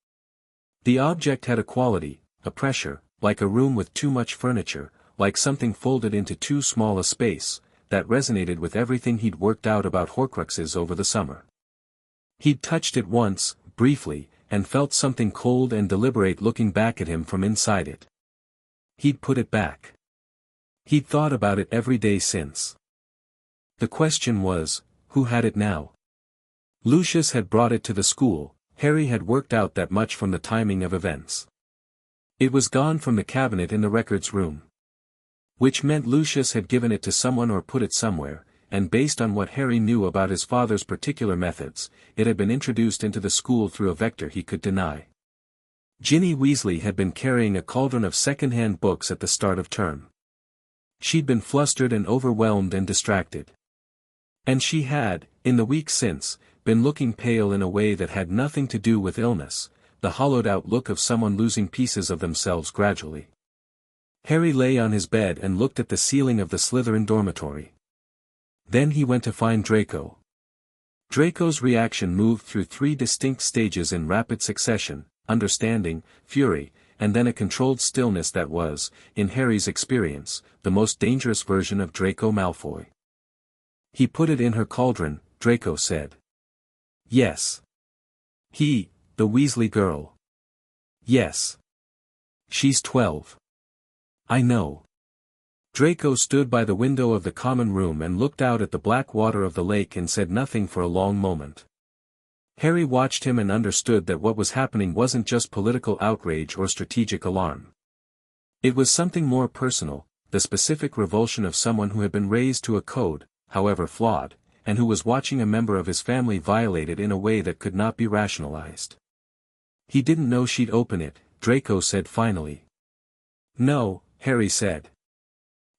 The object had a quality, a pressure, like a room with too much furniture, like something folded into too small a space, that resonated with everything he'd worked out about Horcruxes over the summer. He'd touched it once, briefly, and felt something cold and deliberate looking back at him from inside it. He'd put it back. He'd thought about it every day since. The question was, who had it now? Lucius had brought it to the school. Harry had worked out that much from the timing of events. It was gone from the cabinet in the records room. Which meant Lucius had given it to someone or put it somewhere, and based on what Harry knew about his father's particular methods, it had been introduced into the school through a vector he could deny. Ginny Weasley had been carrying a cauldron of second-hand books at the start of term. She'd been flustered and overwhelmed and distracted. And she had, in the weeks since, been looking pale in a way that had nothing to do with illness, the hollowed-out look of someone losing pieces of themselves gradually. Harry lay on his bed and looked at the ceiling of the Slytherin dormitory. Then he went to find Draco. Draco's reaction moved through 3 distinct stages in rapid succession, understanding, fury, and then a controlled stillness that was, in Harry's experience, the most dangerous version of Draco Malfoy. He put it in her cauldron, Draco said. Yes. The Weasley girl. Yes. She's 12. I know. Draco stood by the window of the common room and looked out at the black water of the lake and said nothing for a long moment. Harry watched him and understood that what was happening wasn't just political outrage or strategic alarm. It was something more personal, the specific revulsion of someone who had been raised to a code, however flawed, and who was watching a member of his family violated in a way that could not be rationalized. He didn't know she'd open it, Draco said finally. No, Harry said.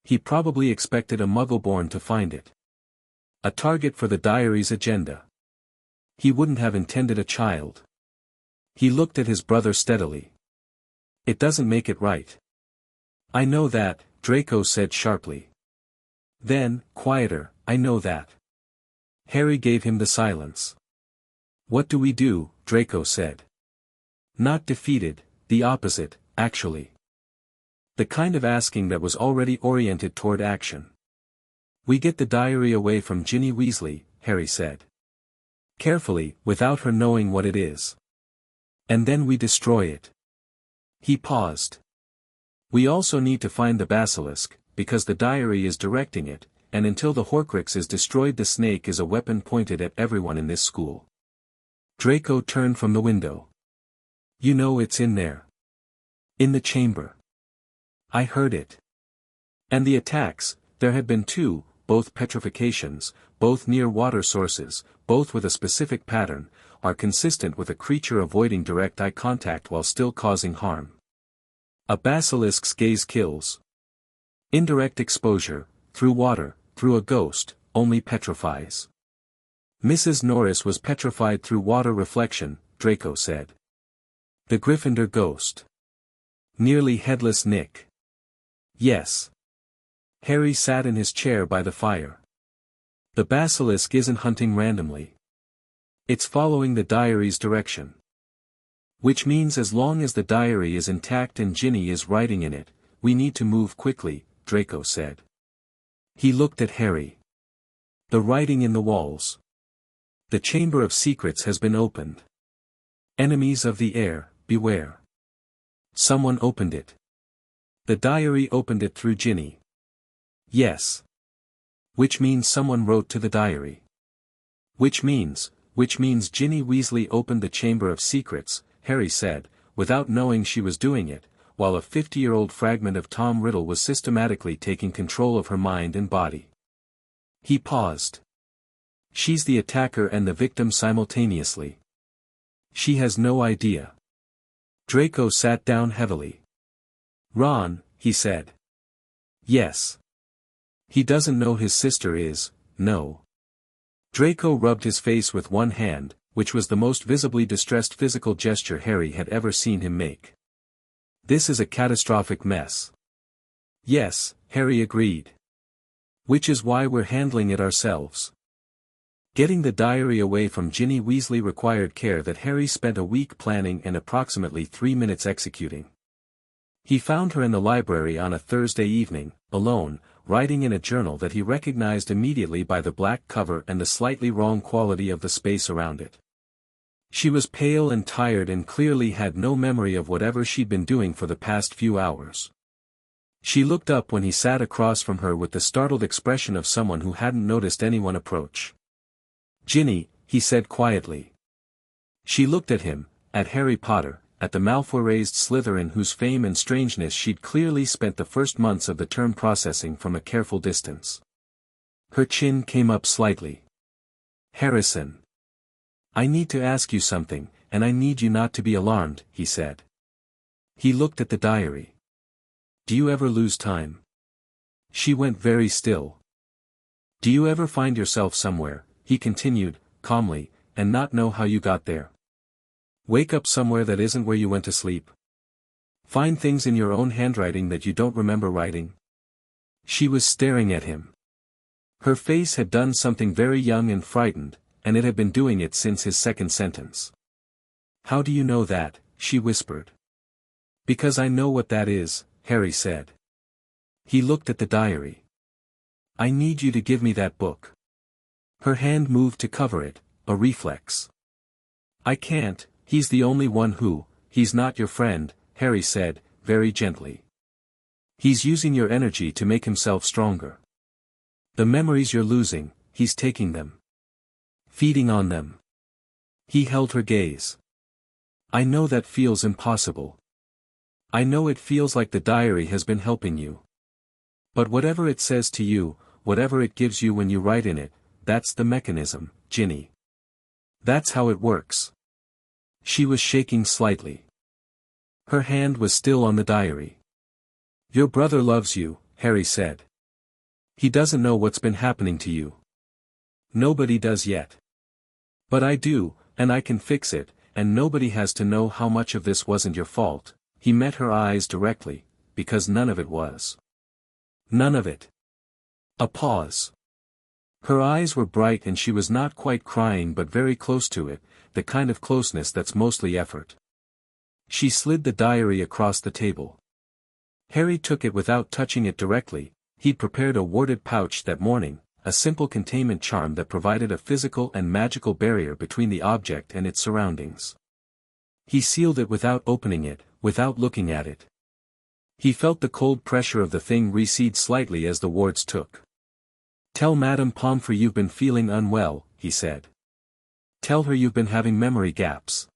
He probably expected a Muggleborn to find it. A target for the diary's agenda. He wouldn't have intended a child. He looked at his brother steadily. It doesn't make it right. I know that, Draco said sharply. Then, quieter, I know that. Harry gave him the silence. What do we do? Draco said. Not defeated, the opposite, actually. The kind of asking that was already oriented toward action. We get the diary away from Ginny Weasley, Harry said. Carefully, without her knowing what it is. And then we destroy it. He paused. We also need to find the basilisk, because the diary is directing it, and until the Horcrux is destroyed the snake is a weapon pointed at everyone in this school. Draco turned from the window. You know it's in there. In the chamber. I heard it. And the attacks, There had been two, both petrifications, both near water sources, both with a specific pattern, are consistent with a creature avoiding direct eye contact while still causing harm. A basilisk's gaze kills. Indirect exposure, through water, through a ghost, only petrifies. Mrs. Norris was petrified through water reflection, Draco said. The Gryffindor ghost. Nearly headless Nick. Yes. Harry sat in his chair by the fire. The basilisk isn't hunting randomly. It's following the diary's direction. Which means as long as the diary is intact and Ginny is writing in it, we need to move quickly, Draco said. He looked at Harry. The writing in the walls. The Chamber of Secrets has been opened. Enemies of the heir, beware. Someone opened it. The diary opened it through Ginny. Yes. Which means someone wrote to the diary. Which means Ginny Weasley opened the Chamber of Secrets, Harry said, without knowing she was doing it, while a 50-year-old fragment of Tom Riddle was systematically taking control of her mind and body. He paused. She's the attacker and the victim simultaneously. She has no idea. Draco sat down heavily. Ron, he said. Yes. He doesn't know his sister is, no. Draco rubbed his face with one hand, which was the most visibly distressed physical gesture Harry had ever seen him make. This is a catastrophic mess. Yes, Harry agreed. Which is why we're handling it ourselves. Getting the diary away from Ginny Weasley required care that Harry spent a week planning and approximately 3 minutes executing. He found her in the library on a Thursday evening, alone, writing in a journal that he recognized immediately by the black cover and the slightly wrong quality of the space around it. She was pale and tired and clearly had no memory of whatever she'd been doing for the past few hours. She looked up when he sat across from her with the startled expression of someone who hadn't noticed anyone approach. Ginny, he said quietly. She looked at him, at Harry Potter, at the Malfoy-raised Slytherin whose fame and strangeness she'd clearly spent the first months of the term processing from a careful distance. Her chin came up slightly. Harrison. I need to ask you something, and I need you not to be alarmed, he said. He looked at the diary. Do you ever lose time? She went very still. Do you ever find yourself somewhere, he continued, calmly, and not know how you got there? Wake up somewhere that isn't where you went to sleep? Find things in your own handwriting that you don't remember writing? She was staring at him. Her face had done something very young and frightened, and it had been doing it since his second sentence. How do you know that? She whispered. Because I know what that is, Harry said. He looked at the diary. I need you to give me that book. Her hand moved to cover it, a reflex. I can't, he's the only one who, he's not your friend, Harry said, very gently. He's using your energy to make himself stronger. The memories you're losing, he's taking them. Feeding on them. He held her gaze. I know that feels impossible. I know it feels like the diary has been helping you. But whatever it says to you, whatever it gives you when you write in it, that's the mechanism, Ginny. That's how it works. She was shaking slightly. Her hand was still on the diary. Your brother loves you, Harry said. He doesn't know what's been happening to you. Nobody does yet. But I do, and I can fix it, and nobody has to know how much of this wasn't your fault. He met her eyes directly, because none of it was. None of it. A pause. Her eyes were bright and she was not quite crying but very close to it, the kind of closeness that's mostly effort. She slid the diary across the table. Harry took it without touching it directly. He'd prepared a warded pouch that morning, a simple containment charm that provided a physical and magical barrier between the object and its surroundings. He sealed it without opening it, without looking at it. He felt the cold pressure of the thing recede slightly as the wards took. Tell Madame Pomfrey you've been feeling unwell, he said. Tell her you've been having memory gaps.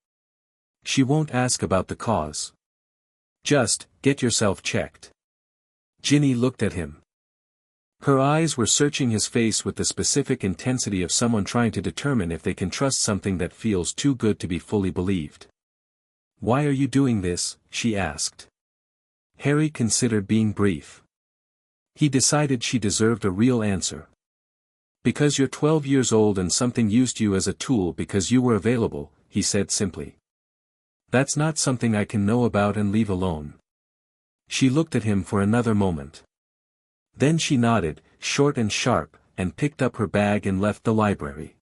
She won't ask about the cause. Just, get yourself checked. Ginny looked at him. Her eyes were searching his face with the specific intensity of someone trying to determine if they can trust something that feels too good to be fully believed. "Why are you doing this?" she asked. Harry considered being brief. He decided she deserved a real answer. "Because you're 12 years old and something used you as a tool because you were available," he said simply. "That's not something I can know about and leave alone." She looked at him for another moment. Then she nodded, short and sharp, and picked up her bag and left the library.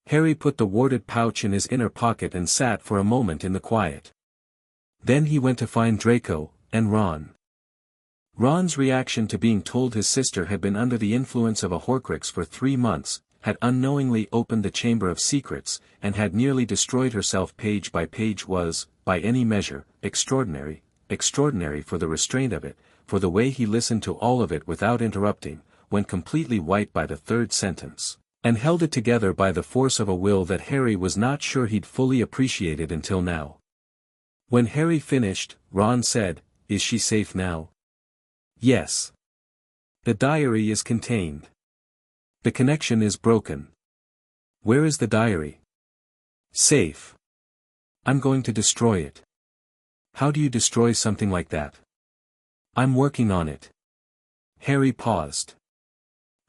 Harry put the warded pouch in his inner pocket and sat for a moment in the quiet. Then he went to find Draco, and Ron. Ron's reaction to being told his sister had been under the influence of a Horcrux for 3 months, had unknowingly opened the Chamber of Secrets, and had nearly destroyed herself page by page was, by any measure, extraordinary, extraordinary for the restraint of it, for the way he listened to all of it without interrupting, went completely white by the third sentence, and held it together by the force of a will that Harry was not sure he'd fully appreciated until now. When Harry finished, Ron said, "Is she safe now?" "Yes. The diary is contained. The connection is broken." "Where is the diary?" "Safe. I'm going to destroy it." "How do you destroy something like that?" "I'm working on it." Harry paused.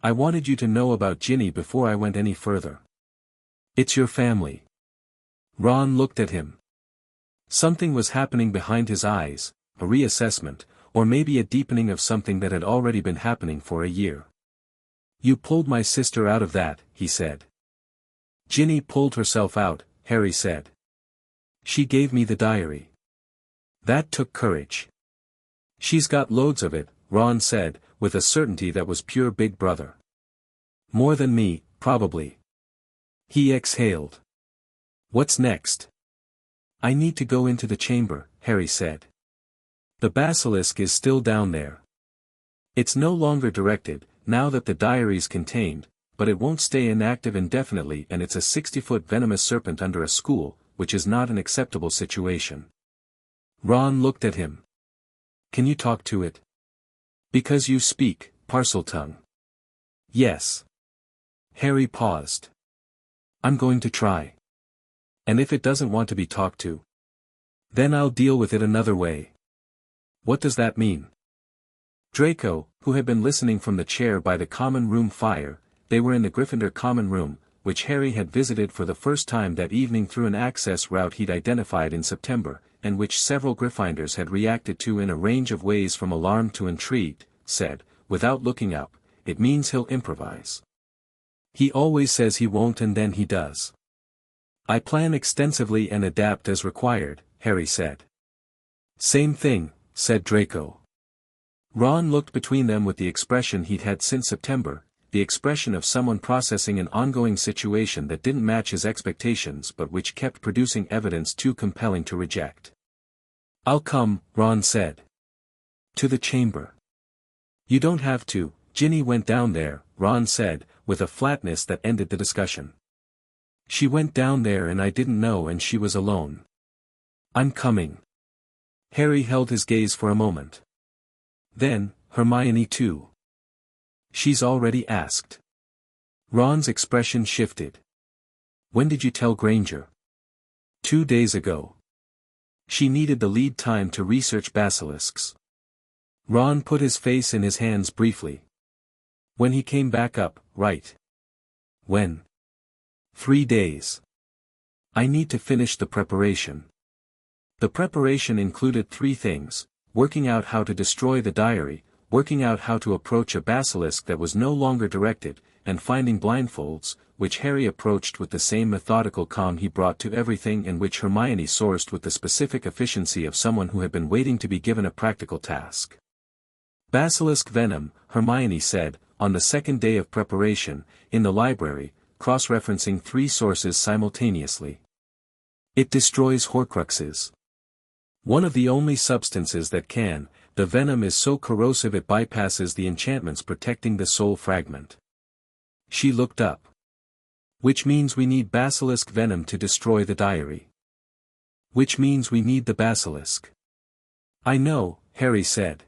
"I wanted you to know about Ginny before I went any further." "It's your family." Ron looked at him. Something was happening behind his eyes, a reassessment, or maybe a deepening of something that had already been happening for a year. "You pulled my sister out of that," he said. "Ginny pulled herself out," Harry said. "She gave me the diary." "That took courage." "She's got loads of it," Ron said, with a certainty that was pure Big Brother. "More than me, probably." He exhaled. "What's next?" "I need to go into the chamber," Harry said. "The basilisk is still down there. It's no longer directed, now that the diary's contained, but it won't stay inactive indefinitely, and it's a 60-foot venomous serpent under a school, which is not an acceptable situation." Ron looked at him. "Can you talk to it?" "Because you speak, Parseltongue." "Yes." Harry paused. "I'm going to try. And if it doesn't want to be talked to, then I'll deal with it another way." "What does that mean?" Draco, who had been listening from the chair by the common room fire, they were in the Gryffindor common room, which Harry had visited for the first time that evening through an access route he'd identified in September, and which several Gryffindors had reacted to in a range of ways from alarmed to intrigued, said, without looking up, "It means he'll improvise. He always says he won't and then he does." "I plan extensively and adapt as required," Harry said. "Same thing," said Draco. Ron looked between them with the expression he'd had since September, the expression of someone processing an ongoing situation that didn't match his expectations but which kept producing evidence too compelling to reject. "I'll come," Ron said. "To the chamber." "You don't have to, Ginny went down there," Ron said, with a flatness that ended the discussion. "She went down there and I didn't know and she was alone." "I'm coming." Harry held his gaze for a moment. "Then, Hermione too?" "She's already asked." Ron's expression shifted. "When did you tell Granger?" 2 days ago. She needed the lead time to research basilisks." Ron put his face in his hands briefly. "When he came back up, right?" "When?" 3 days. "I need to finish the preparation." The preparation included 3 things: working out how to destroy the diary, working out how to approach a basilisk that was no longer directed, and finding blindfolds, which Harry approached with the same methodical calm he brought to everything, and which Hermione sourced with the specific efficiency of someone who had been waiting to be given a practical task. "Basilisk venom," Hermione said, on the second day of preparation, in the library, cross-referencing 3 sources simultaneously. "It destroys Horcruxes. One of the only substances that can. The venom is so corrosive it bypasses the enchantments protecting the soul fragment." She looked up. "Which means we need basilisk venom to destroy the diary." "Which means we need the basilisk." "I know," Harry said.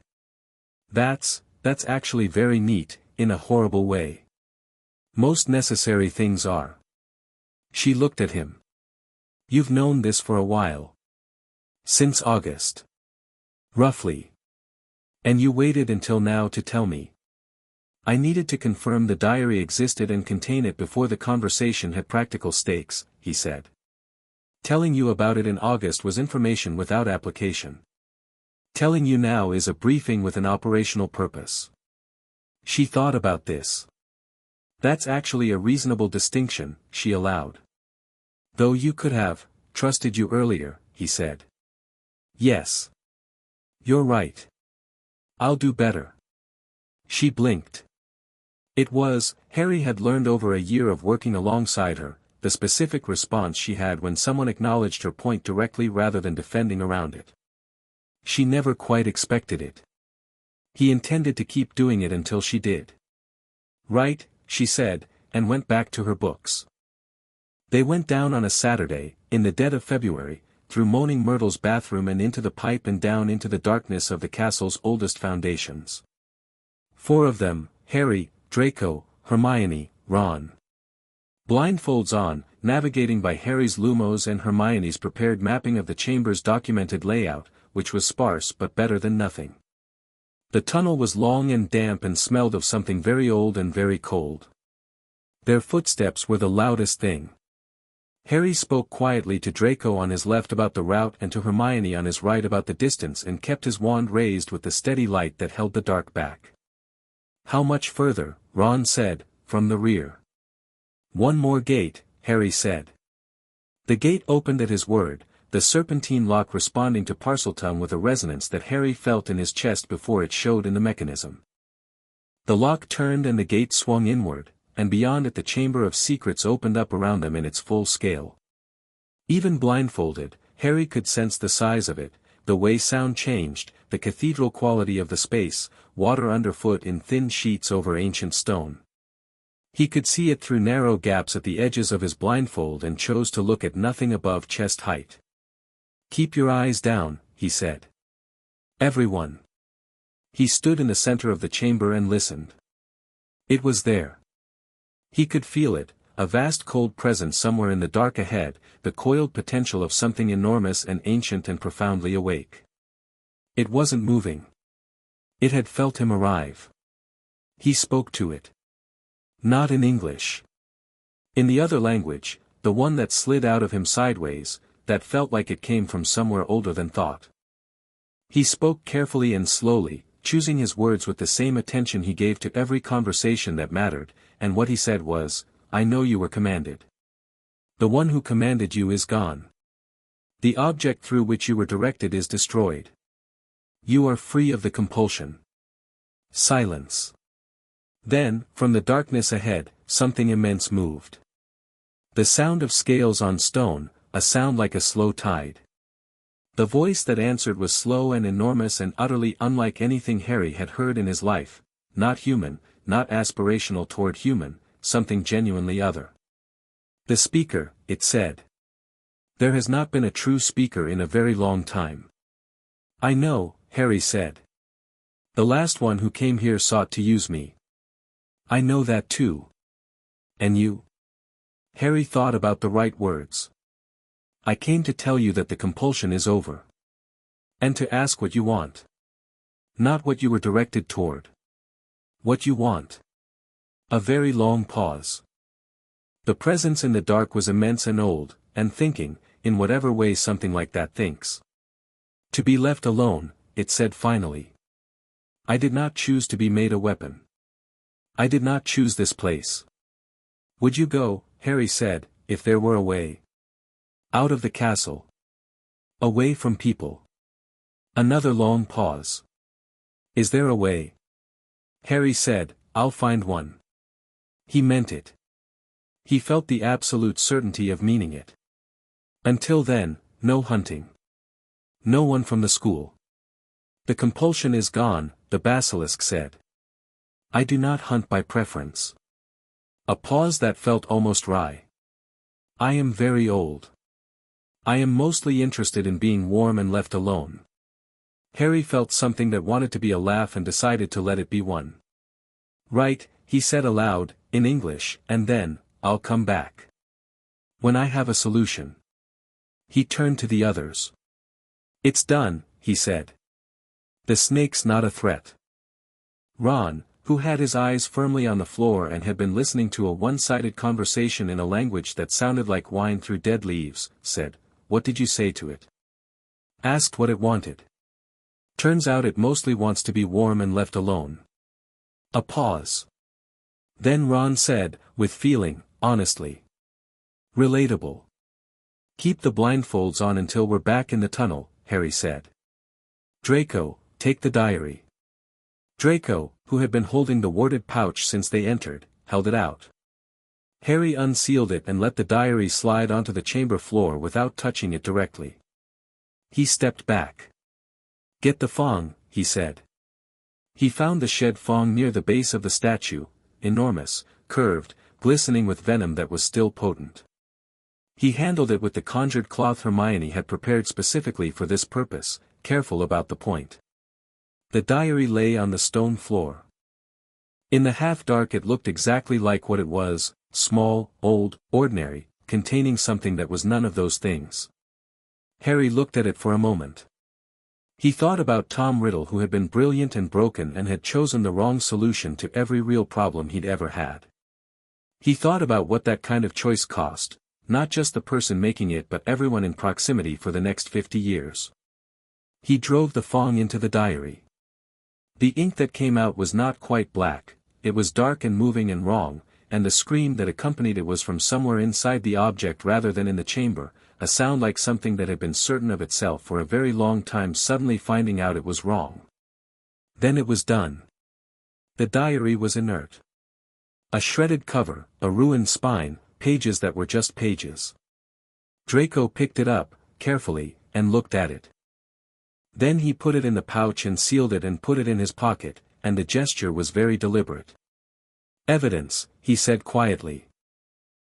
That's actually very neat, in a horrible way. Most necessary things are. She looked at him. You've known this for a while. Since August. Roughly. And you waited until now to tell me. I needed to confirm the diary existed and contain it before the conversation had practical stakes, he said. Telling you about it in August was information without application. Telling you now is a briefing with an operational purpose. She thought about this. That's actually a reasonable distinction, she allowed. Though you could have trusted you earlier, he said. Yes. You're right. I'll do better. She blinked. Harry had learned over a year of working alongside her, the specific response she had when someone acknowledged her point directly rather than defending around it. She never quite expected it. He intended to keep doing it until she did. Right, she said, and went back to her books. They went down on a Saturday, in the dead of February, through Moaning Myrtle's bathroom and into the pipe and down into the darkness of the castle's oldest foundations. 4 of them, Harry, Draco, Hermione, Ron. Blindfolds on, navigating by Harry's lumos and Hermione's prepared mapping of the chamber's documented layout, which was sparse but better than nothing. The tunnel was long and damp and smelled of something very old and very cold. Their footsteps were the loudest thing. Harry spoke quietly to Draco on his left about the route and to Hermione on his right about the distance and kept his wand raised with the steady light that held the dark back. How much further, Ron said, from the rear. 1 more gate, Harry said. The gate opened at his word, the serpentine lock responding to Parseltongue with a resonance that Harry felt in his chest before it showed in the mechanism. The lock turned and the gate swung inward, and beyond it the chamber of secrets opened up around them in its full scale. Even blindfolded, Harry could sense the size of it, the way sound changed, the cathedral quality of the space, water underfoot in thin sheets over ancient stone. He could see it through narrow gaps at the edges of his blindfold and chose to look at nothing above chest height. Keep your eyes down, he said. Everyone. He stood in the center of the chamber and listened. It was there. He could feel it, a vast cold presence somewhere in the dark ahead, the coiled potential of something enormous and ancient and profoundly awake. It wasn't moving. It had felt him arrive. He spoke to it. Not in English. In the other language, the one that slid out of him sideways, that felt like it came from somewhere older than thought. He spoke carefully and slowly, choosing his words with the same attention he gave to every conversation that mattered, and what he said was, I know you were commanded. The one who commanded you is gone. The object through which you were directed is destroyed. You are free of the compulsion. Silence. Then, from the darkness ahead, something immense moved. The sound of scales on stone, a sound like a slow tide. The voice that answered was slow and enormous and utterly unlike anything Harry had heard in his life, not human, not aspirational toward human, something genuinely other. The speaker, it said. There has not been a true speaker in a very long time. I know, Harry said. The last one who came here sought to use me. I know that too. And you? Harry thought about the right words. I came to tell you that the compulsion is over. And to ask what you want. Not what you were directed toward. What you want. A very long pause. The presence in the dark was immense and old, and thinking, in whatever way something like that thinks. To be left alone, it said finally. I did not choose to be made a weapon. I did not choose this place. Would you go, Harry said, if there were a way? Out of the castle. Away from people. Another long pause. Is there a way? Harry said, I'll find one. He meant it. He felt the absolute certainty of meaning it. Until then, no hunting. No one from the school. The compulsion is gone, the basilisk said. I do not hunt by preference. A pause that felt almost wry. I am very old. I am mostly interested in being warm and left alone. Harry felt something that wanted to be a laugh and decided to let it be one. Right, he said aloud, in English, and then, I'll come back. When I have a solution. He turned to the others. It's done, he said. The snake's not a threat. Ron, who had his eyes firmly on the floor and had been listening to a one-sided conversation in a language that sounded like wine through dead leaves, said, What did you say to it? Asked what it wanted. Turns out it mostly wants to be warm and left alone. A pause. Then Ron said, with feeling, honestly. Relatable. Keep the blindfolds on until we're back in the tunnel, Harry said. Draco, take the diary. Draco, who had been holding the warded pouch since they entered, held it out. Harry unsealed it and let the diary slide onto the chamber floor without touching it directly. He stepped back. Get the Fong, he said. He found the shed Fong near the base of the statue, enormous, curved, glistening with venom that was still potent. He handled it with the conjured cloth Hermione had prepared specifically for this purpose, careful about the point. The diary lay on the stone floor. In the half-dark it looked exactly like what it was, small, old, ordinary, containing something that was none of those things. Harry looked at it for a moment. He thought about Tom Riddle, who had been brilliant and broken and had chosen the wrong solution to every real problem he'd ever had. He thought about what that kind of choice cost, not just the person making it but everyone in proximity for the next 50 years. He drove the Fong into the diary. The ink that came out was not quite black, it was dark and moving and wrong, and the scream that accompanied it was from somewhere inside the object rather than in the chamber, a sound like something that had been certain of itself for a very long time suddenly finding out it was wrong. Then it was done. The diary was inert. A shredded cover, a ruined spine, pages that were just pages. Draco picked it up, carefully, and looked at it. Then he put it in the pouch and sealed it and put it in his pocket, and the gesture was very deliberate. Evidence, he said quietly.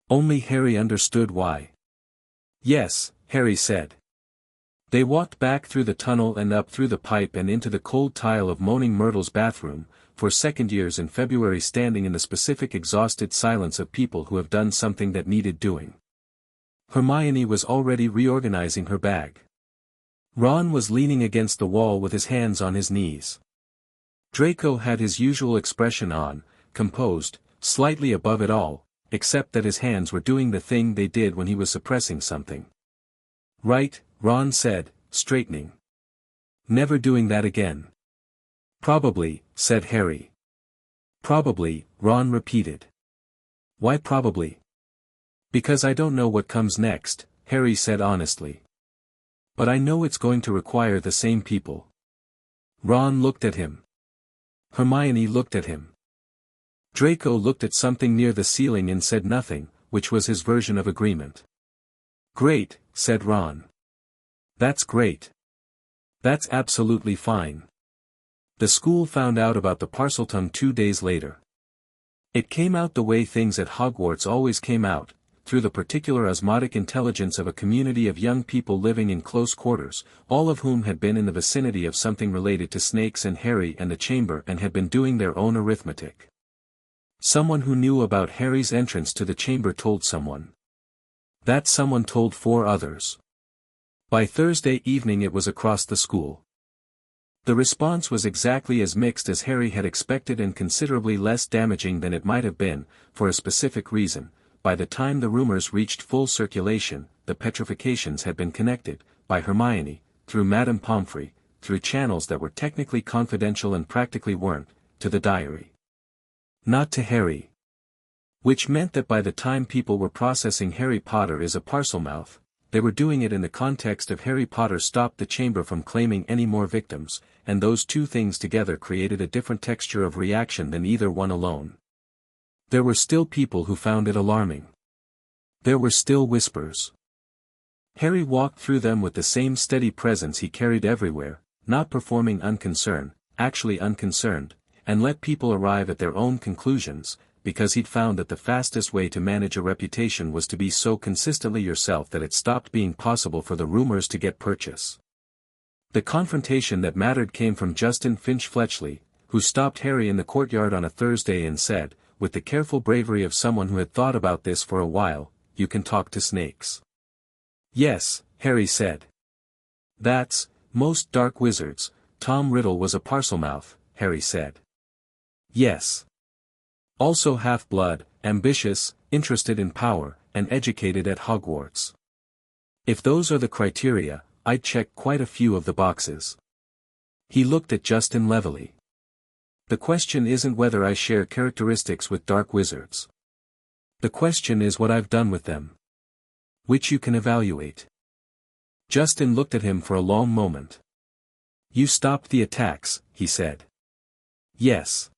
Only Harry understood why. Yes, Harry said. They walked back through the tunnel and up through the pipe and into the cold tile of Moaning Myrtle's bathroom, for second years in February standing in the specific exhausted silence of people who have done something that needed doing. Hermione was already reorganizing her bag. Ron was leaning against the wall with his hands on his knees. Draco had his usual expression on, composed, slightly above it all, except that his hands were doing the thing they did when he was suppressing something. Right, Ron said, straightening. Never doing that again. Probably, said Harry. Probably, Ron repeated. Why probably? Because I don't know what comes next, Harry said honestly. But I know it's going to require the same people. Ron looked at him. Hermione looked at him. Draco looked at something near the ceiling and said nothing, which was his version of agreement. Great, said Ron. That's great. That's absolutely fine. The school found out about the Parseltongue 2 days later. It came out the way things at Hogwarts always came out, through the particular osmotic intelligence of a community of young people living in close quarters, all of whom had been in the vicinity of something related to snakes and Harry and the chamber and had been doing their own arithmetic. Someone who knew about Harry's entrance to the chamber told someone. That someone told 4 others. By Thursday evening it was across the school. The response was exactly as mixed as Harry had expected and considerably less damaging than it might have been, for a specific reason. By the time the rumors reached full circulation, the petrifications had been connected, by Hermione, through Madame Pomfrey, through channels that were technically confidential and practically weren't, to the diary. Not to Harry. Which meant that by the time people were processing Harry Potter is a Parselmouth, they were doing it in the context of Harry Potter stopped the chamber from claiming any more victims, and those two things together created a different texture of reaction than either one alone. There were still people who found it alarming. There were still whispers. Harry walked through them with the same steady presence he carried everywhere, not performing unconcern, actually unconcerned, and let people arrive at their own conclusions, because he'd found that the fastest way to manage a reputation was to be so consistently yourself that it stopped being possible for the rumors to get purchase. The confrontation that mattered came from Justin Finch Fletchley, who stopped Harry in the courtyard on a Thursday and said, with the careful bravery of someone who had thought about this for a while, "You can talk to snakes." "Yes," Harry said. "That's, most dark wizards." Tom Riddle was a Parselmouth, Harry said. "Yes. Also half-blood, ambitious, interested in power, and educated at Hogwarts. If those are the criteria, I'd check quite a few of the boxes." He looked at Justin levelly. "The question isn't whether I share characteristics with dark wizards. The question is what I've done with them. Which you can evaluate." Justin looked at him for a long moment. "You stopped the attacks," he said. "Yes.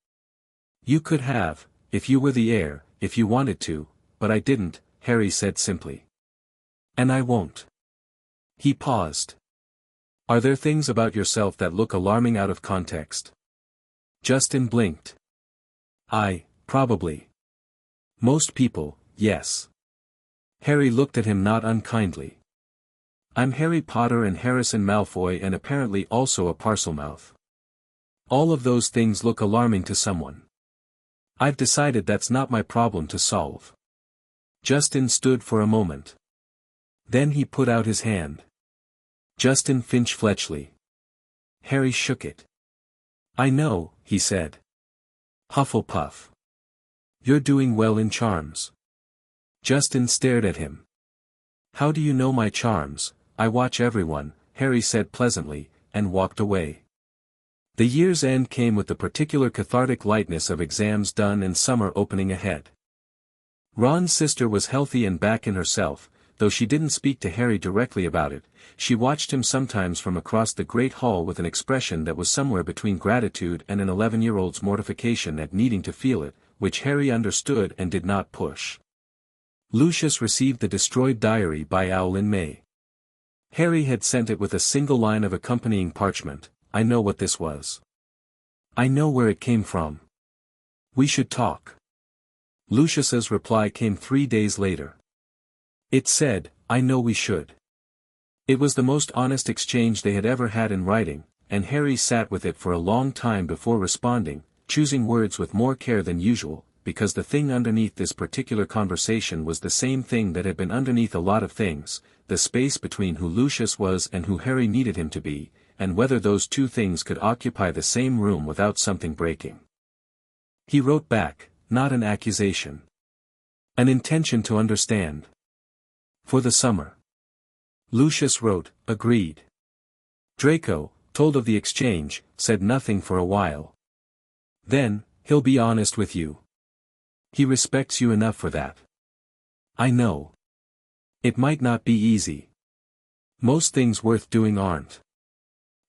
You could have, if you were the heir, if you wanted to, but I didn't," Harry said simply. "And I won't." He paused. "Are there things about yourself that look alarming out of context?" Justin blinked. Probably. Most people, yes." Harry looked at him not unkindly. "I'm Harry Potter and Harrison Malfoy and apparently also a Parselmouth. All of those things look alarming to someone. I've decided that's not my problem to solve." Justin stood for a moment. Then he put out his hand. "Justin Finch Fletchley." Harry shook it. "I know," he said. "Hufflepuff. You're doing well in charms." Justin stared at him. "How do you know my charms?" "I watch everyone," Harry said pleasantly, and walked away. The year's end came with the particular cathartic lightness of exams done and summer opening ahead. Ron's sister was healthy and back in herself, though she didn't speak to Harry directly about it. She watched him sometimes from across the great hall with an expression that was somewhere between gratitude and an 11-year-old's mortification at needing to feel it, which Harry understood and did not push. Lucius received the destroyed diary by Owl in May. Harry had sent it with a single line of accompanying parchment. "I know what this was. I know where it came from. We should talk." Lucius's reply came 3 days later. It said, "I know we should." It was the most honest exchange they had ever had in writing, and Harry sat with it for a long time before responding, choosing words with more care than usual, because the thing underneath this particular conversation was the same thing that had been underneath a lot of things, the space between who Lucius was and who Harry needed him to be, and whether those two things could occupy the same room without something breaking. He wrote back, not an accusation. An intention to understand. For the summer. Lucius wrote, agreed. Draco, told of the exchange, said nothing for a while. Then, he'll be honest with you. He respects you enough for that. I know. It might not be easy. Most things worth doing aren't.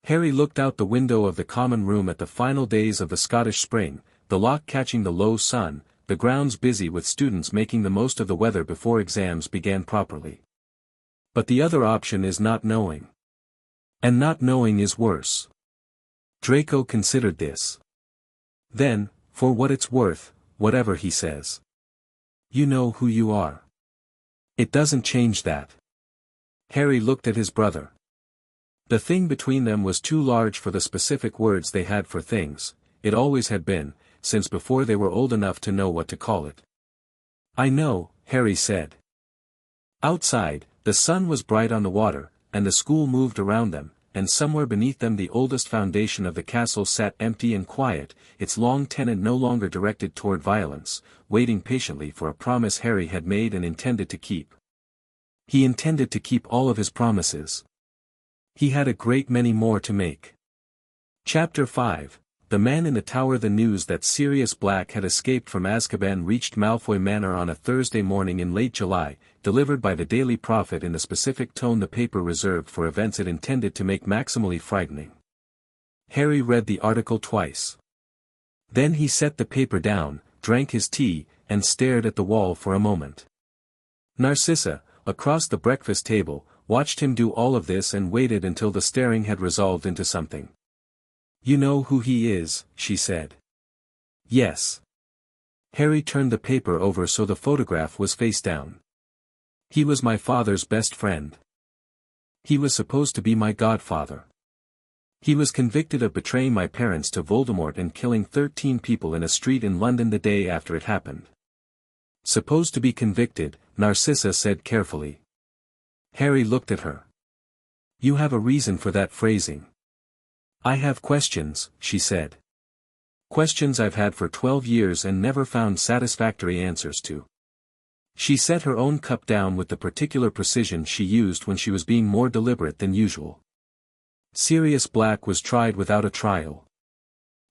Harry looked out the window of the common room at the final days of the Scottish spring, the loch catching the low sun, the grounds busy with students making the most of the weather before exams began properly. But the other option is not knowing. And not knowing is worse. Draco considered this. Then, for what it's worth, whatever he says. You know who you are. It doesn't change that. Harry looked at his brother. The thing between them was too large for the specific words they had for things, it always had been, since before they were old enough to know what to call it. I know, Harry said. Outside, the sun was bright on the water, and the school moved around them, and somewhere beneath them the oldest foundation of the castle sat empty and quiet, its long tenant no longer directed toward violence, waiting patiently for a promise Harry had made and intended to keep. He intended to keep all of his promises. He had a great many more to make. Chapter 5. The Man in the Tower. The news that Sirius Black had escaped from Azkaban reached Malfoy Manor on a Thursday morning in late July, delivered by the Daily Prophet in the specific tone the paper reserved for events it intended to make maximally frightening. Harry read the article twice. Then he set the paper down, drank his tea, and stared at the wall for a moment. Narcissa, across the breakfast table, watched him do all of this and waited until the staring had resolved into something. You know who he is, she said. Yes. Harry turned the paper over so the photograph was face down. He was my father's best friend. He was supposed to be my godfather. He was convicted of betraying my parents to Voldemort and killing 13 people in a street in London the day after it happened. Supposed to be convicted, Narcissa said carefully. Harry looked at her. You have a reason for that phrasing. I have questions, she said. Questions I've had for 12 years and never found satisfactory answers to. She set her own cup down with the particular precision she used when she was being more deliberate than usual. Sirius Black was tried without a trial.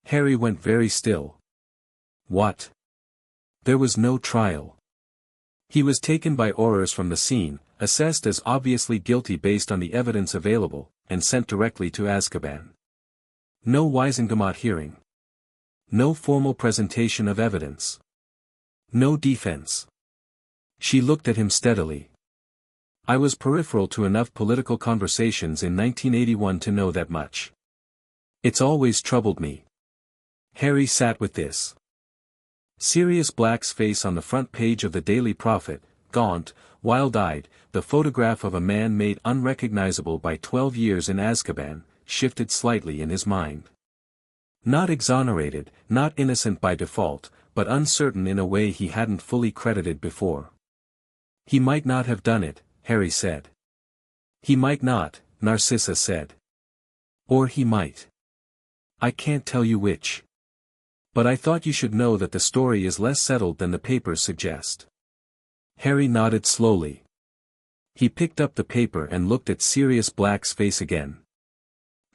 Harry went very still. What? There was no trial. He was taken by Aurors from the scene, assessed as obviously guilty based on the evidence available, and sent directly to Azkaban. No Wisengamot hearing. No formal presentation of evidence. No defense. She looked at him steadily. I was peripheral to enough political conversations in 1981 to know that much. It's always troubled me. Harry sat with this. Sirius Black's face on the front page of the Daily Prophet, gaunt, wild-eyed, the photograph of a man made unrecognizable by 12 years in Azkaban, shifted slightly in his mind. Not exonerated, not innocent by default, but uncertain in a way he hadn't fully credited before. He might not have done it, Harry said. He might not, Narcissa said. Or he might. I can't tell you which. But I thought you should know that the story is less settled than the papers suggest. Harry nodded slowly. He picked up the paper and looked at Sirius Black's face again.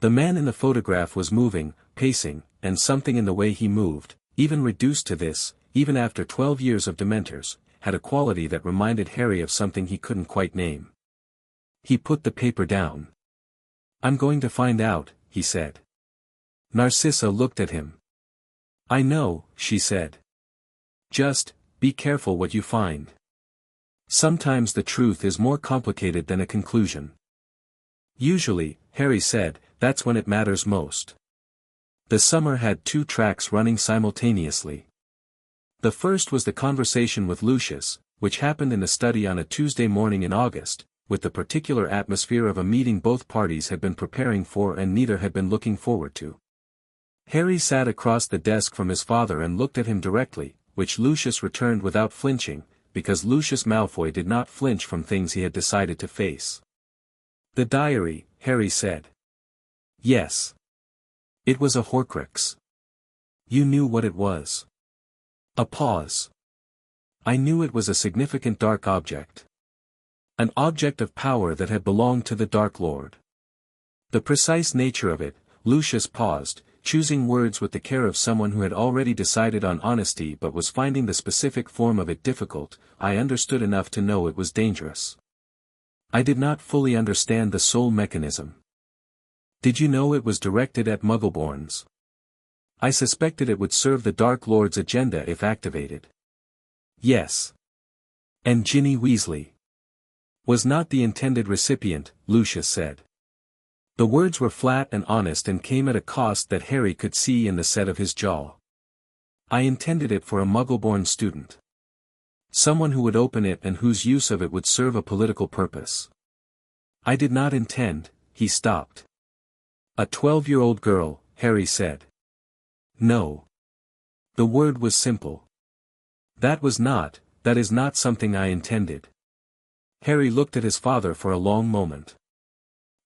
The man in the photograph was moving, pacing, and something in the way he moved, even reduced to this, even after 12 years of Dementors, had a quality that reminded Harry of something he couldn't quite name. He put the paper down. I'm going to find out, he said. Narcissa looked at him. I know, she said. Just, be careful what you find. Sometimes the truth is more complicated than a conclusion. Usually, Harry said, that's when it matters most. The summer had 2 tracks running simultaneously. The first was the conversation with Lucius, which happened in the study on a Tuesday morning in August, with the particular atmosphere of a meeting both parties had been preparing for and neither had been looking forward to. Harry sat across the desk from his father and looked at him directly, which Lucius returned without flinching, because Lucius Malfoy did not flinch from things he had decided to face. The diary, Harry said. Yes. It was a Horcrux. You knew what it was. A pause. I knew it was a significant dark object. An object of power that had belonged to the Dark Lord. The precise nature of it, Lucius paused, choosing words with the care of someone who had already decided on honesty but was finding the specific form of it difficult. I understood enough to know it was dangerous. I did not fully understand the soul mechanism. Did you know it was directed at Muggleborns? I suspected it would serve the Dark Lord's agenda if activated. Yes. And Ginny Weasley was not the intended recipient, Lucius said. The words were flat and honest and came at a cost that Harry could see in the set of his jaw. I intended it for a Muggleborn student. Someone who would open it and whose use of it would serve a political purpose. I did not intend, he stopped. A 12-year-old girl, Harry said. No. The word was simple. That is not something I intended. Harry looked at his father for a long moment.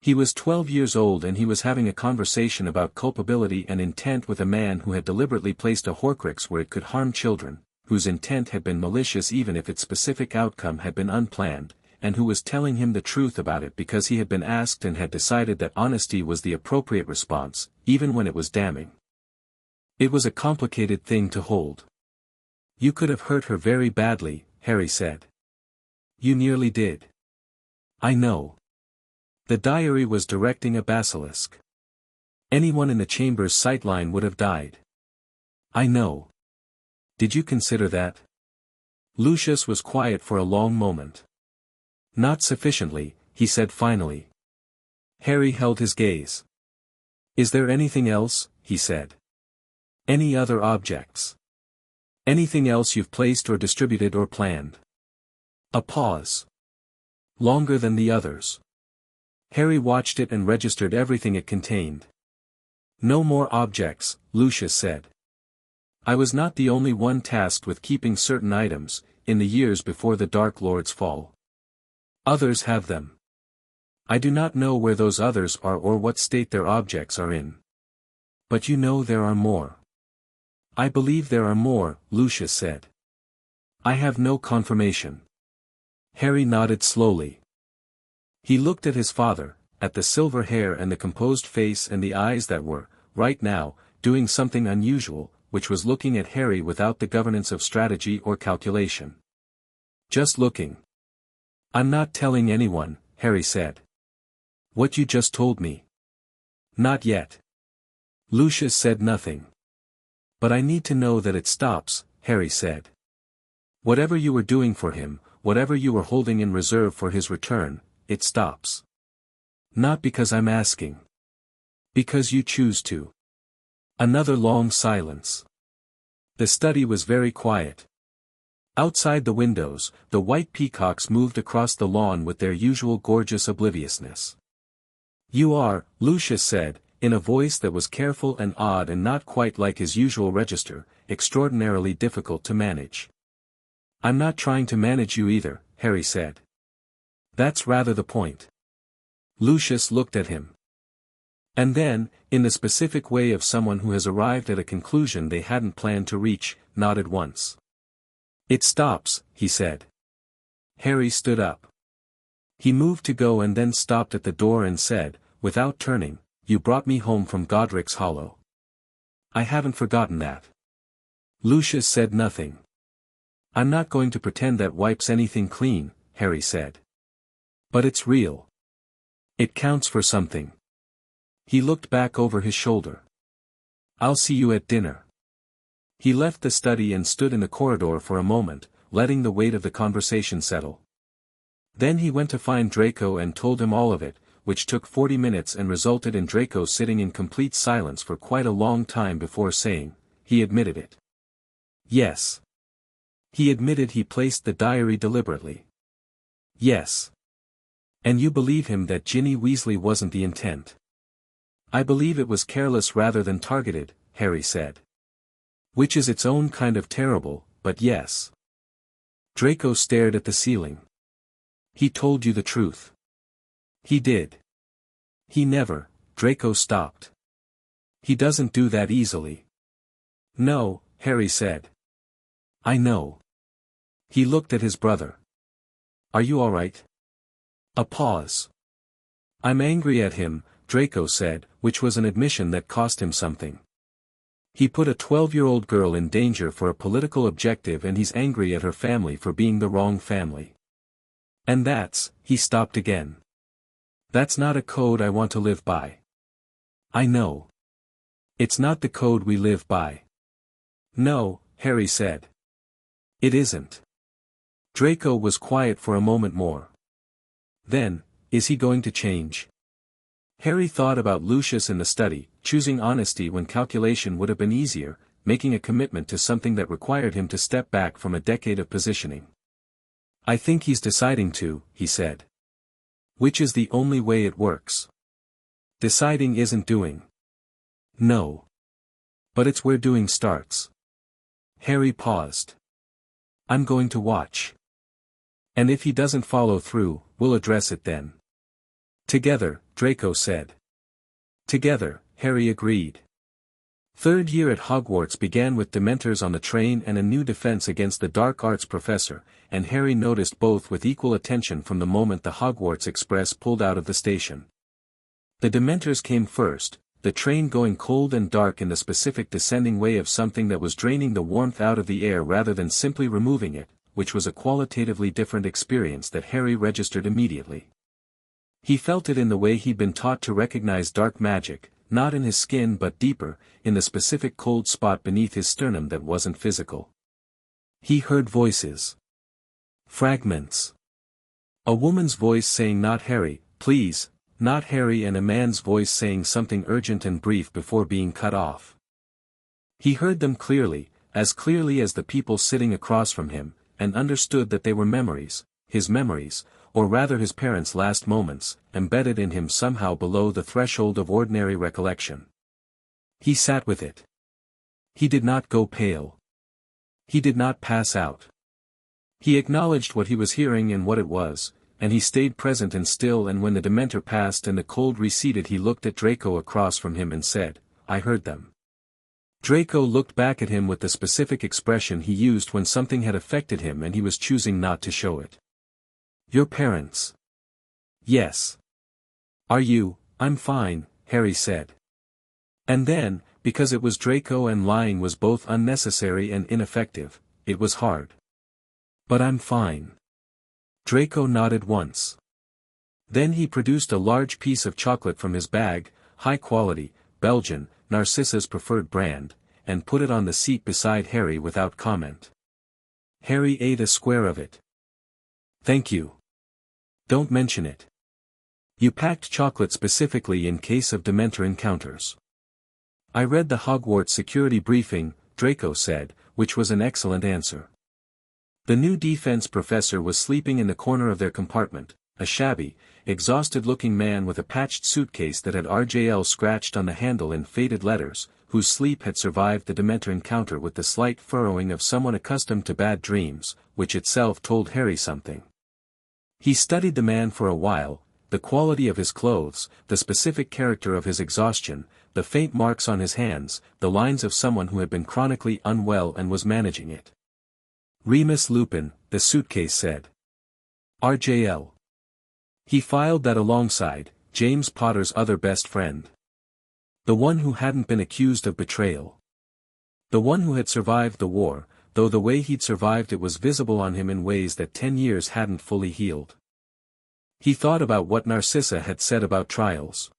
He was 12 years old and he was having a conversation about culpability and intent with a man who had deliberately placed a Horcrux where it could harm children, whose intent had been malicious even if its specific outcome had been unplanned, and who was telling him the truth about it because he had been asked and had decided that honesty was the appropriate response, even when it was damning. It was a complicated thing to hold. You could have hurt her very badly, Harry said. You nearly did. I know. The diary was directing a basilisk. Anyone in the chamber's sightline would have died. I know. Did you consider that? Lucius was quiet for a long moment. Not sufficiently, he said finally. Harry held his gaze. Is there anything else, he said. Any other objects? Anything else you've placed or distributed or planned? A pause. Longer than the others. Harry watched it and registered everything it contained. No more objects, Lucius said. I was not the only one tasked with keeping certain items, in the years before the Dark Lord's fall. Others have them. I do not know where those others are or what state their objects are in. But you know there are more. I believe there are more, Lucius said. I have no confirmation. Harry nodded slowly. He looked at his father, at the silver hair and the composed face and the eyes that were, right now, doing something unusual, which was looking at Harry without the governance of strategy or calculation. Just looking. I'm not telling anyone, Harry said. What you just told me. Not yet. Lucius said nothing. But I need to know that it stops, Harry said. Whatever you were doing for him, whatever you were holding in reserve for his return, it stops. Not because I'm asking. Because you choose to. Another long silence. The study was very quiet. Outside the windows, the white peacocks moved across the lawn with their usual gorgeous obliviousness. You are, Lucius said, in a voice that was careful and odd and not quite like his usual register, extraordinarily difficult to manage. I'm not trying to manage you either, Harry said. That's rather the point. Lucius looked at him. And then, in the specific way of someone who has arrived at a conclusion they hadn't planned to reach, nodded once. It stops, he said. Harry stood up. He moved to go and then stopped at the door and said, without turning, You brought me home from Godric's Hollow. I haven't forgotten that. Lucius said nothing. I'm not going to pretend that wipes anything clean, Harry said. But it's real. It counts for something. He looked back over his shoulder. I'll see you at dinner. He left the study and stood in the corridor for a moment, letting the weight of the conversation settle. Then he went to find Draco and told him all of it, which took 40 minutes and resulted in Draco sitting in complete silence for quite a long time before saying, he admitted it. Yes. He admitted he placed the diary deliberately. Yes. And you believe him that Ginny Weasley wasn't the intent? I believe it was careless rather than targeted, Harry said. Which is its own kind of terrible, but yes. Draco stared at the ceiling. He told you the truth. He did. He never, Draco stopped. He doesn't do that easily. No, Harry said. I know. He looked at his brother. Are you all right? A pause. I'm angry at him, Draco said, which was an admission that cost him something. He put a 12-year-old girl in danger for a political objective and he's angry at her family for being the wrong family. And he stopped again. That's not a code I want to live by. I know. It's not the code we live by. No, Harry said. It isn't. Draco was quiet for a moment more. Then, is he going to change? Harry thought about Lucius in the study, choosing honesty when calculation would have been easier, making a commitment to something that required him to step back from a decade of positioning. I think he's deciding to, he said. Which is the only way it works. Deciding isn't doing. No. But it's where doing starts. Harry paused. I'm going to watch. And if he doesn't follow through, we'll address it then. Together, Draco said. Together, Harry agreed. Third year at Hogwarts began with Dementors on the train and a new defense against the dark arts professor, and Harry noticed both with equal attention from the moment the Hogwarts Express pulled out of the station. The Dementors came first, the train going cold and dark in the specific descending way of something that was draining the warmth out of the air rather than simply removing it, which was a qualitatively different experience that Harry registered immediately. He felt it in the way he'd been taught to recognize dark magic, not in his skin but deeper, in the specific cold spot beneath his sternum that wasn't physical. He heard voices. Fragments. A woman's voice saying not Harry, please, not Harry, and a man's voice saying something urgent and brief before being cut off. He heard them clearly, as clearly as the people sitting across from him, and understood that they were memories, his memories, or rather his parents' last moments, embedded in him somehow below the threshold of ordinary recollection. He sat with it. He did not go pale. He did not pass out. He acknowledged what he was hearing and what it was, and he stayed present and still, and when the Dementor passed and the cold receded he looked at Draco across from him and said, "I heard them." Draco looked back at him with the specific expression he used when something had affected him and he was choosing not to show it. "Your parents?" "Yes." "Are you?" "I'm fine," Harry said. And then, because it was Draco and lying was both unnecessary and ineffective, it was hard. "But I'm fine." Draco nodded once. Then he produced a large piece of chocolate from his bag, high quality, Belgian, Narcissa's preferred brand, and put it on the seat beside Harry without comment. Harry ate a square of it. "Thank you. Don't mention it. You packed chocolate specifically in case of Dementor encounters." "I read the Hogwarts security briefing," Draco said, which was an excellent answer. The new defense professor was sleeping in the corner of their compartment, a shabby, exhausted-looking man with a patched suitcase that had RJL scratched on the handle in faded letters, whose sleep had survived the Dementor encounter with the slight furrowing of someone accustomed to bad dreams, which itself told Harry something. He studied the man for a while, the quality of his clothes, the specific character of his exhaustion, the faint marks on his hands, the lines of someone who had been chronically unwell and was managing it. "Remus Lupin," the suitcase said. "RJL." He filed that alongside, James Potter's other best friend. The one who hadn't been accused of betrayal. The one who had survived the war, though the way he'd survived it was visible on him in ways that 10 years hadn't fully healed. He thought about what Narcissa had said about trials.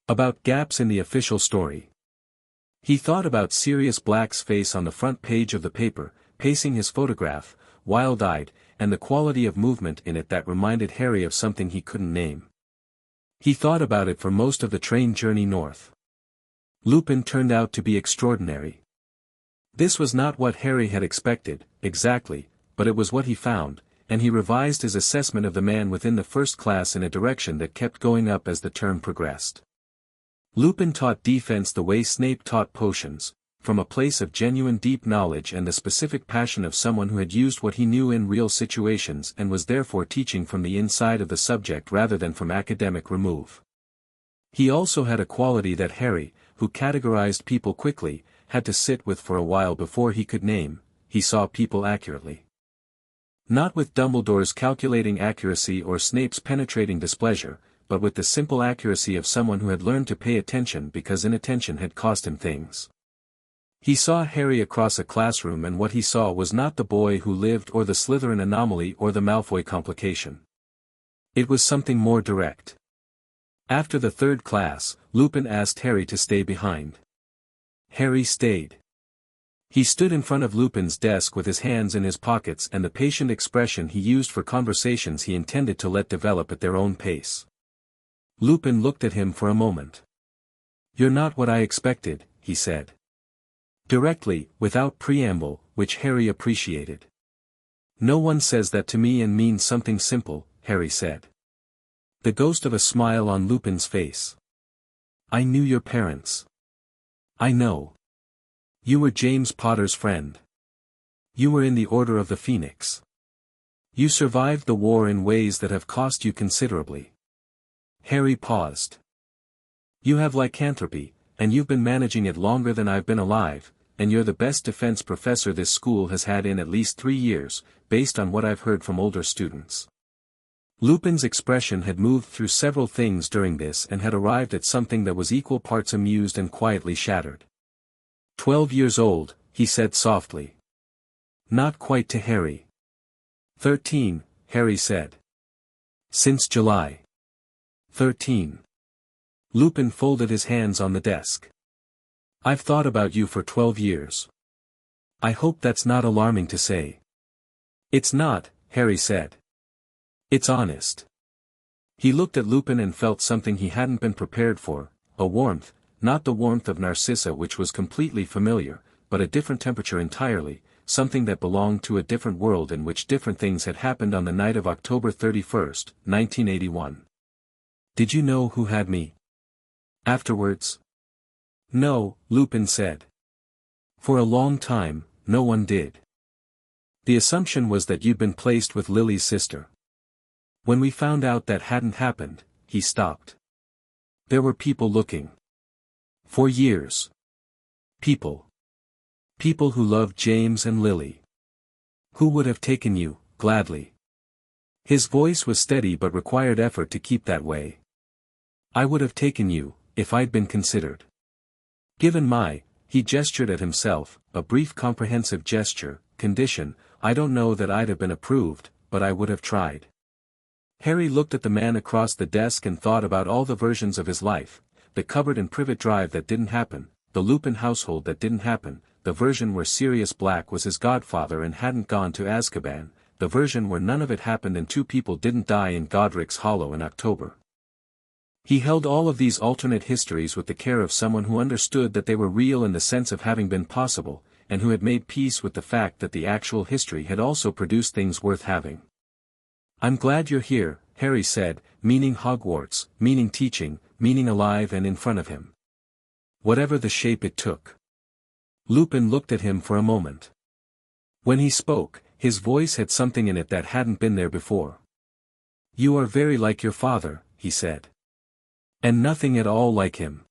About gaps in the official story. He thought about Sirius Black's face on the front page of the paper, pacing his photograph, wild-eyed, and the quality of movement in it that reminded Harry of something he couldn't name. He thought about it for most of the train journey north. Lupin turned out to be extraordinary. This was not what Harry had expected, exactly, but it was what he found, and he revised his assessment of the man within the first class in a direction that kept going up as the term progressed. Lupin taught defense the way Snape taught potions, from a place of genuine deep knowledge and the specific passion of someone who had used what he knew in real situations and was therefore teaching from the inside of the subject rather than from academic remove. He also had a quality that Harry, who categorized people quickly, had to sit with for a while before he could name: he saw people accurately. Not with Dumbledore's calculating accuracy or Snape's penetrating displeasure, but with the simple accuracy of someone who had learned to pay attention because inattention had cost him things. He saw Harry across a classroom, and what he saw was not the boy who lived or the Slytherin anomaly or the Malfoy complication. It was something more direct. After the third class, Lupin asked Harry to stay behind. Harry stayed. He stood in front of Lupin's desk with his hands in his pockets and the patient expression he used for conversations he intended to let develop at their own pace. Lupin looked at him for a moment. "You're not what I expected," he said. Directly, without preamble, which Harry appreciated. "No one says that to me and means something simple," Harry said. The ghost of a smile on Lupin's face. "I knew your parents." "I know. You were James Potter's friend. You were in the Order of the Phoenix. You survived the war in ways that have cost you considerably." Harry paused. "You have lycanthropy, and you've been managing it longer than I've been alive, and you're the best defense professor this school has had in at least 3 years, based on what I've heard from older students." Lupin's expression had moved through several things during this and had arrived at something that was equal parts amused and quietly shattered. 12 years old, he said softly. Not quite to Harry. 13, Harry said. Since July. 13. Lupin folded his hands on the desk. I've thought about you for 12 years. I hope that's not alarming to say. It's not, Harry said. It's honest. He looked at Lupin and felt something he hadn't been prepared for, a warmth, not the warmth of Narcissa which was completely familiar, but a different temperature entirely, something that belonged to a different world in which different things had happened on the night of October 31st, 1981. Did you know who had me? Afterwards? No, Lupin said. For a long time, no one did. The assumption was that you'd been placed with Lily's sister. When we found out that hadn't happened, he stopped. There were people looking. For years. People. People who loved James and Lily. Who would have taken you, gladly. His voice was steady but required effort to keep that way. I would have taken you, if I'd been considered. Given he gestured at himself, a brief comprehensive gesture, condition, I don't know that I'd have been approved, but I would have tried. Harry looked at the man across the desk and thought about all the versions of his life, the cupboard and privet drive that didn't happen, the Lupin household that didn't happen, the version where Sirius Black was his godfather and hadn't gone to Azkaban, the version where none of it happened and 2 people didn't die in Godric's Hollow in October. He held all of these alternate histories with the care of someone who understood that they were real in the sense of having been possible, and who had made peace with the fact that the actual history had also produced things worth having. I'm glad you're here, Harry said, meaning Hogwarts, meaning teaching, meaning alive and in front of him. Whatever the shape it took. Lupin looked at him for a moment. When he spoke, his voice had something in it that hadn't been there before. You are very like your father, he said. And nothing at all like him.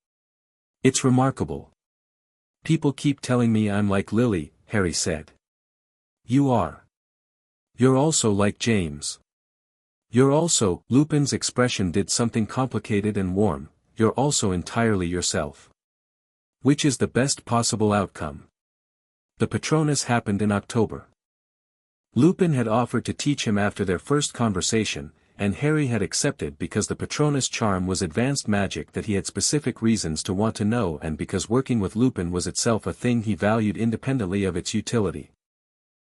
It's remarkable. People keep telling me I'm like Lily, Harry said. You are. You're also like James. You're also, Lupin's expression did something complicated and warm, you're also entirely yourself. Which is the best possible outcome. The Patronus happened in October. Lupin had offered to teach him after their first conversation, and Harry had accepted because the Patronus charm was advanced magic that he had specific reasons to want to know and because working with Lupin was itself a thing he valued independently of its utility.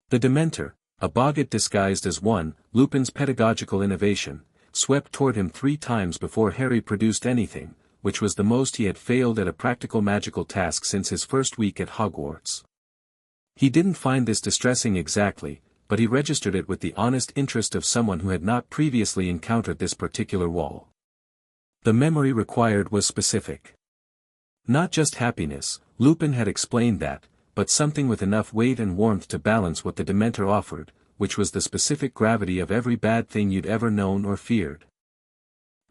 The Dementor, a boggart disguised as one, Lupin's pedagogical innovation, swept toward him 3 times before Harry produced anything, which was the most he had failed at a practical magical task since his first week at Hogwarts. He didn't find this distressing exactly, but he registered it with the honest interest of someone who had not previously encountered this particular wall. The memory required was specific. Not just happiness, Lupin had explained that, but something with enough weight and warmth to balance what the Dementor offered, which was the specific gravity of every bad thing you'd ever known or feared.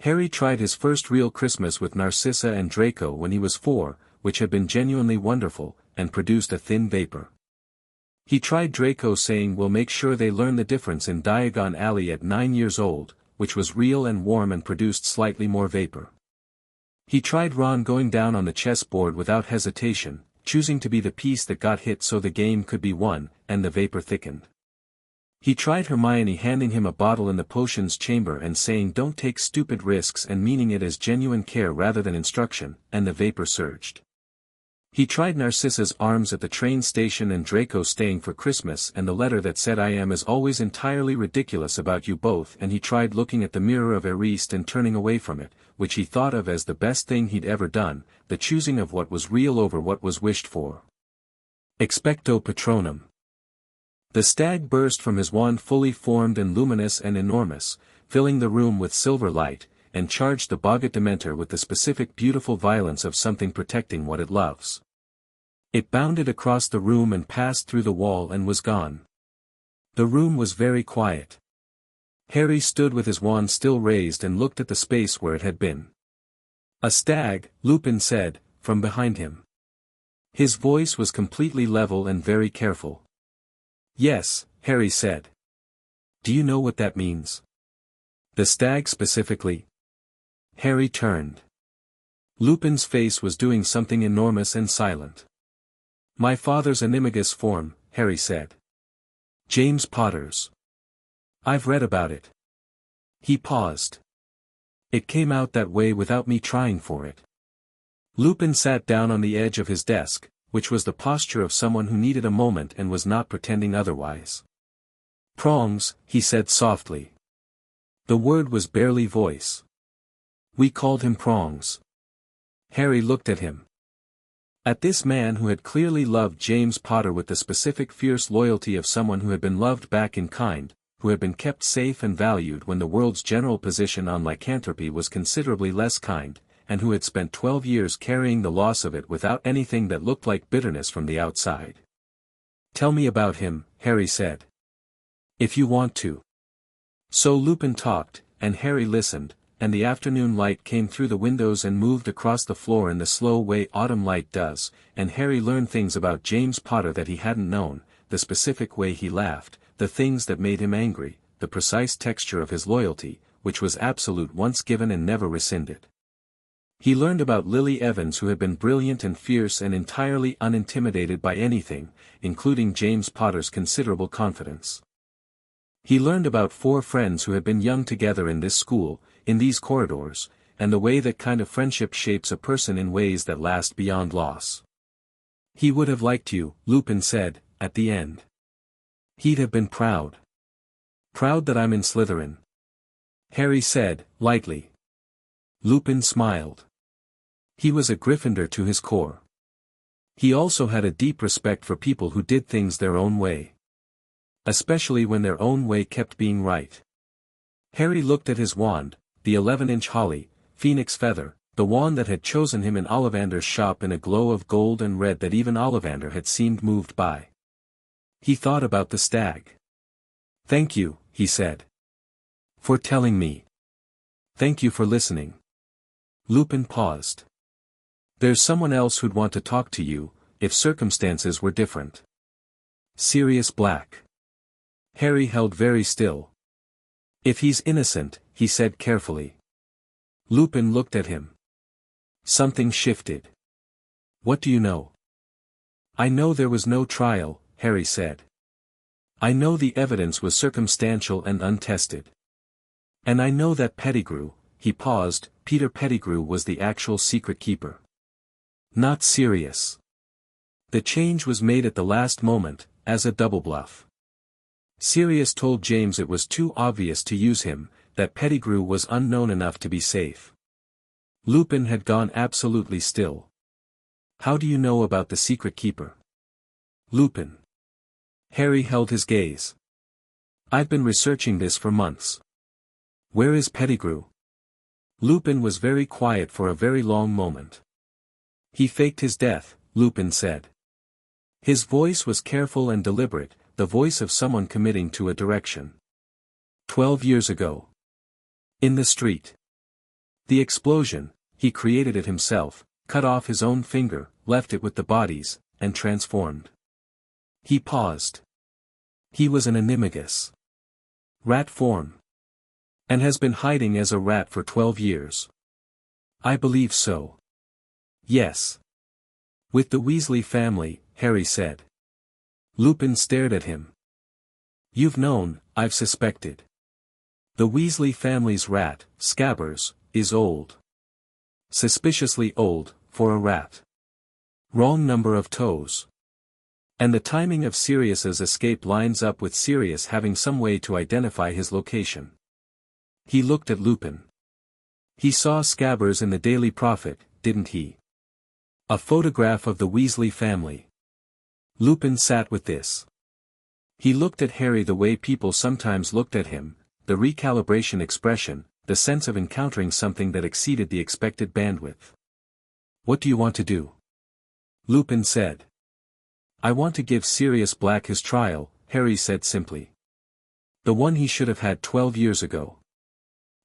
Harry tried his first real Christmas with Narcissa and Draco when he was 4, which had been genuinely wonderful, and produced a thin vapor. He tried Draco saying we'll make sure they learn the difference in Diagon Alley at 9 years old, which was real and warm and produced slightly more vapor. He tried Ron going down on the chessboard without hesitation, choosing to be the piece that got hit so the game could be won, and the vapor thickened. He tried Hermione handing him a bottle in the potions chamber and saying don't take stupid risks and meaning it as genuine care rather than instruction, and the vapor surged. He tried Narcissa's arms at the train station and Draco staying for Christmas and the letter that said I am as always entirely ridiculous about you both, and he tried looking at the mirror of Ariste and turning away from it, which he thought of as the best thing he'd ever done, the choosing of what was real over what was wished for. Expecto Patronum. The stag burst from his wand fully formed and luminous and enormous, filling the room with silver light, and charged the boggart Dementor with the specific beautiful violence of something protecting what it loves. It bounded across the room and passed through the wall and was gone. The room was very quiet. Harry stood with his wand still raised and looked at the space where it had been. A stag, Lupin said, from behind him. His voice was completely level and very careful. Yes, Harry said. Do you know what that means? The stag specifically? Harry turned. Lupin's face was doing something enormous and silent. My father's animagus form, Harry said. James Potter's. I've read about it. He paused. It came out that way without me trying for it. Lupin sat down on the edge of his desk, which was the posture of someone who needed a moment and was not pretending otherwise. Prongs, he said softly. The word was barely voice. We called him Prongs. Harry looked at him. At this man who had clearly loved James Potter with the specific fierce loyalty of someone who had been loved back in kind, who had been kept safe and valued when the world's general position on lycanthropy was considerably less kind, and who had spent 12 years carrying the loss of it without anything that looked like bitterness from the outside. "Tell me about him," Harry said. "If you want to." So Lupin talked, and Harry listened, and the afternoon light came through the windows and moved across the floor in the slow way autumn light does, and Harry learned things about James Potter that he hadn't known, the specific way he laughed, the things that made him angry, the precise texture of his loyalty, which was absolute once given and never rescinded. He learned about Lily Evans, who had been brilliant and fierce and entirely unintimidated by anything, including James Potter's considerable confidence. He learned about 4 friends who had been young together in this school, in these corridors, and the way that kind of friendship shapes a person in ways that last beyond loss. "He would have liked you," Lupin said, at the end. "He'd have been proud. Proud that I'm in Slytherin," Harry said, lightly. Lupin smiled. He was a Gryffindor to his core. He also had a deep respect for people who did things their own way. Especially when their own way kept being right. Harry looked at his wand, the 11-inch holly, phoenix feather, the wand that had chosen him in Ollivander's shop in a glow of gold and red that even Ollivander had seemed moved by. He thought about the stag. "Thank you," he said. "For telling me. Thank you for listening." Lupin paused. "There's someone else who'd want to talk to you, if circumstances were different." Sirius Black. Harry held very still. "If he's innocent," he said carefully. Lupin looked at him. Something shifted. "What do you know?" "I know there was no trial," Harry said. "I know the evidence was circumstantial and untested. And I know that Pettigrew," he paused, "Peter Pettigrew was the actual secret keeper. Not Sirius. The change was made at the last moment, as a double bluff. Sirius told James it was too obvious to use him, that Pettigrew was unknown enough to be safe." Lupin had gone absolutely still. "How do you know about the secret keeper?" "Lupin." Harry held his gaze. "I've been researching this for months." "Where is Pettigrew?" Lupin was very quiet for a very long moment. "He faked his death," Lupin said. His voice was careful and deliberate, the voice of someone committing to a direction. 12 years ago. In the street. The explosion, he created it himself, cut off his own finger, left it with the bodies, and transformed. He paused. He was an animagus. Rat form. And has been hiding as a rat for 12 years. I believe so. Yes. With the Weasley family, Harry said. Lupin stared at him. You've known, I've suspected. The Weasley family's rat, Scabbers, is old. Suspiciously old, for a rat. Wrong number of toes. And the timing of Sirius's escape lines up with Sirius having some way to identify his location. He looked at Lupin. He saw Scabbers in the Daily Prophet, didn't he? A photograph of the Weasley family. Lupin sat with this. He looked at Harry the way people sometimes looked at him, the recalibration expression, the sense of encountering something that exceeded the expected bandwidth. What do you want to do? Lupin said. I want to give Sirius Black his trial, Harry said simply. The one he should have had 12 years ago.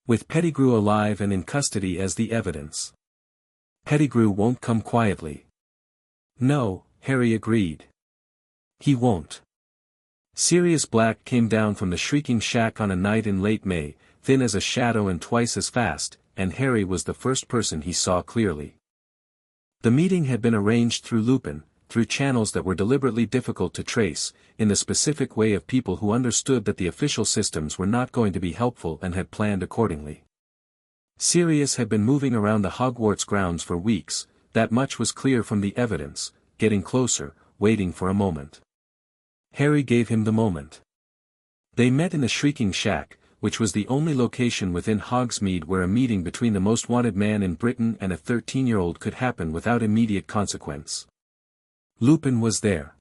With Pettigrew alive and in custody as the evidence. Pettigrew won't come quietly. No, Harry agreed. He won't. Sirius Black came down from the shrieking shack on a night in late May, thin as a shadow and twice as fast, and Harry was the first person he saw clearly. The meeting had been arranged through Lupin, through channels that were deliberately difficult to trace, in the specific way of people who understood that the official systems were not going to be helpful and had planned accordingly. Sirius had been moving around the Hogwarts grounds for weeks, that much was clear from the evidence, getting closer, waiting for a moment. Harry gave him the moment. They met in the Shrieking Shack, which was the only location within Hogsmeade where a meeting between the most wanted man in Britain and a 13-year-old could happen without immediate consequence. Lupin was there.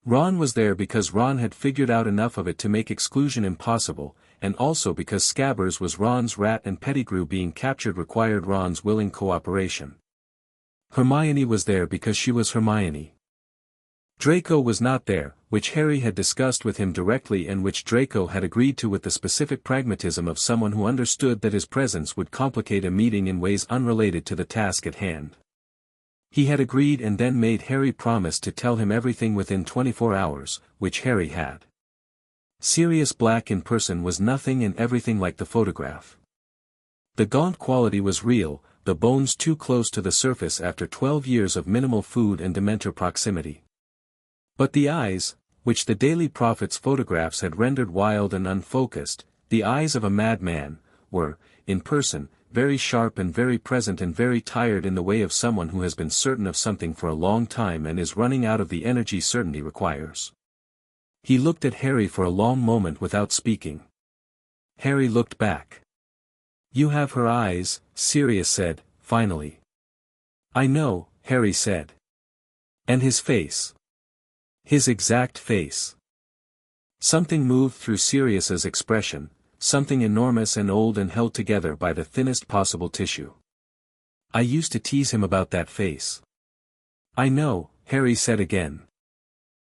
Ron was there because Ron had figured out enough of it to make exclusion impossible, and also because Scabbers was Ron's rat and Pettigrew being captured required Ron's willing cooperation. Hermione was there because she was Hermione. Draco was not there, which Harry had discussed with him directly and which Draco had agreed to with the specific pragmatism of someone who understood that his presence would complicate a meeting in ways unrelated to the task at hand. He had agreed and then made Harry promise to tell him everything within 24 hours, which Harry had. Sirius Black in person was nothing and everything like the photograph. The gaunt quality was real, the bones too close to the surface after 12 years of minimal food and Dementor proximity. But the eyes, which the Daily Prophet's photographs had rendered wild and unfocused, the eyes of a madman, were, in person, very sharp and very present and very tired in the way of someone who has been certain of something for a long time and is running out of the energy certainty requires. He looked at Harry for a long moment without speaking. Harry looked back. "You have her eyes," Sirius said, finally. "I know," Harry said. "And his face. His exact face." Something moved through Sirius's expression, something enormous and old and held together by the thinnest possible tissue. "I used to tease him about that face." "I know," Harry said again.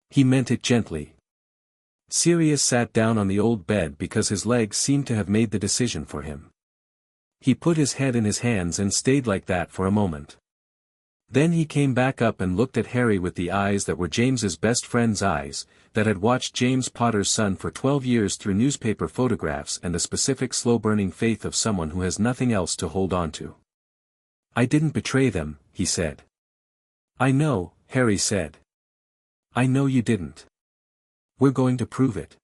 He meant it gently. Sirius sat down on the old bed because his legs seemed to have made the decision for him. He put his head in his hands and stayed like that for a moment. Then he came back up and looked at Harry with the eyes that were James's best friend's eyes, that had watched James Potter's son for 12 years through newspaper photographs and the specific slow-burning faith of someone who has nothing else to hold on to. "I didn't betray them," he said. "I know," Harry said. "I know you didn't. We're going to prove it."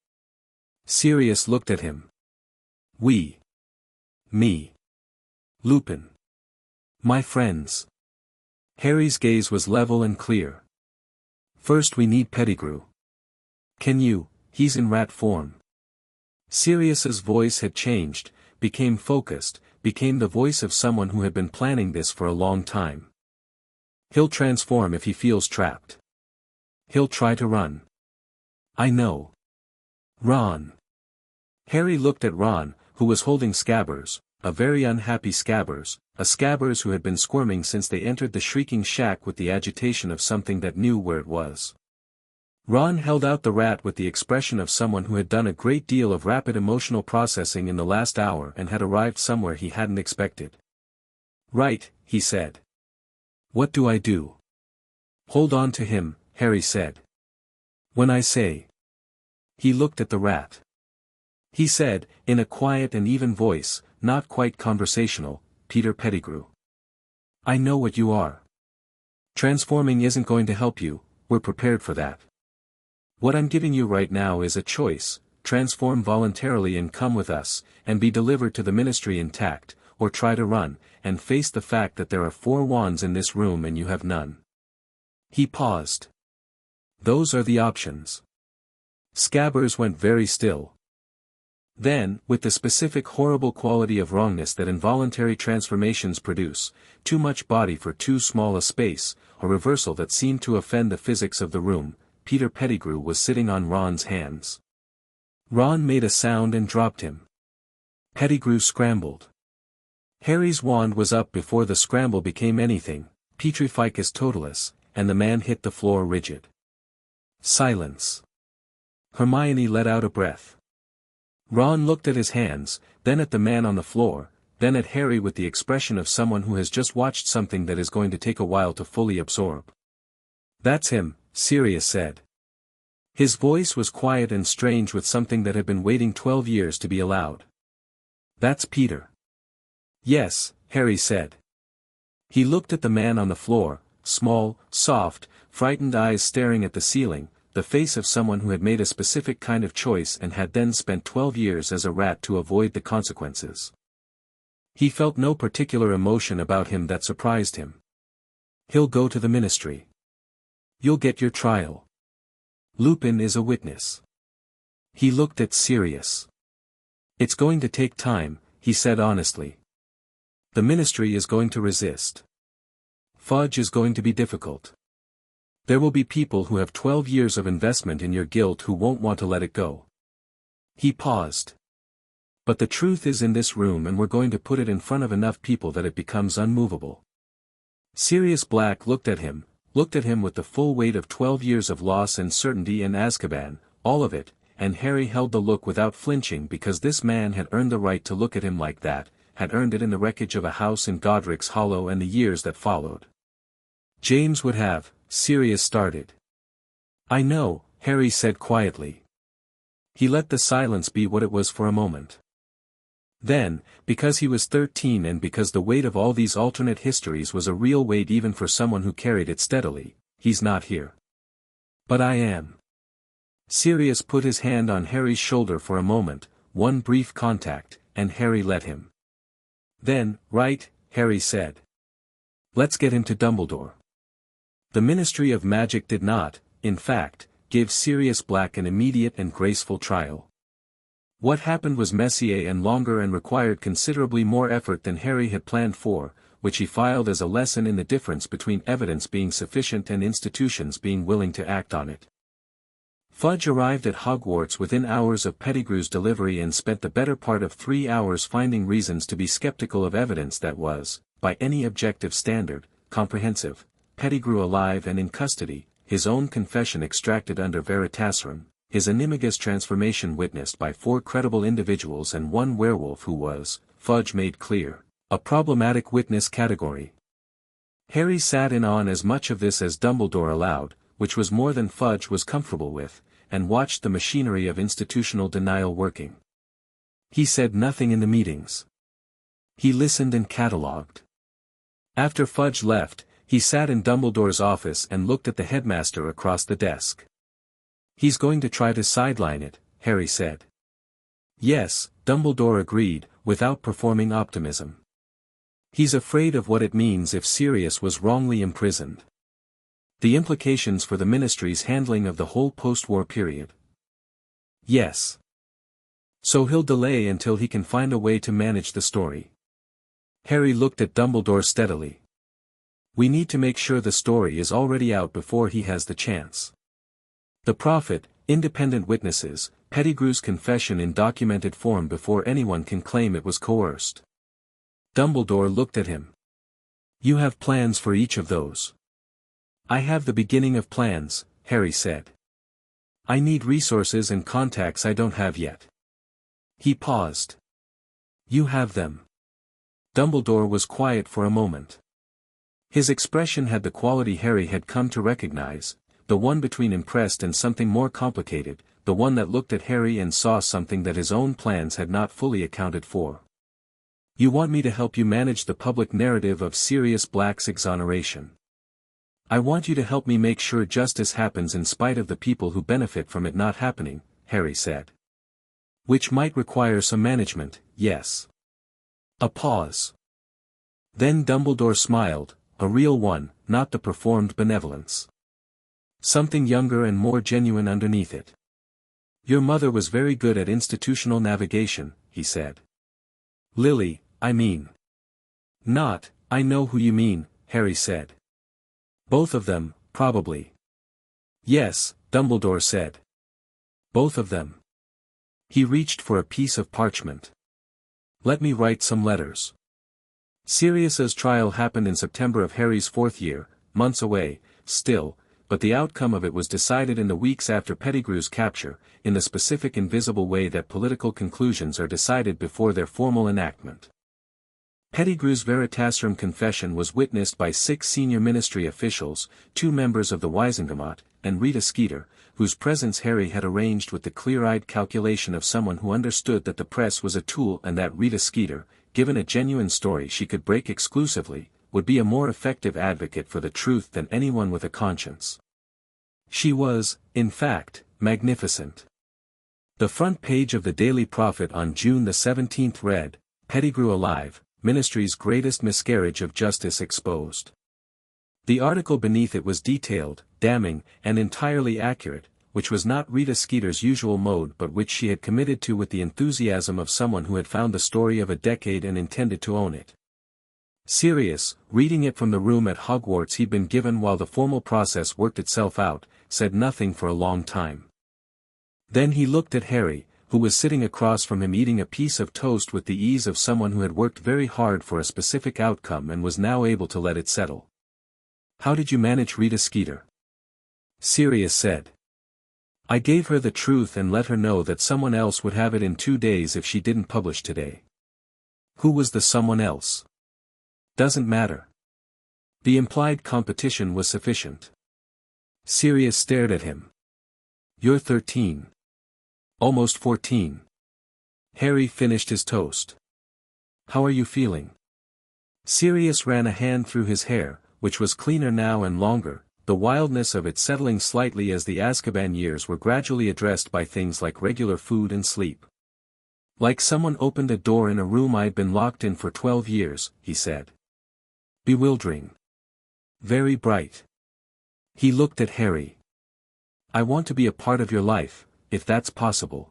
Sirius looked at him. "We. Me. Lupin. My friends." Harry's gaze was level and clear. "First we need Pettigrew. Can you? He's in rat form." Sirius's voice had changed, became focused, became the voice of someone who had been planning this for a long time. "He'll transform if he feels trapped. He'll try to run." "I know. Ron." Harry looked at Ron, who was holding Scabbers, a very unhappy Scabbers, a Scabbers who had been squirming since they entered the shrieking shack with the agitation of something that knew where it was. Ron held out the rat with the expression of someone who had done a great deal of rapid emotional processing in the last hour and had arrived somewhere he hadn't expected. "Right," he said. "What do I do?" "Hold on to him," Harry said. "When I say." He looked at the rat. He said, in a quiet and even voice, not quite conversational, "Peter Pettigrew. I know what you are. Transforming isn't going to help you, we're prepared for that. What I'm giving you right now is a choice: transform voluntarily and come with us, and be delivered to the ministry intact, or try to run, and face the fact that there are 4 wands in this room and you have none." He paused. "Those are the options." Scabbers went very still. Then, with the specific horrible quality of wrongness that involuntary transformations produce, too much body for too small a space, a reversal that seemed to offend the physics of the room, Peter Pettigrew was sitting on Ron's hands. Ron made a sound and dropped him. Pettigrew scrambled. Harry's wand was up before the scramble became anything, Petrificus totalis, and the man hit the floor rigid. Silence. Hermione let out a breath. Ron looked at his hands, then at the man on the floor, then at Harry with the expression of someone who has just watched something that is going to take a while to fully absorb. "That's him," Sirius said. His voice was quiet and strange with something that had been waiting 12 years to be allowed. "That's Peter." "Yes," Harry said. He looked at the man on the floor, small, soft, frightened eyes staring at the ceiling, the face of someone who had made a specific kind of choice and had then spent 12 years as a rat to avoid the consequences. He felt no particular emotion about him that surprised him. "He'll go to the ministry. You'll get your trial. Lupin is a witness." He looked at Sirius. "It's going to take time," he said honestly. "The ministry is going to resist. Fudge is going to be difficult. There will be people who have 12 years of investment in your guild who won't want to let it go." He paused. But the truth is in this room and we're going to put it in front of enough people that it becomes unmovable. Sirius Black looked at him with the full weight of 12 years of loss and certainty in Azkaban, all of it, and Harry held the look without flinching because this man had earned the right to look at him like that, had earned it in the wreckage of a house in Godric's Hollow and the years that followed. James would have, Sirius started. I know, Harry said quietly. He let the silence be what it was for a moment. Then, because he was 13 and because the weight of all these alternate histories was a real weight even for someone who carried it steadily, he's not here. But I am. Sirius put his hand on Harry's shoulder for a moment, one brief contact, and Harry let him. Then, right, Harry said. Let's get him to Dumbledore. The Ministry of Magic did not, in fact, give Sirius Black an immediate and graceful trial. What happened was messier and longer and required considerably more effort than Harry had planned for, which he filed as a lesson in the difference between evidence being sufficient and institutions being willing to act on it. Fudge arrived at Hogwarts within hours of Pettigrew's delivery and spent the better part of 3 hours finding reasons to be skeptical of evidence that was, by any objective standard, comprehensive. Pettigrew alive and in custody, his own confession extracted under Veritaserum, his animagus transformation witnessed by 4 credible individuals and 1 werewolf who was, Fudge made clear, a problematic witness category. Harry sat in on as much of this as Dumbledore allowed, which was more than Fudge was comfortable with, and watched the machinery of institutional denial working. He said nothing in the meetings. He listened and catalogued. After Fudge left, he sat in Dumbledore's office and looked at the headmaster across the desk. He's going to try to sideline it, Harry said. Yes, Dumbledore agreed, without performing optimism. He's afraid of what it means if Sirius was wrongly imprisoned. The implications for the Ministry's handling of the whole post-war period. Yes. So he'll delay until he can find a way to manage the story. Harry looked at Dumbledore steadily. We need to make sure the story is already out before he has the chance. The Prophet, independent witnesses, Pettigrew's confession in documented form before anyone can claim it was coerced. Dumbledore looked at him. You have plans for each of those. I have the beginning of plans, Harry said. I need resources and contacts I don't have yet. He paused. You have them. Dumbledore was quiet for a moment. His expression had the quality Harry had come to recognize, the one between impressed and something more complicated, the one that looked at Harry and saw something that his own plans had not fully accounted for. You want me to help you manage the public narrative of Sirius Black's exoneration. I want you to help me make sure justice happens in spite of the people who benefit from it not happening, Harry said. Which might require some management, yes. A pause. Then Dumbledore smiled, a real one, not the performed benevolence. Something younger and more genuine underneath it. Your mother was very good at institutional navigation, he said. Lily, I mean. Not, I know who you mean, Harry said. Both of them, probably. Yes, Dumbledore said. Both of them. He reached for a piece of parchment. Let me write some letters. Sirius's trial happened in September of Harry's 4th year, months away, still, but the outcome of it was decided in the weeks after Pettigrew's capture, in the specific invisible way that political conclusions are decided before their formal enactment. Pettigrew's Veritaserum confession was witnessed by 6 senior ministry officials, 2 members of the Wisengamot, and Rita Skeeter, whose presence Harry had arranged with the clear-eyed calculation of someone who understood that the press was a tool and that Rita Skeeter, given a genuine story she could break exclusively, would be a more effective advocate for the truth than anyone with a conscience. She was, in fact, magnificent. The front page of the Daily Prophet on June the 17th read, Pettigrew alive, Ministry's greatest miscarriage of justice exposed. The article beneath it was detailed, damning, and entirely accurate, which was not Rita Skeeter's usual mode but which she had committed to with the enthusiasm of someone who had found the story of a decade and intended to own it. Sirius, reading it from the room at Hogwarts he'd been given while the formal process worked itself out, said nothing for a long time. Then he looked at Harry, who was sitting across from him eating a piece of toast with the ease of someone who had worked very hard for a specific outcome and was now able to let it settle. "How did you manage Rita Skeeter?" Sirius said. "I gave her the truth and let her know that someone else would have it in 2 days if she didn't publish today." "Who was the someone else?" "Doesn't matter. The implied competition was sufficient." Sirius stared at him. "You're 13. Almost 14. Harry finished his toast. "How are you feeling?" Sirius ran a hand through his hair, which was cleaner now and longer, the wildness of it settling slightly as the Azkaban years were gradually addressed by things like regular food and sleep. "Like someone opened a door in a room I'd been locked in for 12 years, he said. "Bewildering. Very bright." He looked at Harry. "I want to be a part of your life, if that's possible.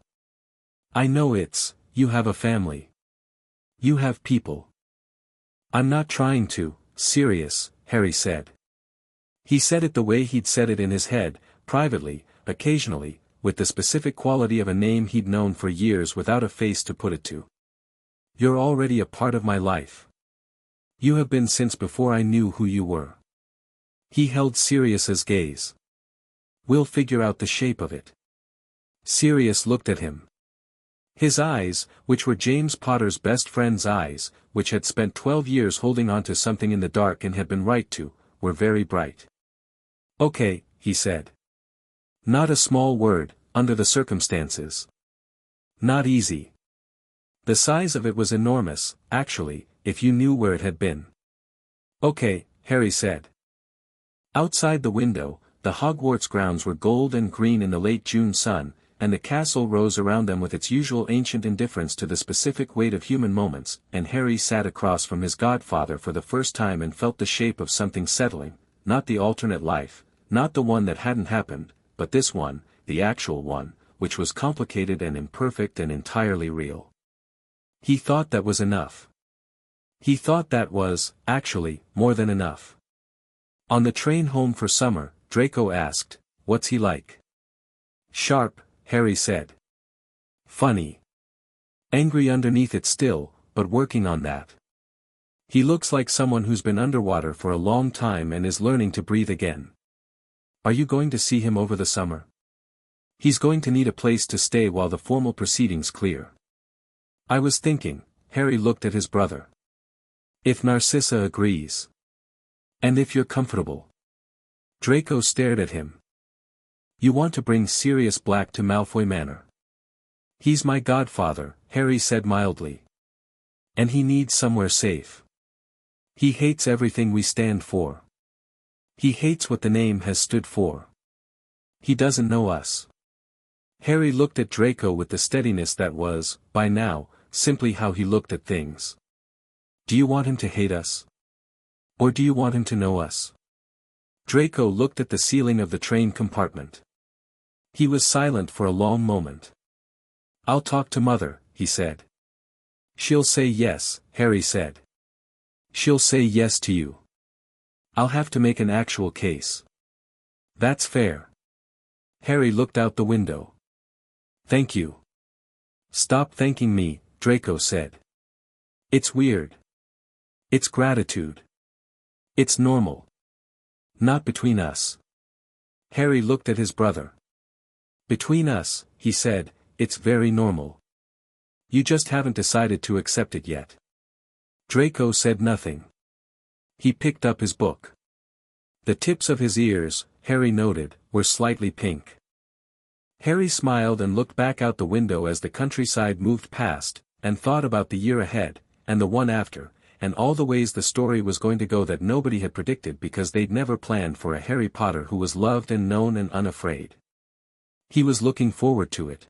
I know you have a family. You have people." "I'm not trying to, Sirius," Harry said. He said it the way he'd said it in his head, privately, occasionally, with the specific quality of a name he'd known for years without a face to put it to. "You're already a part of my life. You have been since before I knew who you were." He held Sirius's gaze. "We'll figure out the shape of it." Sirius looked at him. His eyes, which were James Potter's best friend's eyes, which had spent 12 years holding on to something in the dark and had been right to, were very bright. "Okay," he said. Not a small word, under the circumstances. Not easy. The size of it was enormous, actually, if you knew where it had been. "Okay," Harry said. Outside the window, the Hogwarts grounds were gold and green in the late June sun, and the castle rose around them with its usual ancient indifference to the specific weight of human moments, and Harry sat across from his godfather for the first time and felt the shape of something settling, not the alternate life, not the one that hadn't happened, but this one, the actual one, which was complicated and imperfect and entirely real. He thought that was enough. He thought that was, actually, more than enough. On the train home for summer, Draco asked, "What's he like?" "Sharp," Harry said. "Funny. Angry underneath it still, but working on that. He looks like someone who's been underwater for a long time and is learning to breathe again." "Are you going to see him over the summer?" "He's going to need a place to stay while the formal proceedings clear." "I was thinking," Harry looked at his brother. "If Narcissa agrees. And if you're comfortable." Draco stared at him. "You want to bring Sirius Black to Malfoy Manor?" "He's my godfather," Harry said mildly. "And he needs somewhere safe. He hates everything we stand for. He hates what the name has stood for. He doesn't know us." Harry looked at Draco with the steadiness that was, by now, simply how he looked at things. "Do you want him to hate us? Or do you want him to know us?" Draco looked at the ceiling of the train compartment. He was silent for a long moment. "I'll talk to Mother," he said. "She'll say yes," Harry said. "She'll say yes to you. I'll have to make an actual case." "That's fair." Harry looked out the window. "Thank you." "Stop thanking me," Draco said. "It's weird. It's gratitude. It's normal. Not between us." Harry looked at his brother. "Between us," he said, "it's very normal. You just haven't decided to accept it yet." Draco said nothing. He picked up his book. The tips of his ears, Harry noted, were slightly pink. Harry smiled and looked back out the window as the countryside moved past, and thought about the year ahead, and the one after, and all the ways the story was going to go that nobody had predicted because they'd never planned for a Harry Potter who was loved and known and unafraid. He was looking forward to it.